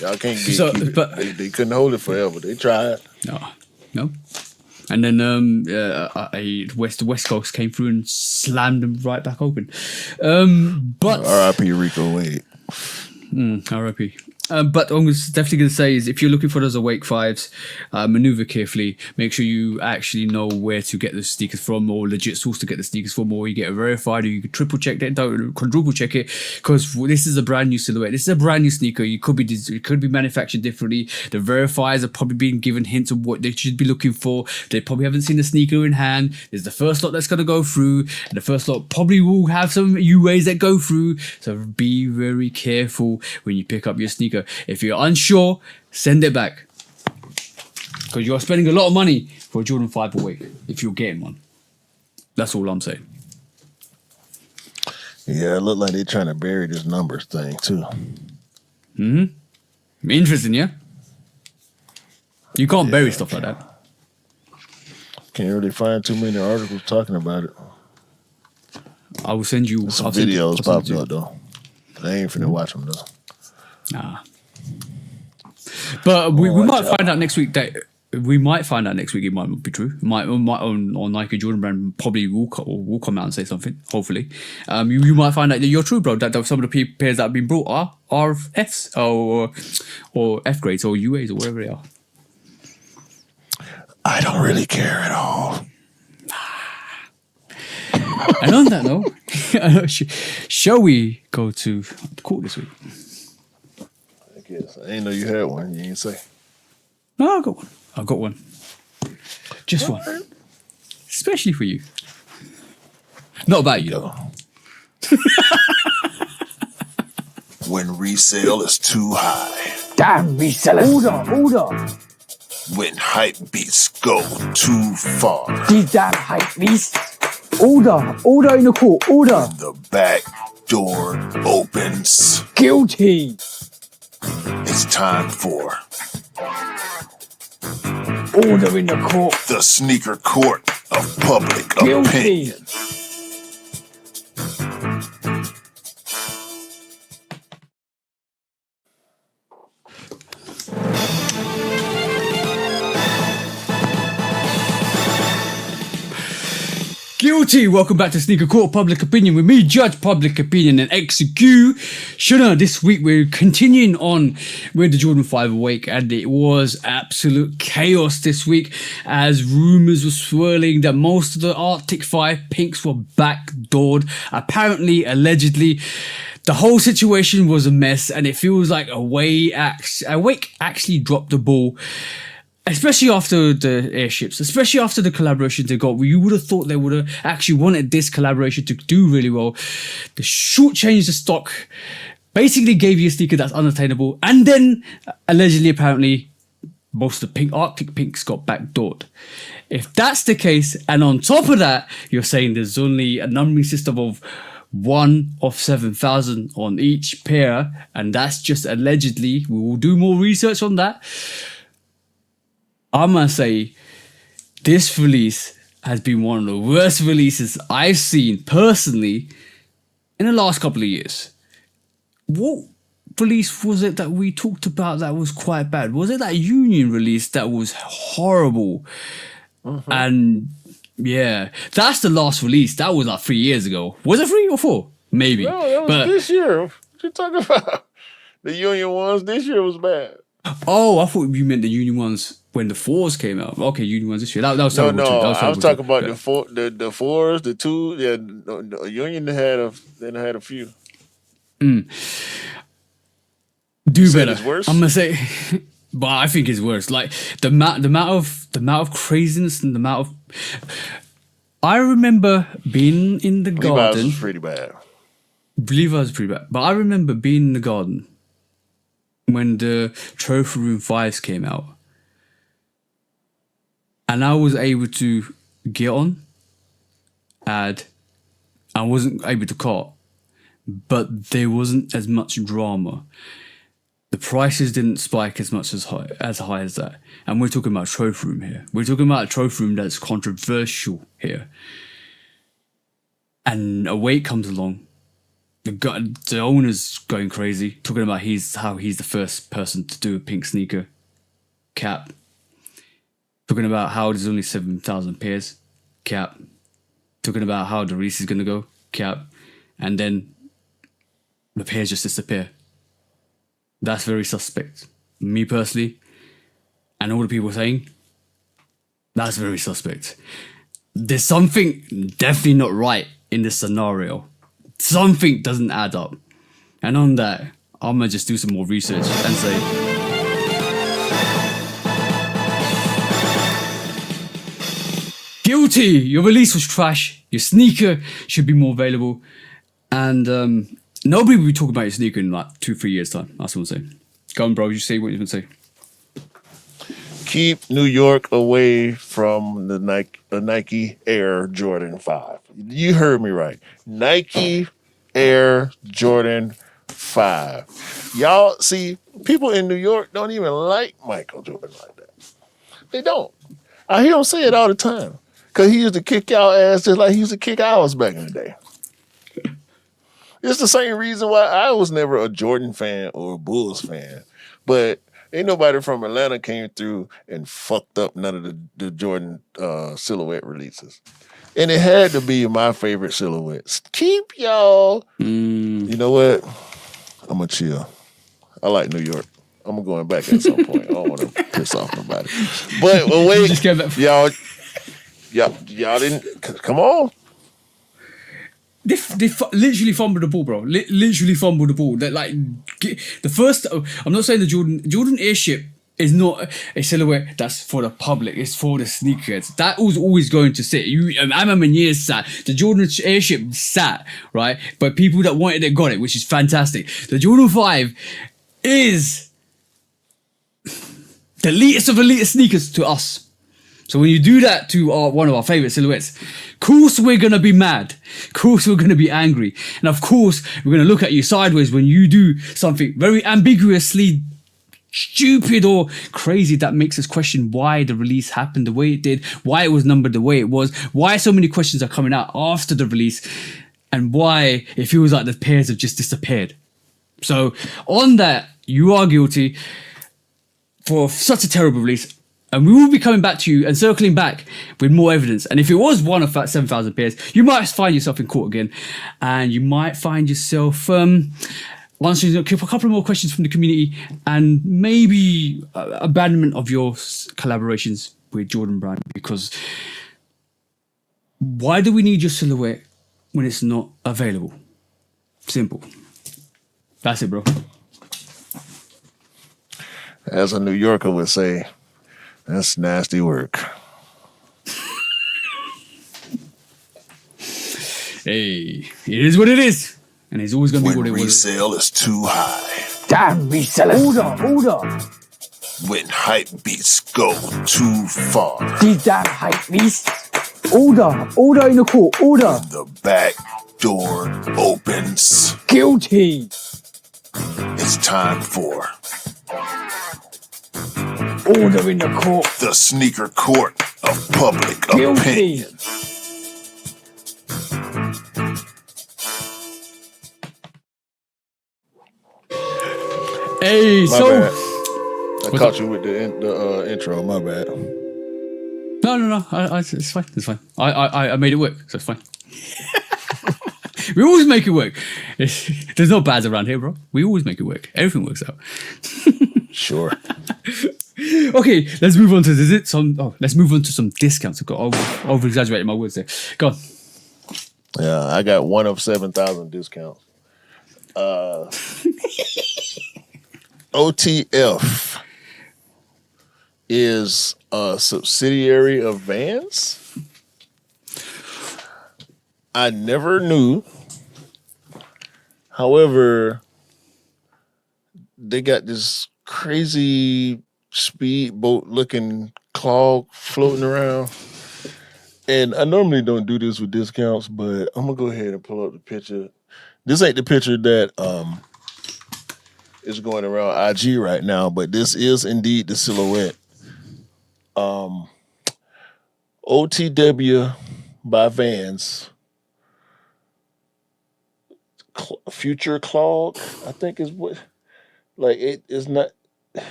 Speaker 2: Y'all can't keep it. They couldn't hold it forever. They tried.
Speaker 1: No. And then the West Coast came through and slammed them right back open. But
Speaker 2: R.I.P. Rico Wade.
Speaker 1: R.I.P. But what I'm definitely going to say is, if you're looking for those Awake 5s, maneuver carefully. Make sure you actually know where to get the sneakers from, or legit source to get the sneakers from, or you get it verified, or you can triple check it, don't quadruple check it, because this is a brand new silhouette. This is a brand new sneaker. It could be manufactured differently. The verifiers are probably being given hints of what they should be looking for. They probably haven't seen the sneaker in hand. There's the first lot that's going to go through, and the first lot probably will have some UAs that go through. So be very careful when you pick up your sneaker. If you're unsure, send it back, because you're spending a lot of money for a Jordan 5 Awake if you're getting one. That's all I'm saying.
Speaker 2: Yeah, it looked like they're trying to bury this numbers thing too.
Speaker 1: Interesting, yeah? You can't bury stuff like that.
Speaker 2: Can't really find too many articles talking about it.
Speaker 1: I will send you
Speaker 2: some videos popping up though. I ain't finna watch them though.
Speaker 1: Nah. But we might find out next week that it might not be true. Might on Nike Jordan brand probably will come out and say something. Hopefully, you might find out that you're true, bro. That some of the pairs that have been brought are Fs or F grades or UAs or whatever they are.
Speaker 2: I don't really care at all.
Speaker 1: And on that note, shall we go to the court this week?
Speaker 2: Yes, I didn't know you had one. You didn't say.
Speaker 1: No, I got one. Just one. Especially for you. Not about you, though.
Speaker 2: When resale is too high.
Speaker 4: Damn resellers. Order.
Speaker 2: When hype beats go too far.
Speaker 4: These damn hype beasts. Order in the court. Order.
Speaker 2: When the back door opens.
Speaker 4: Guilty.
Speaker 2: It's time for
Speaker 4: order in the court.
Speaker 2: The sneaker court of public
Speaker 4: Guilty.
Speaker 2: opinion.
Speaker 1: Guilty! Welcome back to Sneaker Court Public Opinion with me, Judge Public Opinion and Executioner. This week we're continuing on with the Jordan 5 Awake, and it was absolute chaos this week as rumours were swirling that most of the Arctic 5 pinks were backdoored. Apparently, allegedly, the whole situation was a mess, and it feels like Awake actually dropped the ball. Especially after the airships, especially after the collaborations they got, you would have thought they would have actually wanted this collaboration to do really well. They shortchanged the stock, basically gave you a sneaker that's unattainable, and then allegedly, apparently, most of the pink Arctic pinks got backdoored. If that's the case, and on top of that, you're saying there's only a numbering system of 1 of 7,000 on each pair, and that's just allegedly. We will do more research on that. I'm going to say this release has been one of the worst releases I've seen personally in the last couple of years. What release was it that we talked about that was quite bad? Was it that Union release that was horrible? And yeah, that's the last release. That was like 3 years ago. Was it 3 or 4? Maybe.
Speaker 2: No, that was this year. What you talking about? The Union ones this year was bad.
Speaker 1: Oh, I thought you meant the Union ones when the 4s came out. Okay, Union ones this year. That was terrible too. That was
Speaker 2: I was
Speaker 1: terrible
Speaker 2: talking about
Speaker 1: too.
Speaker 2: the 4s, the 2s. Yeah, no, Union had a few.
Speaker 1: Do better.
Speaker 2: It's worse?
Speaker 1: I'm gonna say, but I think it's worse. Like the amount of craziness and the amount of. I remember being in the
Speaker 2: Levi's
Speaker 1: garden.
Speaker 2: was pretty bad.
Speaker 1: Levi's was pretty bad, but I remember being in the garden when the Trophy Room 5s came out, and I was able to get on, add. I wasn't able to cart, but there wasn't as much drama. The prices didn't spike as much as high as that. And we're talking about a trophy room here. We're talking about a trophy room that's controversial here. And a weight comes along. The owner's going crazy, talking about how he's the first person to do a pink sneaker cap. Talking about how there's only 7,000 pairs cap. Talking about how the release is going to go cap. And then the pairs just disappear. That's very suspect. Me personally, and all the people saying, that's very suspect. There's something definitely not right in this scenario. Something doesn't add up. And on that, I'm gonna just do some more research and say, guilty! Your release was trash. Your sneaker should be more available. And nobody will be talking about your sneaker in like 2-3 years' time. That's what I'm saying. Go on, bro. You say what you're going to say.
Speaker 2: Keep New York away from the Nike Air Jordan 5. You heard me right. Nike Air Jordan 5. Y'all, see, people in New York don't even like Michael Jordan like that. They don't. I hear them say it all the time. Because he used to kick y'all ass just like he used to kick ours back in the day. It's the same reason why I was never a Jordan fan or a Bulls fan. But ain't nobody from Atlanta came through and fucked up none of the Jordan silhouette releases. And it had to be my favorite silhouettes. Keep y'all. You know what? I'm going to chill. I like New York. I'm going back at some point. I don't want to piss off nobody. But wait,
Speaker 1: Just get back.
Speaker 2: y'all didn't, come on.
Speaker 1: They literally fumbled the ball, bro. Literally fumbled the ball. That the first. I'm not saying the Jordan Airship is not a silhouette that's for the public. It's for the sneakerheads. That was always going to sit. I'm in years sat. The Jordan Airship sat, right? But people that wanted it got it, which is fantastic. The Jordan 5 is the elitist of elite sneakers to us. So when you do that to one of our favorite silhouettes, of course we're going to be mad. Of course we're going to be angry. And of course we're going to look at you sideways when you do something very ambiguously stupid or crazy that makes us question why the release happened the way it did, why it was numbered the way it was, why so many questions are coming out after the release, and why it feels like the pairs have just disappeared. So on that, you are guilty for such a terrible release. And we will be coming back to you and circling back with more evidence. And if it was one of that 7,000 pairs, you might find yourself in court again. And you might find yourself answering a couple more questions from the community and maybe abandonment of your collaborations with Jordan Brand. Because why do we need your silhouette when it's not available? Simple. That's it, bro.
Speaker 2: As a New Yorker would say, that's nasty work.
Speaker 1: Hey, it is what it is. And it's always going to be what it was.
Speaker 5: Resale is too high.
Speaker 4: Damn resellers. Order.
Speaker 5: When hype beats go too far.
Speaker 4: These damn hype beasts. Order in the court. Order.
Speaker 5: The back door opens.
Speaker 4: Guilty.
Speaker 5: It's time for
Speaker 4: Order in the court.
Speaker 5: The sneaker court of public
Speaker 4: Guilty.
Speaker 5: opinion.
Speaker 1: Hey,
Speaker 2: My
Speaker 1: so
Speaker 2: bad. I caught you with the intro. My bad.
Speaker 1: no. It's fine. It's fine. I made it work, so it's fine. We always make it work. There's no bads around here, bro. We always make it work. Everything works out.
Speaker 2: Sure.
Speaker 1: Okay, let's move on to let's move on to some discounts. I've got over exaggerated my words there. Go on.
Speaker 2: Yeah, I got one of 7,000 discounts. OTF is a subsidiary of Vans. I never knew. However, they got this crazy speedboat looking clog floating around. And I normally don't do this with discounts, but I'm gonna go ahead and pull up the picture. This ain't the picture that is going around IG right now, but this is indeed the silhouette. OTW by Vans. Future clog, I think is what. Like it is not.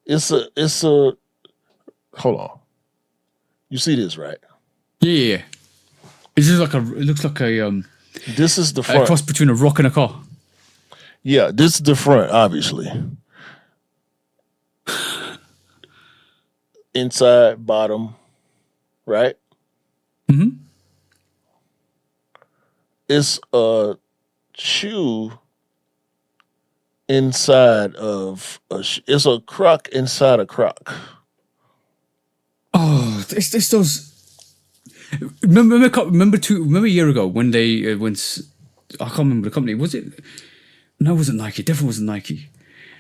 Speaker 2: It's a. Hold on. You see this, right?
Speaker 1: Yeah. It's just like it looks like a
Speaker 2: This is the
Speaker 1: a
Speaker 2: front.
Speaker 1: cross between a rock and a car.
Speaker 2: Yeah, this is the front, obviously. Inside, bottom, right?
Speaker 1: Mm-hmm.
Speaker 2: It's a shoe inside of it's a croc inside a croc.
Speaker 1: Oh, it's those. Remember a year ago when they I can't remember the company. Was it? No, it wasn't Nike. Definitely wasn't Nike.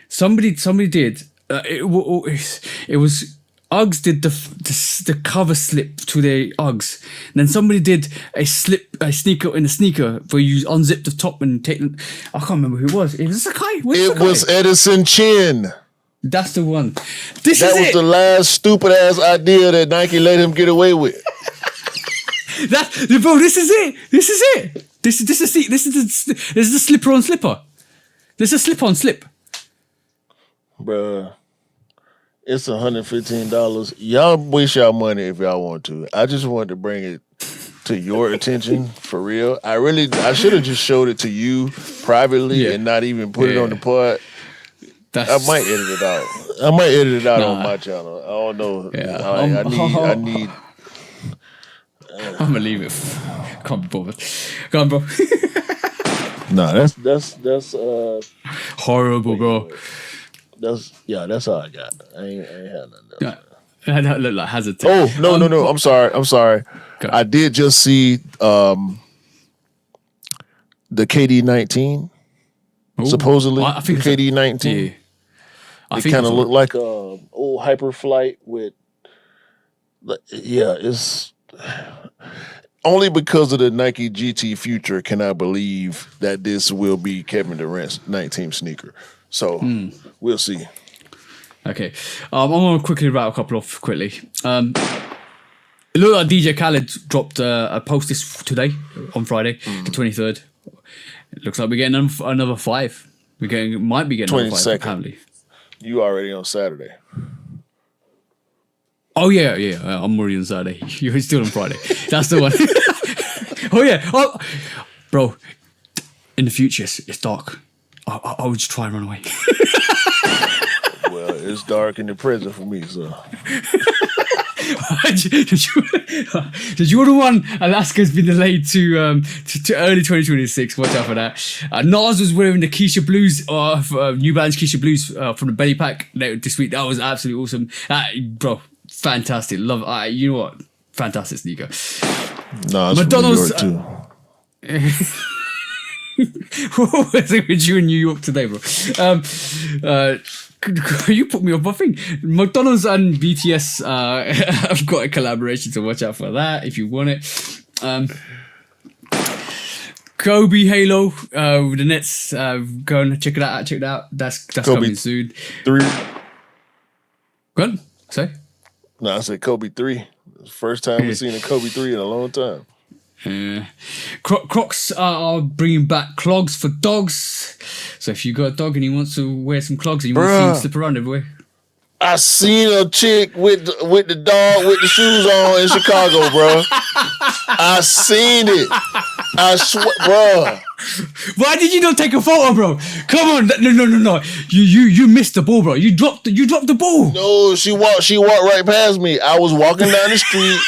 Speaker 1: Somebody did. It was Uggs did the cover slip to their Uggs, and then somebody did a sneaker in a sneaker where you unzip the top and take. I can't remember who it was. It was Sakai.
Speaker 2: It was Edison Chin.
Speaker 1: That's the one.
Speaker 2: That was the last stupid ass idea that Nike let him get away with.
Speaker 1: Bro, this is it. This is it. This is the slipper on slipper. This is a slip on slip.
Speaker 2: Bruh. It's $115. Y'all waste y'all money if y'all want to. I just wanted to bring it to your attention for real. I should have just showed it to you privately and not even put it on the pod. I might edit it out. On my channel. I don't know.
Speaker 1: Yeah,
Speaker 2: I need.
Speaker 1: I'm gonna leave it. Can't be bothered. Go on, bro.
Speaker 2: No, that's
Speaker 1: horrible, bro.
Speaker 2: That's all I got. I ain't had nothing else.
Speaker 1: Yeah, that look like hazard.
Speaker 2: Oh no! I'm sorry. I did just see the KD19. Supposedly,
Speaker 1: I think
Speaker 2: the KD19.
Speaker 1: Yeah.
Speaker 2: It kind of looked like a old Hyperflight with. Yeah, it's only because of the Nike GT Future can I believe that this will be Kevin Durant's 19th sneaker. So we'll see.
Speaker 1: Okay, I'm gonna quickly wrap a couple off quickly. It looked like DJ Khaled dropped a post today on Friday, the 23rd. It looks like we're getting another 5. Might be getting another 5 apparently.
Speaker 2: You already on Saturday.
Speaker 1: Oh yeah. I'm already on Saturday. You're still on Friday. That's the one. Oh yeah. Oh, bro. In the future, it's dark. I would just try and run away.
Speaker 2: Well, it's dark in the present for me, so.
Speaker 1: Did you order one? Alaska's been delayed to early 2026. Watch out for that. Nas was wearing the Keisha Blues, New Balance Keisha Blues from the Belly Pack this week. That was absolutely awesome. Bro, fantastic. Love it. You know what? Fantastic sneaker.
Speaker 2: No, it's
Speaker 1: McDonald's,
Speaker 2: from New York too.
Speaker 1: What was it with you in New York today, bro? You put me off my thing. McDonald's and BTS have got a collaboration, so watch out for that if you want it. Kobe Halo with the Nets. Go and check it out. That's coming soon. Good. Say.
Speaker 2: No, I said Kobe 3. First time we've seen a Kobe 3 in a long time.
Speaker 1: Crocs are bringing back clogs for dogs. So if you got a dog and he wants to wear some clogs and you want to see him slip around everywhere.
Speaker 2: I seen a chick with the dog with the shoes on in Chicago, bro. I seen it. I swear, bro.
Speaker 1: Why did you not take a photo, bro? Come on, no. You missed the ball, bro. You dropped the ball.
Speaker 2: No, she walked right past me. I was walking down the street.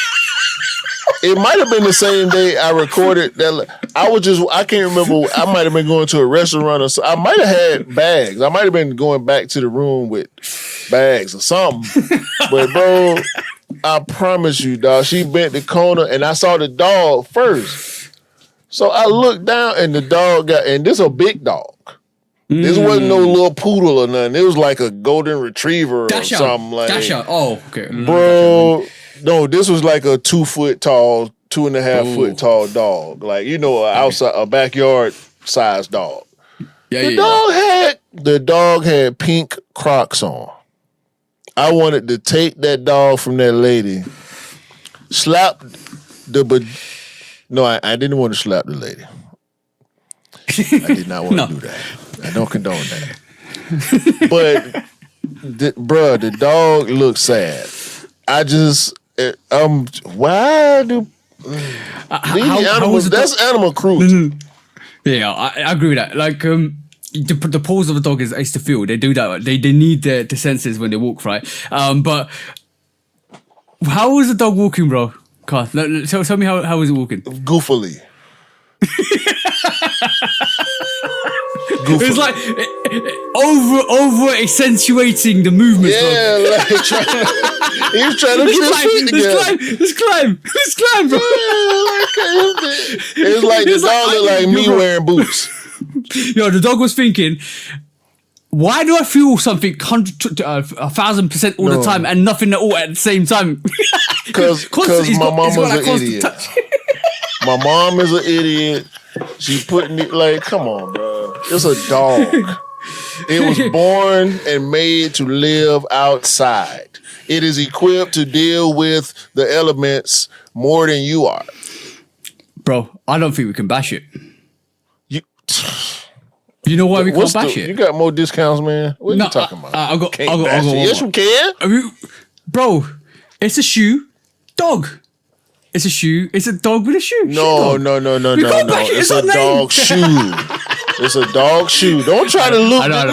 Speaker 2: It might have been the same day I recorded that. I can't remember. I might have been going to a restaurant or so. I might have had bags. I might have been going back to the room with bags or something. But bro, I promise you, dog, she bent the corner and I saw the dog first. So I looked down and the dog and this a big dog. This wasn't no little poodle or nothing. It was like a golden retriever or something like that.
Speaker 1: Dasher. Oh, okay.
Speaker 2: Bro. No, this was like a 2 foot tall, 2.5 foot tall dog. Like, a backyard sized dog. The dog had pink Crocs on. I wanted to take that dog from that lady, slap No, I didn't want to slap the lady. I did not want to do that. I don't condone that. But, the dog looked sad. Why do these animals? That's animal cruelty.
Speaker 1: Yeah, I agree with that. Like, the paws of a dog is to feel. They do that. They need the senses when they walk, right? But how was the dog walking, bro? Carl, tell me how was it walking?
Speaker 2: Goofily.
Speaker 1: It's like over accentuating the movements.
Speaker 2: Yeah, like he was trying to get his feet together.
Speaker 1: Let's climb, bro.
Speaker 2: It's like the dog looked like me wearing boots.
Speaker 1: Yo, the dog was thinking, why do I feel something 1,000% all the time and nothing at all at the same time?
Speaker 2: Because my mom was an idiot. My mom is an idiot. She putting it like, come on, bro. It's a dog. It was born and made to live outside. It is equipped to deal with the elements more than you are.
Speaker 1: Bro, I don't think we can bash it. You know why we can't bash it?
Speaker 2: You got more discounts, man. What are you talking about?
Speaker 1: I got
Speaker 2: Yes, you can.
Speaker 1: Bro, it's a shoe. Dog. It's a shoe. It's a dog with a shoe.
Speaker 2: No. It's a dog shoe. It's a dog shoe. Don't try to loop it. No,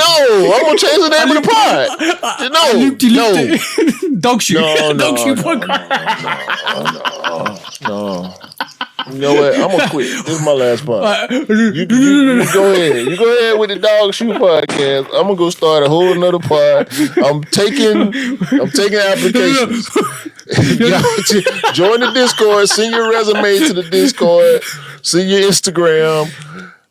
Speaker 2: I'm gonna change the name of the pod. No.
Speaker 1: Dog shoe.
Speaker 2: Dog shoe
Speaker 1: podcast.
Speaker 2: No. You know what? I'm gonna quit. This is my last pod. You go ahead. You go ahead with the dog shoe podcast. I'm gonna go start a whole nother pod. I'm taking applications. Join the Discord. Send your resume to the Discord. Send your Instagram.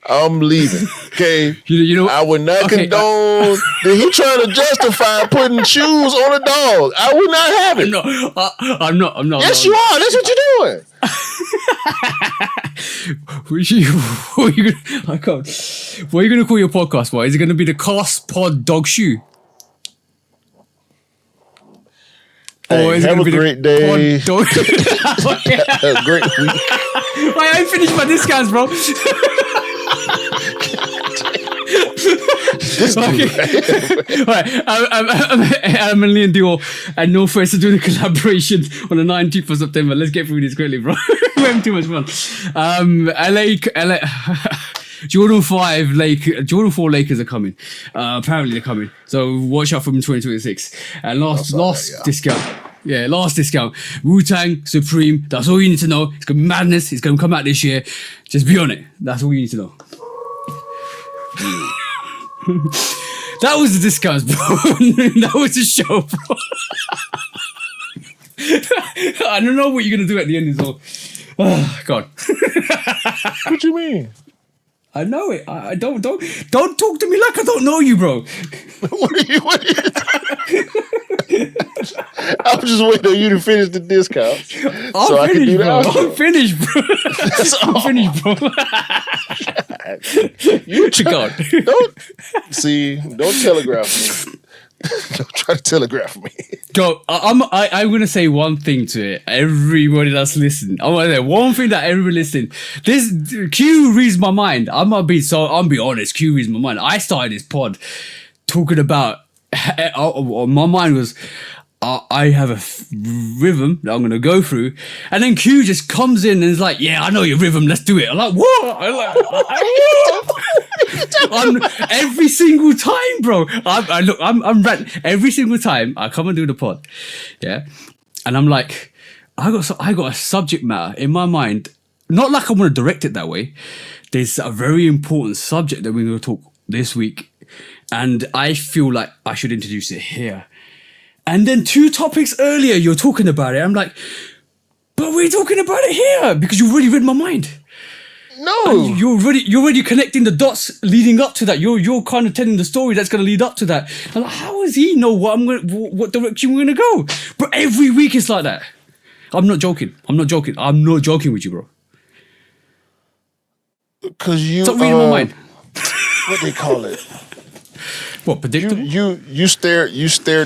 Speaker 2: I'm leaving. Okay. I would not condone. He trying to justify putting shoes on a dog. I would not have it.
Speaker 1: I'm not.
Speaker 2: Yes, you are. That's what you're doing.
Speaker 1: What are you gonna call your podcast? What is it gonna be? The Cast Pod Dog Shoe?
Speaker 2: Hey, have a great day.
Speaker 1: A
Speaker 2: great week.
Speaker 1: I ain't finished my discounts, bro. Alright, I'm and Leon Dior and No Face are doing a collaboration on the 19th of September. Let's get through this quickly, bro. We're having too much fun. LA Jordan 4 Lakers are coming. Apparently they're coming. So watch out for them in 2026. And last discount. Yeah, last discount. Wu-Tang, Supreme. That's all you need to know. It's gonna be madness. It's gonna come out this year. Just be on it. That's all you need to know. That was the discounts, bro. That was the show, bro. I don't know what you're gonna do at the end of this all. Oh, God.
Speaker 2: What you mean?
Speaker 1: I know it. I don't talk to me like I don't know you, bro.
Speaker 2: What are you I'm just waiting on you to finish the discount.
Speaker 1: I can do that. I'm finished, bro. I'm finished, bro. You what you got?
Speaker 2: Don't telegraph me. Don't try to telegraph me.
Speaker 1: Go. I'm gonna say one thing to it. Everybody that's listening, I want to say one thing that everybody listening. This Q reads my mind. I'll be honest. Q reads my mind. I started this pod talking about. My mind was. I have a rhythm that I'm going to go through. And then Q just comes in and is like, yeah, I know your rhythm. Let's do it. I'm like, what? Every single time, bro. I'm ranting. Every single time I come and do the pod. Yeah. And I'm like, I got a subject matter in my mind. Not like I want to direct it that way. There's a very important subject that we're going to talk this week. And I feel like I should introduce it here. And then 2 topics earlier, you're talking about it. I'm like, but we're talking about it here because you already read my mind.
Speaker 2: No,
Speaker 1: and you're already connecting the dots leading up to that. You're kind of telling the story that's going to lead up to that. I'm like, how does he know what direction we're going to go? But every week it's like that. I'm not joking. I'm not joking with you, bro.
Speaker 2: Because you
Speaker 1: stop reading my mind.
Speaker 2: What they call it?
Speaker 1: What, predictable?
Speaker 2: You stare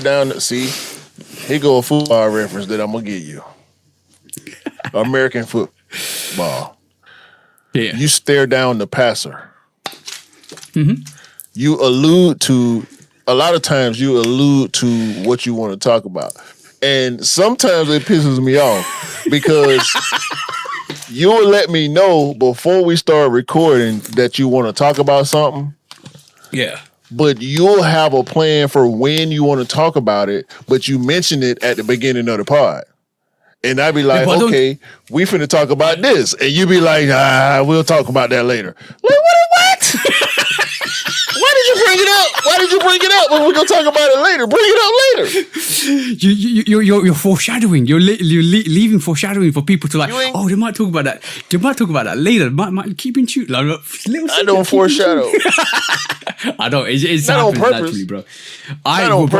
Speaker 2: down. See, here go a football reference that I'm gonna give you. American football.
Speaker 1: Yeah.
Speaker 2: You stare down the passer.
Speaker 1: Mm-hmm.
Speaker 2: You allude to a lot of times. You allude to what you want to talk about, and sometimes it pisses me off because you'll let me know before we start recording that you want to talk about something.
Speaker 1: Yeah.
Speaker 2: But you'll have a plan for when you want to talk about it, but you mention it at the beginning of the pod. And I'd be like, okay, we finna talk about this. And you be like, we'll talk about that later. What? Why did you bring it up? Why did you bring it up when we're going to talk about it later? Bring it up
Speaker 1: later. You're foreshadowing. You're leaving foreshadowing for people to like, oh, they might talk about that. They might talk about that later. Might keep in tune. Like,
Speaker 2: I don't foreshadow.
Speaker 1: I don't. It's
Speaker 2: not on purpose,
Speaker 1: naturally, bro.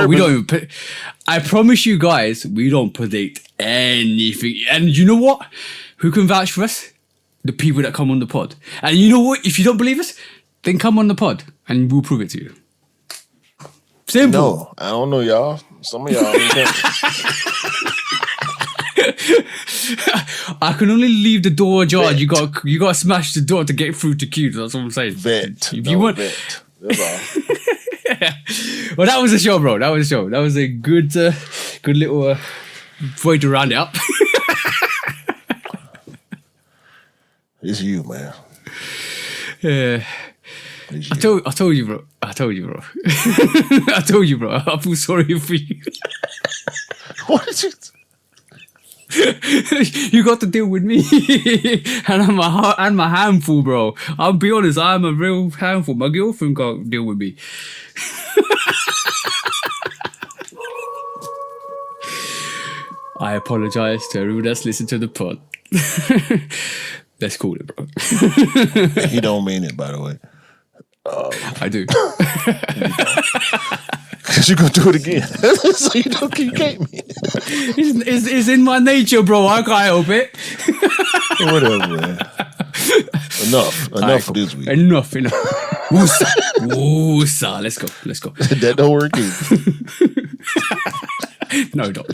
Speaker 1: We don't even. I promise you guys, we don't predict anything. And you know what? Who can vouch for us? The people that come on the pod. And you know what? If you don't believe us, then come on the pod and we'll prove it to you. Simple.
Speaker 2: No, I don't know, y'all. Some of y'all ain't
Speaker 1: I can only leave the door ajar. You got to smash the door to get through to Q. That's what I'm saying.
Speaker 2: Vet.
Speaker 1: If you want.
Speaker 2: Vet. That's all.
Speaker 1: Well, that was a show, bro. That was a good little way to round it up.
Speaker 2: It's you, man.
Speaker 1: Yeah. I told you, bro. I told you, bro. I feel sorry for you.
Speaker 2: What did you?
Speaker 1: You got to deal with me, and I'm a handful, bro. I'll be honest, I'm a real handful. My girlfriend can't deal with me. I apologize to everyone that's listened to the pod. Let's call it, bro.
Speaker 2: He don't mean it, by the way.
Speaker 1: I do.
Speaker 2: Because you're going to do it again. So you can't mean it.
Speaker 1: It's in my nature, bro. I can't help it.
Speaker 2: Whatever, man. Enough for this week.
Speaker 1: Enough. Woosa. Let's go.
Speaker 2: That don't work either.
Speaker 1: No, don't.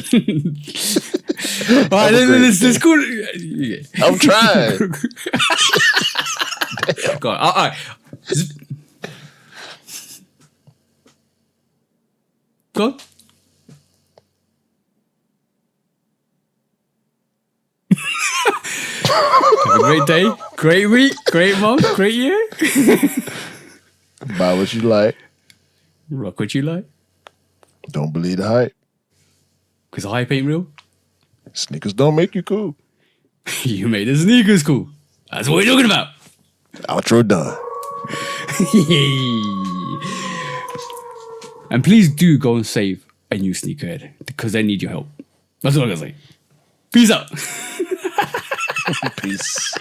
Speaker 1: All right, let's go. Yeah.
Speaker 2: I'm trying.
Speaker 1: Go on. All right. Go on. Have a great day, great week, great month, great year.
Speaker 2: Buy what you like.
Speaker 1: Rock what you like.
Speaker 2: Don't believe the hype.
Speaker 1: Because the hype ain't real.
Speaker 2: Sneakers don't make you cool.
Speaker 1: You made the sneakers cool. That's what we're talking about.
Speaker 2: Outro done.
Speaker 1: And please do go and save a new sneakerhead because they need your help. That's what I'm going to say. Peace out.
Speaker 2: Peace.